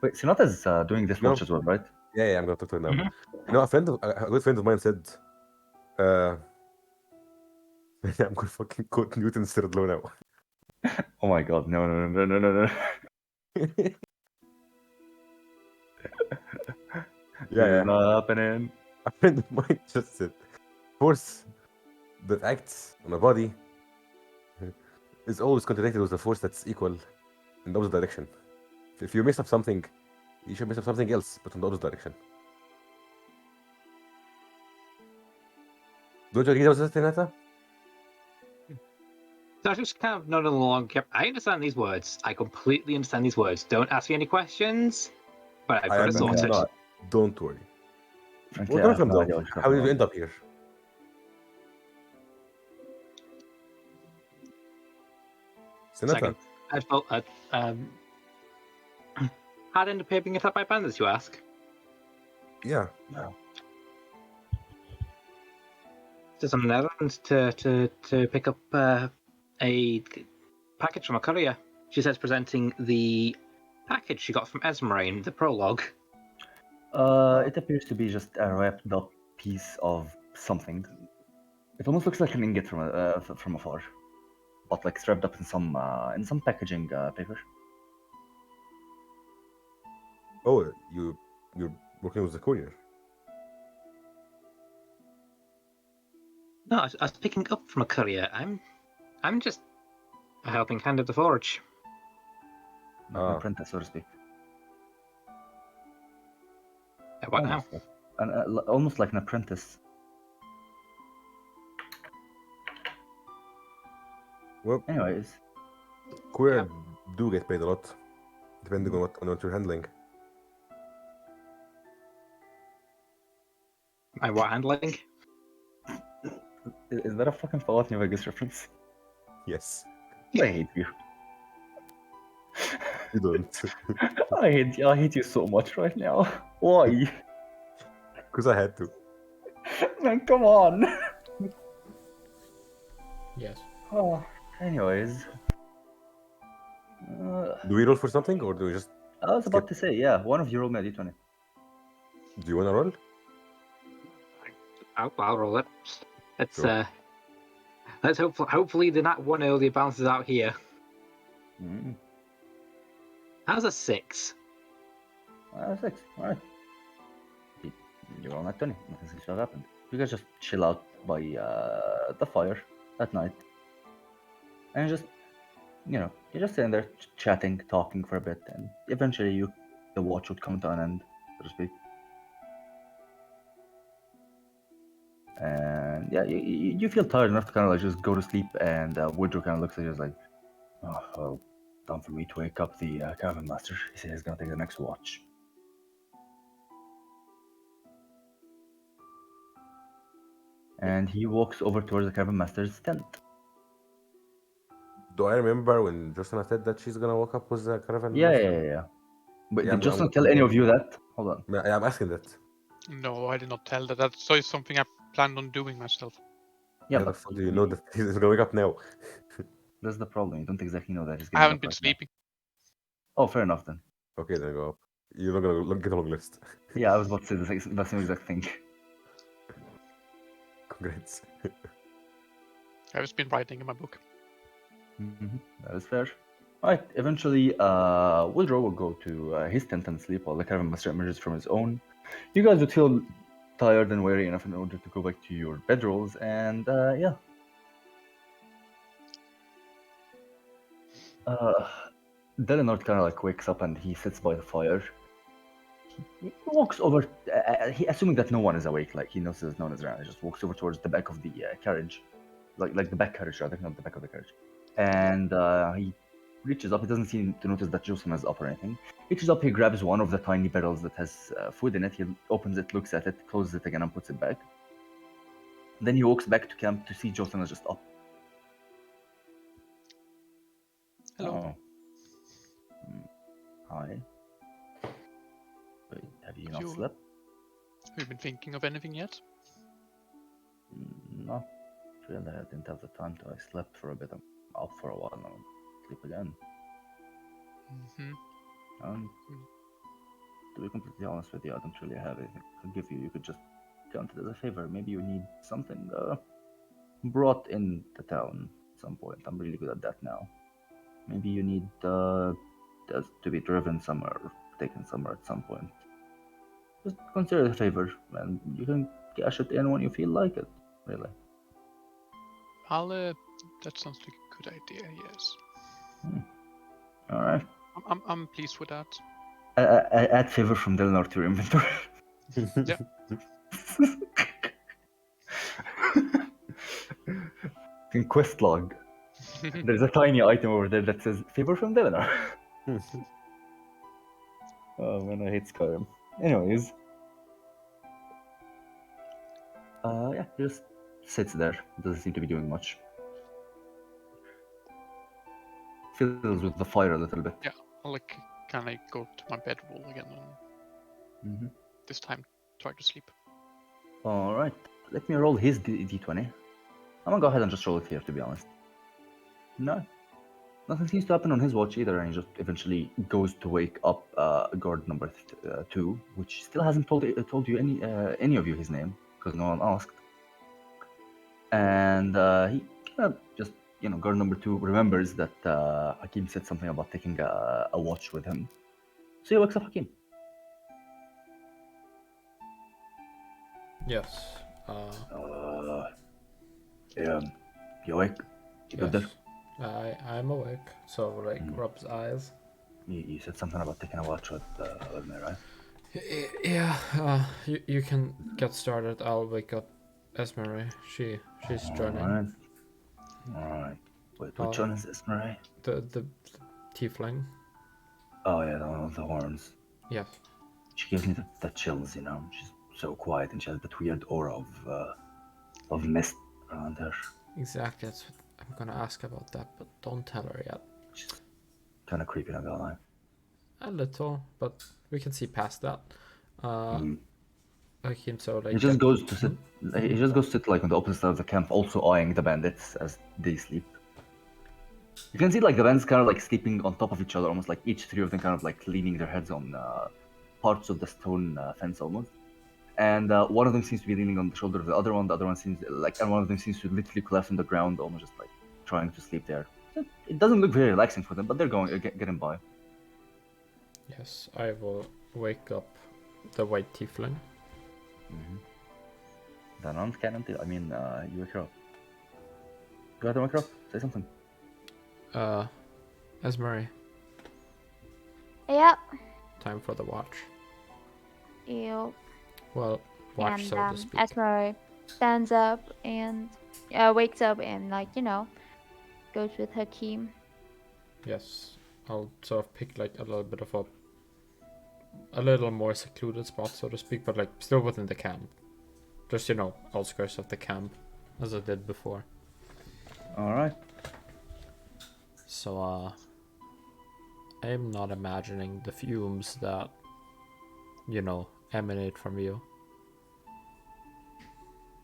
Wait, Sonata's doing this watch as well, right? Yeah, I'm gonna talk to her now. Mhm. You know, a good friend of mine said, I'm gonna fucking quote Newton's third law now. Oh my god, no. Yeah. It's not happening. A friend of mine just said, force that acts on a body is always contradicted with a force that's equal in the opposite direction. If you mess up something, you should mess up something else, but in the opposite direction. Don't you agree with that, Renata? So I just kind of nodding along. I understand these words. I completely understand these words. Don't ask me any questions. But I've I got it am sorted. not. Don't worry. Okay, What I coming have from no though? idea what you're How did talking you about. end up here? Senata, Second. How'd end up being attacked by bandits, you ask? yeah. Just on an errand to pick up a package from a courier. She says presenting the package she got from Esmeray in the prologue. It appears to be just a wrapped up piece of something. It almost looks like an ingot from afar, but like strapped up in some packaging paper. Oh, you're working with the courier. No, I was picking up from a courier. I'm just a helping hand at the forge. Like an apprentice, so to speak. What now? Almost like an apprentice. Well, Anyways, courier do get paid a lot, depending on what you're handling. My what handling? is that a fucking Fallout New Vegas reference? Yes, I hate you. you don't. I hate you so much right now. Why? Because I had to. Man, come on. Yes. Oh, anyways. Do we roll for something, or do we just? I was about to say, yeah, one of you roll me a d20. Do you wanna roll? I'll roll it. Let's Sure. let's hopefully the nat 1 earlier bounces out here. Mm. How's a 6? 6. Alright. You're on that 20. Nothing seems to have happened. You guys just chill out by the fire at night. And just, you're just sitting there chatting, talking for a bit, and eventually the watch would come to an end, so to speak. And yeah, you feel tired enough to kind of like just go to sleep, and Woodrow kind of looks at you like, oh, well, time for me to wake up the caravan master. He said he's gonna take the next watch. And he walks over towards the caravan master's tent. Do I remember when Jocelyn said that she's gonna walk up with the caravan? Yeah. master? But Yeah, did I'm Justin go- tell I'm any going of you to- that? Hold on. Yeah, I'm asking that. No, I did not tell that. That's something I planned on doing myself. Yeah, How the but fuck do you know that he's gonna wake up now? that's the problem. You don't exactly know that he's I getting haven't up been right now. sleeping. Oh, fair enough then. Okay, then go up. You're not gonna get a long list. Yeah, I was about to say the same exact thing. Congrats. I've just been writing in my book. That is fair. Alright, eventually, Woodrow will go to his tent and sleep while the caravan master emerges from his own. You guys would feel tired and weary enough in order to go back to your bedrolls, and yeah. Delenor kind of like wakes up and he sits by the fire. He walks over, he assuming that no one is awake, like he knows there's no one is around. He just walks over towards the back of the carriage, like the back carriage rather, not the back of the carriage. And he reaches up. He doesn't seem to notice that Joseph is up or anything. He reaches up. He grabs one of the tiny barrels that has food in it. He opens it, looks at it, closes it again, and puts it back. Then he walks back to camp to see Joseph is just up. Hello. Oh. Hi. Wait, have you not You- slept? Have you been thinking of anything yet? Not really. I didn't have the time to. I slept for a bit. I'm up for a while now. Sleep again. Mm-hmm. To be completely honest with you, I don't really have anything to give you. You could just count it as a favor. Maybe you need something brought in the town at some point. I'm really good at that now. Maybe you need just to be driven somewhere, or taken somewhere at some point. Just consider it a favor, and you can cash it in when you feel like it. Really. That sounds like a good idea. Yes. All right. I'm pleased with that. Add favor from Delnor to your inventory. Yeah. In quest log, there's a tiny item over there that says favor from Delnor. Oh man, I hate Skyrim. Anyways, yeah, he just sits there. Doesn't seem to be doing much. Fiddles with the fire a little bit. I'll kind of go to my bedroll again and this time try to sleep. All right, let me roll his d20. I'm gonna go ahead and just roll it here, to be honest. No, nothing seems to happen on his watch either, and he just eventually goes to wake up guard number 2, which still hasn't told you any of you his name because no one asked. And he just guard number 2 remembers that Hakim said something about taking a watch with him, so he wakes up Hakim. Yes. You awake? You good Yes. there? I'm awake. So like rubs eyes. You said something about taking a watch with me, right? Yeah. You can get started. I'll wake up Esmeray. She's joining. Alright. Wait, which one is Esmeray? The tiefling. Oh yeah, the one with the horns. Yes. She gives me the chills, She's so quiet and she has that weird aura of mist around her. Exactly. That's what I'm gonna ask about that, but don't tell her yet. She's kind of creepy, not gonna lie. A little, but we can see past that. Hakim, so like He just goes to sit. He just goes to sit like on the opposite side of the camp, also eyeing the bandits as they sleep. You can see like the bandits kind of like sleeping on top of each other, almost like each 3 of them kind of like leaning their heads on parts of the stone fence almost. and one of them seems to be leaning on the shoulder of the other one. The other one seems and one of them seems to literally collapse on the ground, almost just like trying to sleep there. So it doesn't look very relaxing for them, but they're going getting by. Yes, I will wake up the white tiefling. The nuns can't until you wake her up. Go ahead and wake her up. Say something. Esmeray, Yep. time for the watch. Yep. Well, watch, And so to speak. Esmeray stands up and wakes up and goes with Hakeem. Yes, I'll sort of pick like a little bit of a little more secluded spot, so to speak, but like still within the camp. Just, outskirts of the camp, as I did before. Alright. So, I'm not imagining the fumes that, emanate from you.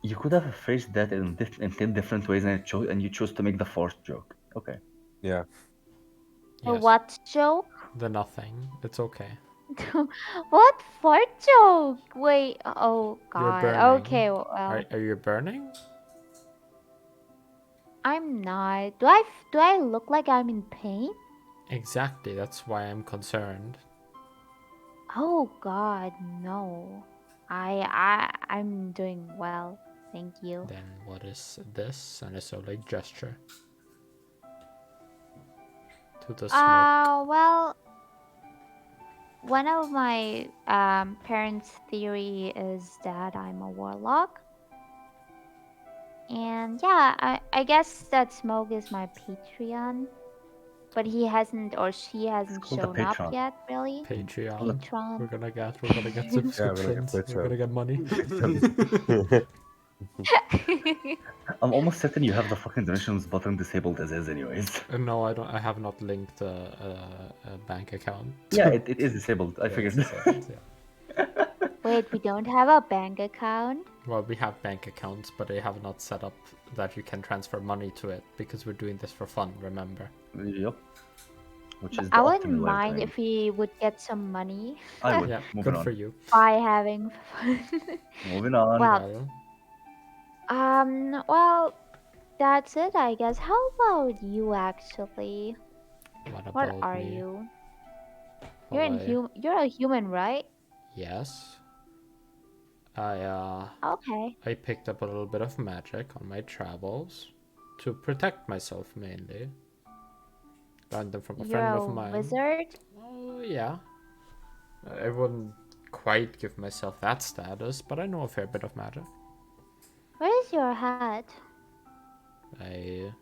You could have phrased that in 10 different ways, and you chose to make the fourth joke. Okay. Yeah. A Yes, what joke? the nothing. It's okay. What fart joke? Wait. Oh You're God. burning. Okay. Well, Are you burning? I'm not. Do I look like I'm in pain? Exactly, that's why I'm concerned. Oh God, no. I'm doing well. Thank you. Then what is this? And it's a like gesture to the smoke. Well, one of my parents' theory is that I'm a warlock. And yeah, I guess that smoke is my Patreon. But he hasn't or she hasn't called a shown up Patreon. yet, really. Patreon. Patreon. We're gonna get subscriptions. Patreon. We're gonna get money. I'm almost certain you have the fucking donations button disabled as is, anyways. No, I don't. I have not linked a bank account. Yeah, it is disabled. I Yeah, figured. it's disabled, yeah. Wait, we don't have a bank account? Well, we have bank accounts, but I have not set up that you can transfer money to it because we're doing this for fun. Remember? Yep. Which But is the I wouldn't optimal way of mind doing if we would get some money it. I would. Yeah, Moving good on. for you. by having fun. Moving on. Well, well, that's it, I guess. How about you, actually? What What are me? you? Well, You're a human, right? Yes. I Okay. picked up a little bit of magic on my travels to protect myself mainly. Learned them from a You're friend a of mine. wizard? Oh, yeah. I wouldn't quite give myself that status, but I know a fair bit of magic. Where's your hat? I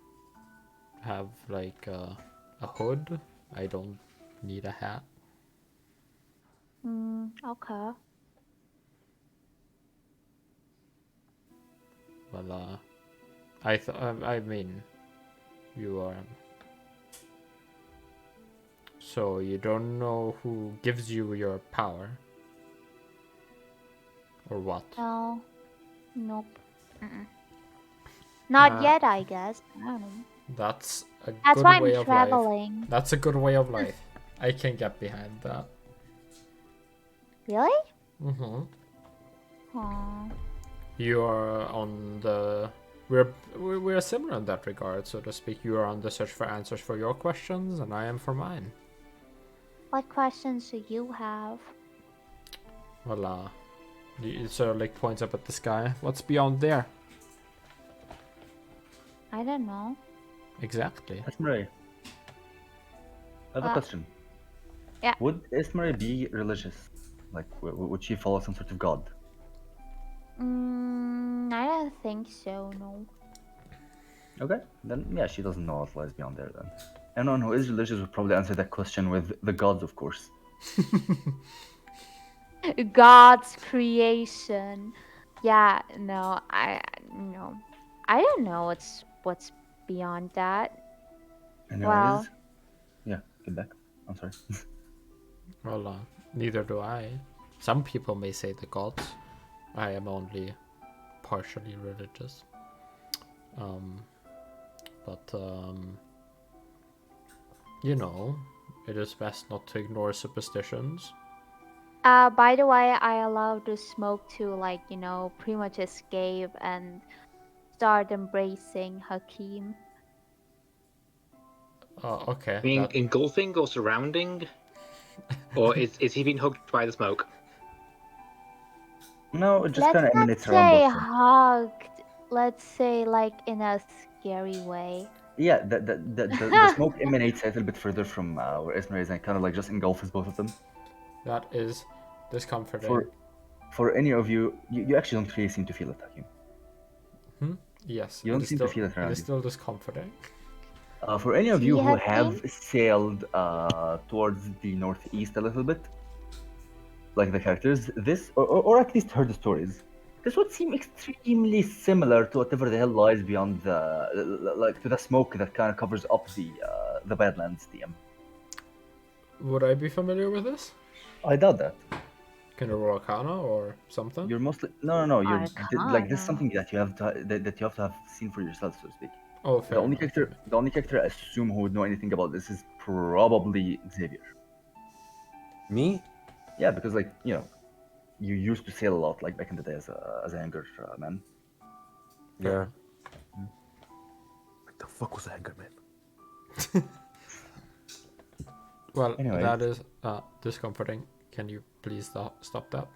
have like a hood. I don't need a hat. Okay. Well, I mean, you are. So you don't know who gives you your power? Or what? No. Nope. Not Uh, yet, I guess. I don't know. That's a That's good why way I'm of life. traveling. That's a good way of life. I can get behind that. Really? Mm-hmm. Aw. You are on the. We're similar in that regard, so to speak. You are on the search for answers for your questions, and I am for mine. What questions do you have? Well, it sort of like points up at the sky. What's beyond there? I don't know. Exactly. Esmeray. I have a question. Yeah. Would Esmeray be religious? Like, would she follow some sort of god? I don't think so, no. Okay, then yeah, she doesn't know what lies beyond there then. Anyone who is religious would probably answer that question with the gods, of course. God's creation. Yeah, no, no. I don't know what's beyond that. Anyways, Well. yeah, get back. I'm sorry. Well, neither do I. Some people may say the gods. I am only partially religious. But you know, it is best not to ignore superstitions. By the way, I allowed the smoke to, like, pretty much escape and start embracing Hakim. Oh, okay. Being that- engulfing or surrounding? Or is he being hugged by the smoke? No, it just Let's kind of not emanates around say both of them. hugged. Let's say, like, in a scary way. Yeah, the smoke emanates a little bit further from where Esmeray is, and kind of like just engulfs both of them. that is discomforting. For any of you, you actually don't really seem to feel it, Hakim. Yes, You it don't is seem to still, feel it it around is you. still discomforting. For any of See, you who Hakim? have sailed towards the northeast a little bit, like the characters, this, or at least heard the stories, this would seem extremely similar to whatever the hell lies beyond like to the smoke that kind of covers up the Badlands DM. Would I be familiar with this? I doubt that. Can you roll Arcana or something? You're mostly no. You're like this is Arcana. something that you have to that you have to have seen for yourself, so to speak. Oh, fair enough. The only character I assume who would know anything about this is probably Xavier. Me? Yeah, because like you used to sail a lot, like back in the day as a hangar man. Yeah. What the fuck was a hanger, man? Well, Anyways. that is discomforting. Can you please stop that?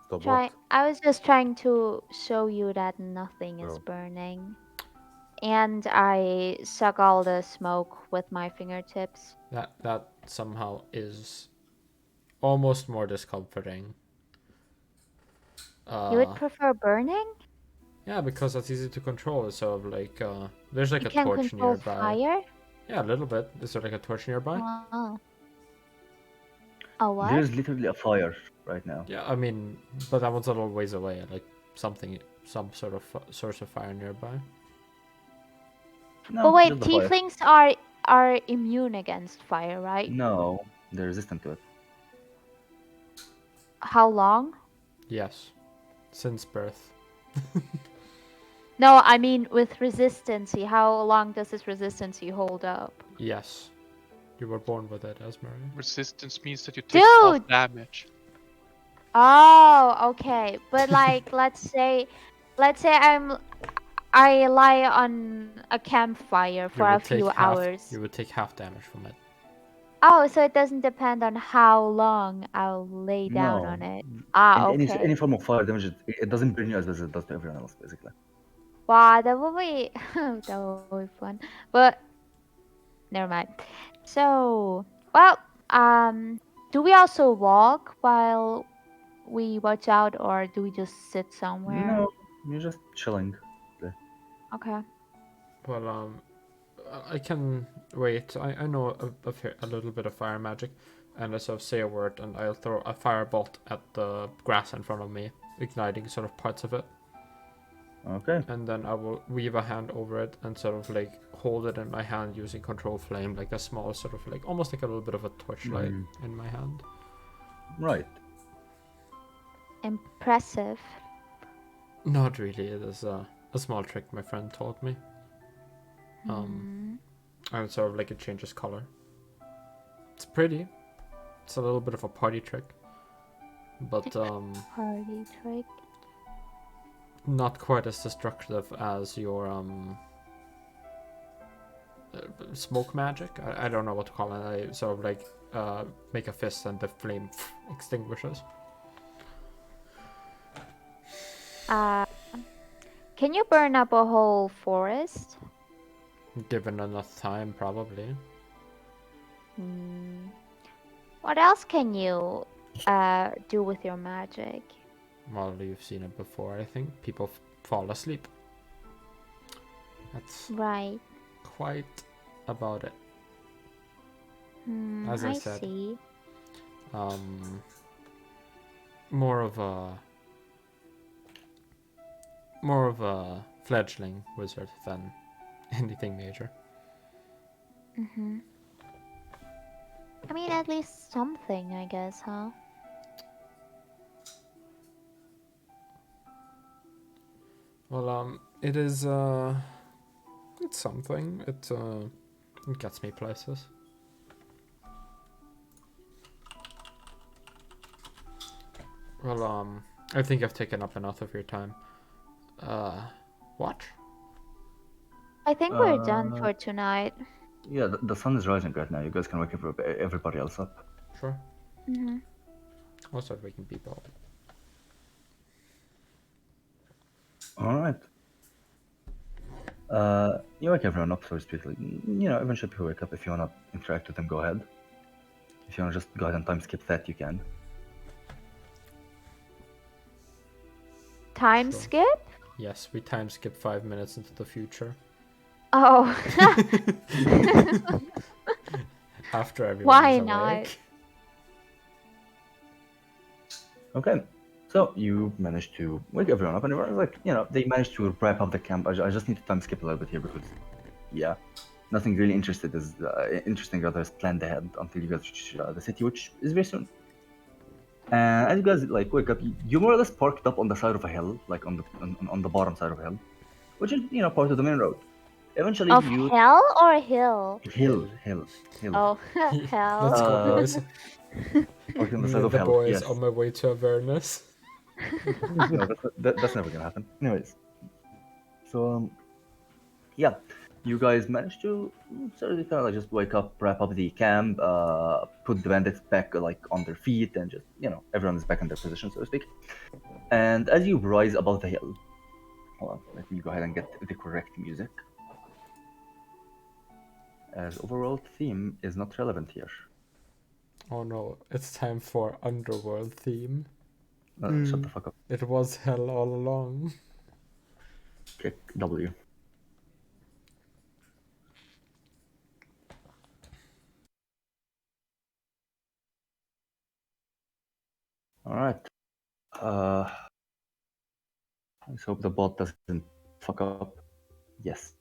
Stop Try. what? I was just trying to show you that nothing is Oh. burning. And I suck all the smoke with my fingertips. That somehow is almost more discomforting. You would prefer burning? Yeah, because that's easy to control. It's sort of like there's like You a can torch control nearby. fire? Yeah, a little bit. Is there like a torch nearby? Oh. A what? There's literally a fire right now. Yeah, I mean, but that one's a little ways away. Like some sort of source of fire nearby. No, But wait, just the fire. tieflings are immune against fire, right? No, they're resistant to it. How long? Yes, since birth. No, I mean with resistancy. How long does this resistancy hold up? Yes, you were born with it, Esmeray. Resistance means that you take half Dude! damage. Oh, okay. But like, let's say I lie on a campfire for a few hours. You would take half damage from it. Oh, so it doesn't depend on how long I'll lay down No. on it. Ah, And okay. any form of fire damage, it doesn't burn you as it does to everyone else, basically. Wow, that would be that would be fun. But never mind. So, well, do we also walk while we watch out, or do we just sit somewhere? No, you're just chilling. Okay. Well, I can wait. I know a little bit of fire magic, and I sort of say a word, and I'll throw a firebolt at the grass in front of me, igniting sort of parts of it. Okay. And then I will weave a hand over it and sort of like hold it in my hand using control flame, like a small sort of like almost like a little bit of a torchlight in my hand. Right. Impressive. Not really. It is a small trick my friend taught me. And sort of like it changes color. It's pretty. It's a little bit of a party trick, but Party trick. not quite as destructive as your smoke magic. I don't know what to call it. I sort of like make a fist and the flame extinguishes. Can you burn up a whole forest? Given enough time, probably. What else can you do with your magic? Well, you've seen it before, I think. People fall asleep. That's Right. quite about it. As I said. See. More of a fledgling wizard than anything major. I mean, at least something, I guess, huh? Well, it is it's something. It gets me places. Well, I think I've taken up enough of your time. What? I think we're done for tonight. Yeah, the sun is rising right now. You guys can wake everybody else up. Sure. Mm-hmm. I'll start waking people up. All right. You wake everyone up, so to speak. Like, eventually people wake up. If you want to interact with them, go ahead. If you want to just go ahead and time skip that, you can. Time Sure. skip? Yes, we time skip 5 minutes into the future. Oh. After everyone Why is not? awake. Okay. So you managed to wake everyone up, and everyone's like, they managed to wrap up the camp. I just need to time skip a little bit here because, yeah, nothing really interesting rather is planned ahead until you guys reach the city, which is very soon. And as you guys wake up, you more or less parked up on the side of a hill, like on the bottom side of a hill, which is part of the main road. Eventually, Of you hell or hill? hill. Oh, Let's hell. go, boys. Parked on the Me side and of the hell. boys Yes. on my way to Avernus. No, that's never gonna happen. Anyways, so yeah, you guys managed to sort of kind of just wake up, wrap up the camp, put the bandits back on their feet, and just everyone is back in their position, so to speak. And as you rise above the hill, hold on, let me go ahead and get the correct music. As overall theme is not relevant here. Oh no, it's time for Underworld theme. Shut the fuck up. It was hell all along. Kick W. Alright. Let's hope the bot doesn't fuck up. Yes.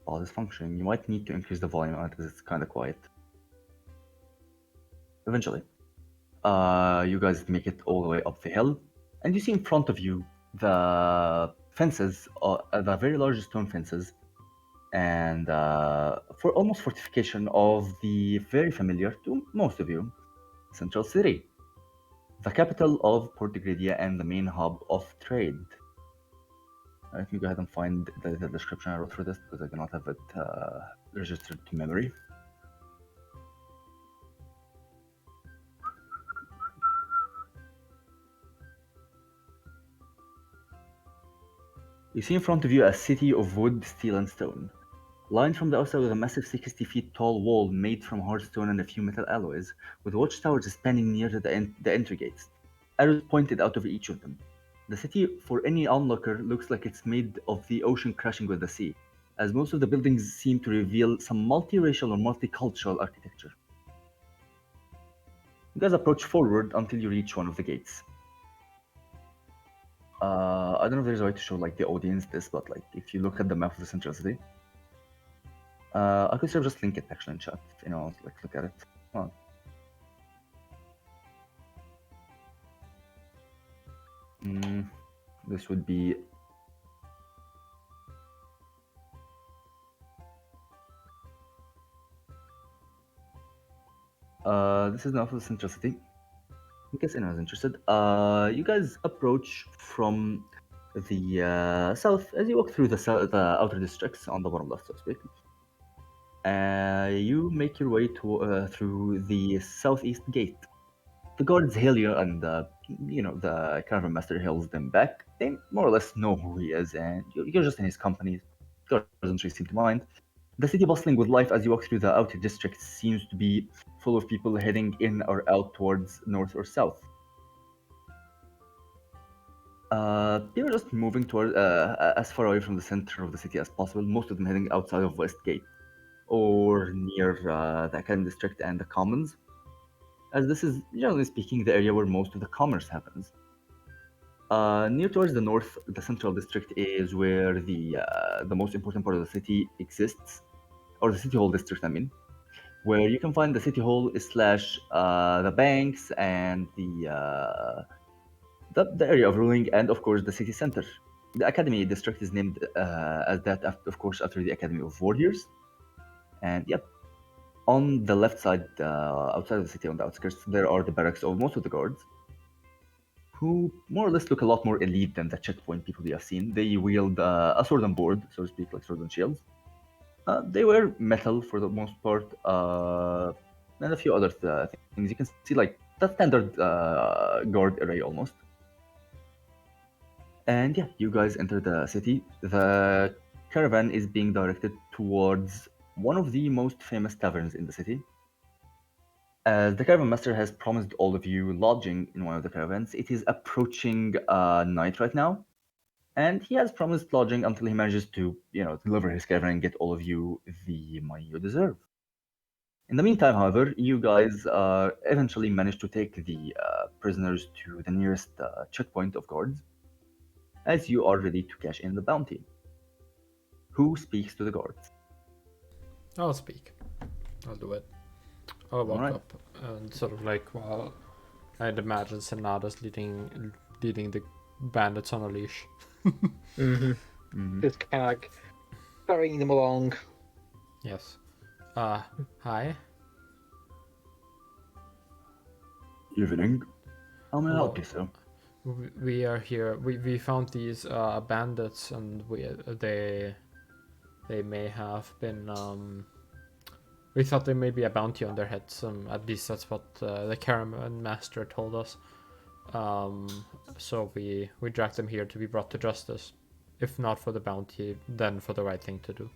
Bot is functioning. You might need to increase the volume on it because it's kind of quiet. Eventually. You guys make it all the way up the hill, and you see in front of you the fences, the very large stone fences, and for almost fortification of the very familiar to most of you, Central City, the capital of Portugalia and the main hub of trade. Let me go ahead and find the description I wrote for this because I do not have it registered to memory. You see in front of you a city of wood, steel, and stone, lined from the outside with a massive 60 feet tall wall made from hard stone and a few metal alloys, with watchtowers spanning near to the entry gates, arrows pointed out of each of them. The city, for any onlooker, looks like it's made of the ocean crashing with the sea, as most of the buildings seem to reveal some multiracial or multicultural architecture. You guys approach forward until you reach one of the gates. I don't know if there's a way to show the audience this, but if you look at the map of the Central City, I could sort of just link it actually in chat if anyone wants to look at it. Hold on. This would be this is now for the Central City. In case anyone's interested, you guys approach from the south as you walk through the outer districts on the bottom left, so to speak. You make your way through the southeast gate. The guards hail you, and the caravan master hails them back. They more or less know who he is, and you're just in his company. The guard doesn't really seem to mind. The city bustling with life as you walk through the outer district seems to be full of people heading in or out towards north or south. People are just moving toward as far away from the center of the city as possible. Most of them heading outside of West Gate or near the Academy District and the Commons, as this is, generally speaking, the area where most of the commerce happens. Near towards the north, the Central District is where the most important part of the city exists, or the City Hall District, I mean, where you can find the City Hall slash the banks and the area of ruling, and of course the city center. The Academy District is named as that, of course, after the Academy of Warriors. And yep, On the left side, outside of the city, on the outskirts, there are the barracks of most of the guards, who more or less look a lot more elite than the checkpoint people you have seen. They wield a sword and board, so to speak, like swords and shields. They wear metal for the most part, and a few other things. You can see like the standard guard array almost. And yeah, you guys enter the city. The caravan is being directed towards one of the most famous taverns in the city. As the caravan master has promised all of you lodging in one of the caravans, it is approaching night right now, and he has promised lodging until he manages to, deliver his caravan and get all of you the money you deserve. In the meantime, however, you guys eventually manage to take the prisoners to the nearest checkpoint of guards, as you are ready to cash in the bounty. Who speaks to the guards? I'll speak. I'll do it. I'll walk Alright. up and sort of like, well, I'd imagine Senada's leading the bandits on a leash. Just kind of like carrying them along. Yes. Hi. Evening. How may I help Hello. you, sir? We are here. We found these bandits, and they may have been. We thought there may be a bounty on their heads. At least that's what the caravan master told us. So we dragged them here to be brought to justice. If not for the bounty, then for the right thing to do.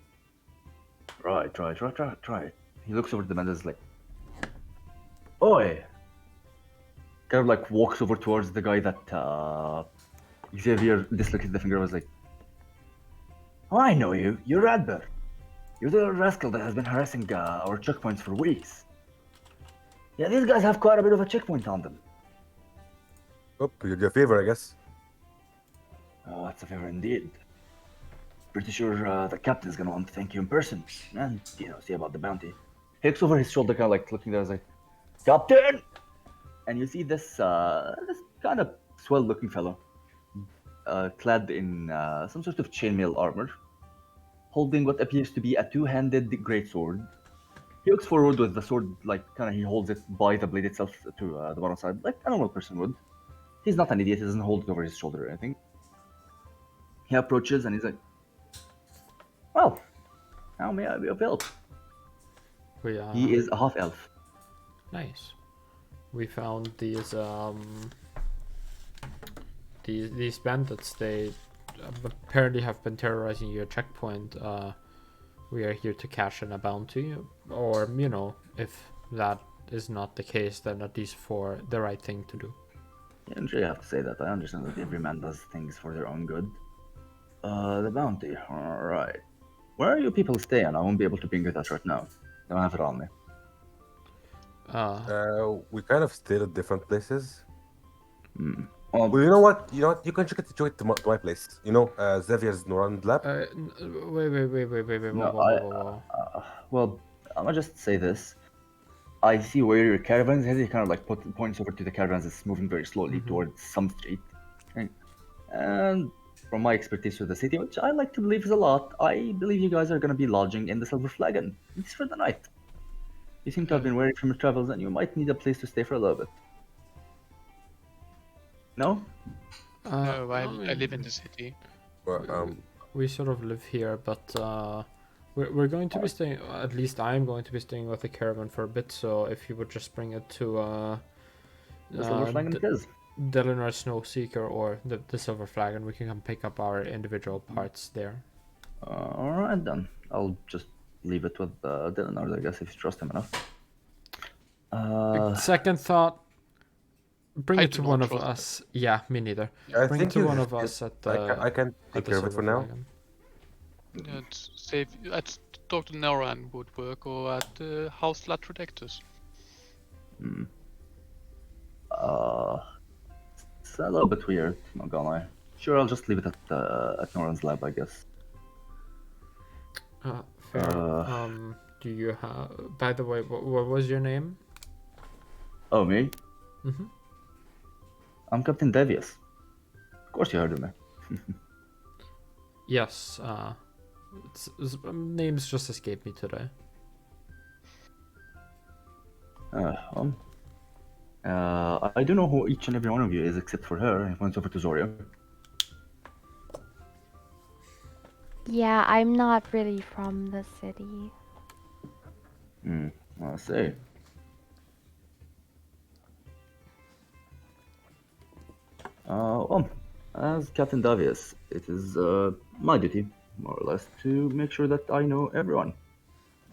Right. He looks over to the man and is like, Oi! Kind of like walks over towards the guy that Xavier dislocated the finger, was like, Oh, I know you. You're Radbert. You're the rascal that has been harassing our checkpoints for weeks. Yeah, these guys have quite a bit of a checkpoint on them. Oh, you do a favor, I guess. Oh, that's a favor indeed. Pretty sure the captain's gonna want to thank you in person and, see about the bounty. He looks over his shoulder, kind of like looking there, is like, Captain! And you see this kind of swell-looking fellow, clad in some sort of chainmail armor, holding what appears to be a two-handed greatsword. He looks forward with the sword, like he holds it by the blade itself to the bottom side, like a normal person would. He's not an idiot. He doesn't hold it over his shoulder or anything. He approaches and he's like, "Well, how may I be of help?" He is a half-elf. Nice. We found these bandits. They apparently have been terrorizing your checkpoint. We are here to cash in a bounty, or if that is not the case, then at least for the right thing to do. You don't really have to say that. I understand that every man does things for their own good. The bounty. Alright. Where are you people staying? I won't be able to bring you that right now. I don't have it on me. We kind of stayed at different places. Well, Well, you know what? You can check it to my place. Xavier's Noran lab. Wait. No, Whoa. well, I'm gonna just say this. I see where your caravans is. He kind of like points over to the caravans that's moving very slowly towards some street. Okay. And from my expertise with the city, which I like to believe is a lot, I believe you guys are gonna be lodging in the Silver Flagon. It's for the night. You seem to have been weary from your travels, and you might need a place to stay for a little bit. No? No, I live in the city. Well, We sort of live here, but we're going to be staying. At least I'm going to be staying with the caravan for a bit. So if you would just bring it to The Silver Flagon it is. Delinar Snowseeker or the Silver Flagon, we can come pick up our individual parts there. Alright then. I'll just leave it with Delinar, I guess, if you trust him enough. Second thought. Bring I it do to not one of trust it. us. Yeah, me neither. I Bring it think to you one of should- us at the. I can at take the care of it for Silver now. Flagon. Let's talk to Noran would work, or at the House Latrodectus. It's a little bit weird, not gonna lie. Sure, I'll just leave it at Noran's lab, I guess. Fair. Do you have? By the way, what was your name? Oh, me? Mm-hmm. I'm Captain Devious. Of course you heard of me. Yes. Names just escaped me today. I do know who each and every one of you is, except for her. He points over to Zoria. Yeah, I'm not really from the city. I see. Well, as Captain Davius, it is my duty, more or less, to make sure that I know everyone.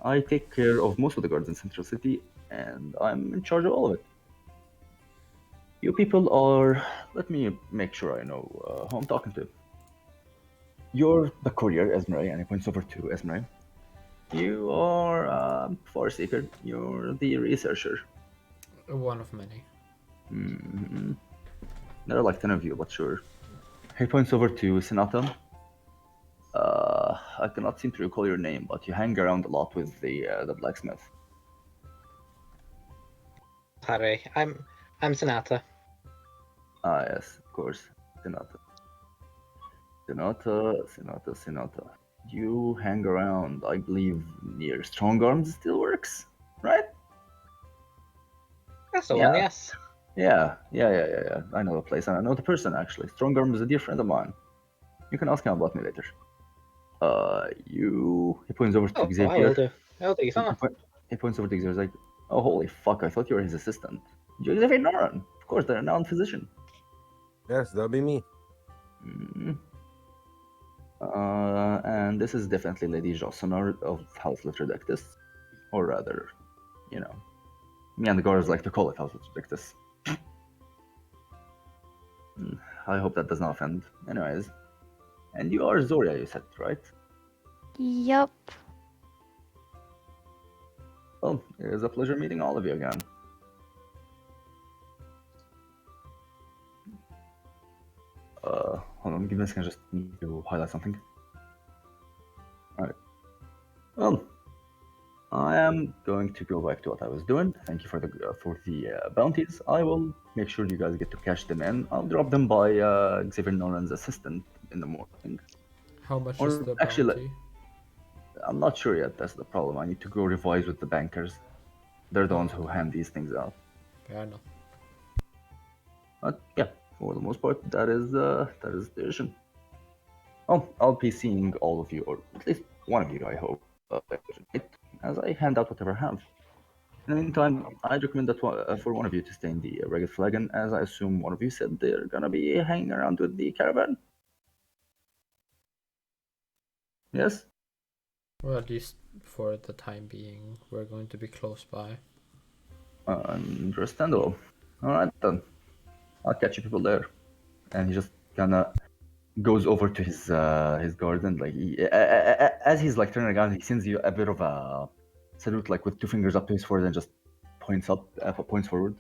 I take care of most of the guards in Central City, and I'm in charge of all of it. You people are. Let me make sure I know who I'm talking to. You're the courier, Esmeray, and he points over to Esmeray. You are Far Seeker. You're the researcher. One of many. There are like 10 of you, but sure. He points over to Sinata. I cannot seem to recall your name, but you hang around a lot with the blacksmith. Harry, I'm Sonata. Ah, yes, of course. Sinata. Sinata. You hang around, I believe, near Strong Arms still works, right? That's the one, yes. Yeah. I know the place, and I know the person, actually. Strong Arms is a dear friend of mine. You can ask him about me later. He points over to Oh, I Xavier. will do. I'll do so. He points over to Xavier. He's like, oh, holy fuck, I thought you were his assistant. You're Xavier Noran. Of course, the renowned physician. Yes, that'll be me. And this is definitely Lady Jossonar of House Litrodectus. Or rather, me and the guards like to call it House Litrodectus. I hope that does not offend. Anyways. And you are Zoria, you said, right? Yup. Well, it is a pleasure meeting all of you again. Hold on, give me a second, just need to highlight something. Alright. Well, I am going to go back to what I was doing. Thank you for the bounties. I will make sure you guys get to cash them in. I'll drop them by Xavier Nolan's assistant in the morning. How much Or is the actually, bounty? I'm not sure yet. That's the problem. I need to go revise with the bankers. They're the ones who hand these things out. Fair enough. But yeah, for the most part, that is the issue. Oh, I'll be seeing all of you, or at least one of you, I hope, as I hand out whatever I have. In the meantime, I recommend that for one of you to stay in the Ragged Flagon, as I assume one of you said they're gonna be hanging around with the caravan. Yes? Well, at least for the time being, we're going to be close by. Understandable. Alright then. I'll catch you people there. And he just kinda goes over to his garden, like as he's like turning around, he sends you a bit of a salute, like with two fingers up to his forehead, and just points forward,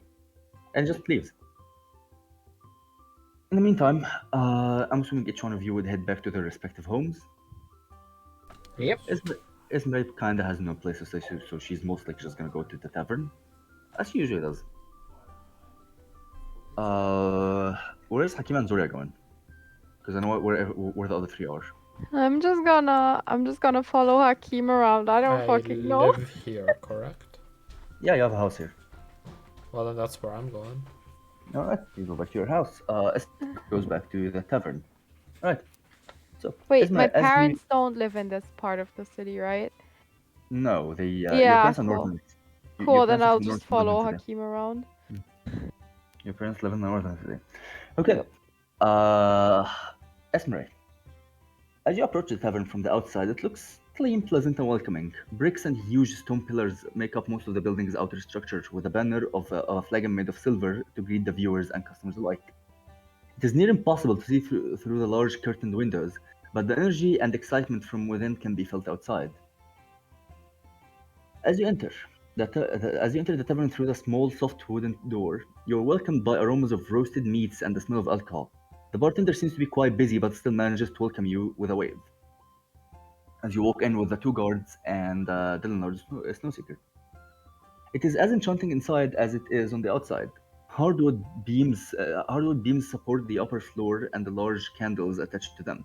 and just leaves. In the meantime, I'm assuming each one of you would head back to their respective homes. Yep. Esmeray kinda has no place to stay, so she's most likely just gonna go to the tavern, as she usually does. Where's Hakim and Zoria going? Because I know where the other three are. I'm just gonna follow Hakim around. I don't fucking know. Live here, correct? Yeah, you have a house here. Well, then that's where I'm going. Alright, you go back to your house. Goes back to the tavern. Alright. So Wait, Esmeray, my as parents don't live in this part of the city, right? No, your Yeah, parents are cool. northern. Your Cool, then parents are I'll from just northern follow city. Hakim around. Your parents live in the northern city. Okay. Esmeray. As you approach the tavern from the outside, it looks clean, pleasant, and welcoming. Bricks and huge stone pillars make up most of the building's outer structure, with a banner of a flagon made of silver to greet the viewers and customers alike. It is near impossible to see through the large curtained windows, but the energy and excitement from within can be felt outside. As you enter the tavern through the small, soft wooden door, you are welcomed by aromas of roasted meats and the smell of alcohol. The bartender seems to be quite busy, but still manages to welcome you with a wave. As you walk in with the two guards and Dylan, Snowseeker. It is as enchanting inside as it is on the outside. Hardwood beams support the upper floor and the large candles attached to them.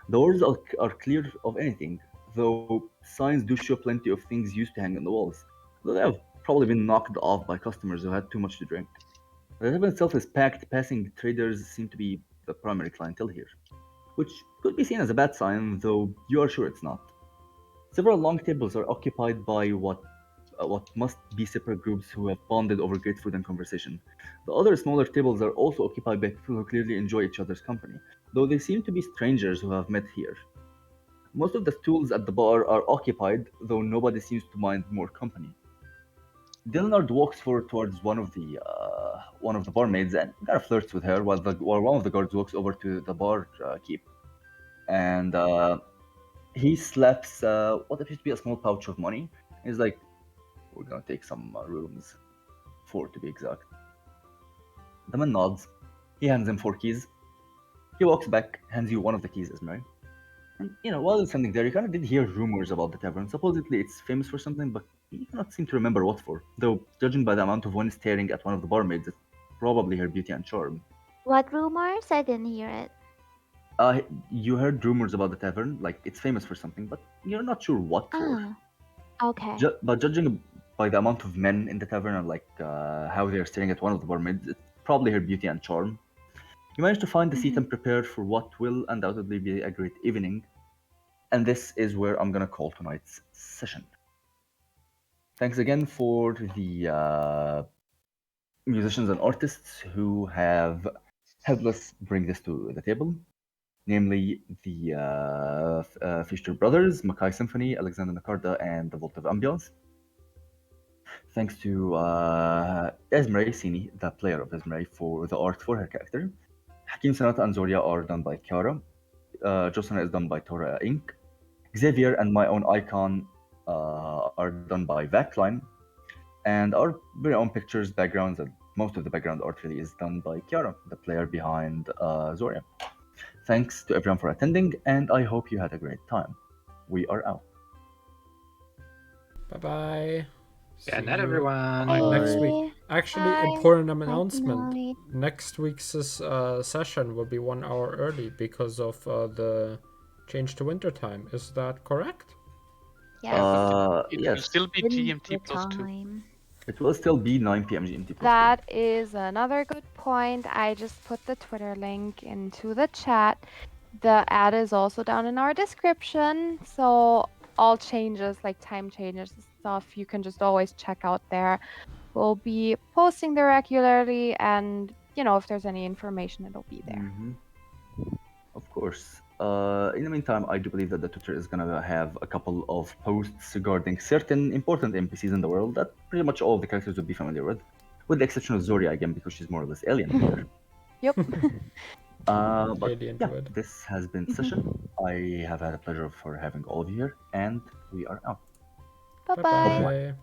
The walls are clear of anything, though signs do show plenty of things used to hang on the walls. Though they have probably been knocked off by customers who had too much to drink. The tavern itself is packed. Passing traders seem to be the primary clientele here, which could be seen as a bad sign, though you are sure it's not. Several long tables are occupied by what must be separate groups who have bonded over great food and conversation. The other smaller tables are also occupied by people who clearly enjoy each other's company, though they seem to be strangers who have met here. Most of the stools at the bar are occupied, though nobody seems to mind more company. Dilnard walks forward towards one of the barmaids and kind of flirts with her, while one of the guards walks over to the bar keep, and he slaps what appears to be a small pouch of money. He's like, "We're gonna take some rooms, 4 to be exact." The man nods. He hands him 4 keys. He walks back, hands you one of the keys, Esmeray. And while you're standing there, you kind of did hear rumors about the tavern. Supposedly, it's famous for something, but you cannot seem to remember what for. Though, judging by the amount of one staring at one of the barmaids, it's probably her beauty and charm. What rumors? I didn't hear it. You heard rumors about the tavern, like it's famous for something, but you're not sure what for. Ah, okay. But judging by the amount of men in the tavern and how they're staring at one of the barmaids, it's probably her beauty and charm. You manage to find a seat and prepare for what will undoubtedly be a great evening. And this is where I'm gonna call tonight's session. Thanks again for the musicians and artists who have helped us bring this to the table, namely the Fiechter Brothers, Makai Symphony, Alexander Nakarda, and the Vault of Ambiance. Thanks to Esmeray, Cini, the player of Esmeray, for the art for her character. Hakim, Sanata, and Zoria are done by Chiara. Josana is done by Tora Inc. Xavier and my own icon are done by Vacline. And our very own pictures, backgrounds, and most of the background art really is done by Chiara, the player behind Zoria. Thanks to everyone for attending, and I hope you had a great time. We are out. Bye-bye. Good night, everyone. Next week. Actually, Bye. important Bye, announcement. good night. Next week's session will be 1 hour early because of the change to winter time. Is that correct? Yes. It will Yes, still be GMT Winter plus 2. time. it will still be 9 p.m. GMT. That is another good point. I just put the Twitter link into the chat. The ad is also down in our description. So all changes, like time changes and stuff, you can just always check out there. We'll be posting there regularly, and if there's any information, it'll be there. Of course. In the meantime, I do believe that the Twitter is gonna have a couple of posts regarding certain important NPCs in the world that pretty much all of the characters would be familiar with the exception of Zoria again because she's more or less alien here. Yep. But Alien yeah, druid. this has been Session. I have had a pleasure for having all of you here, and we are out. Bye-bye. Bye-bye.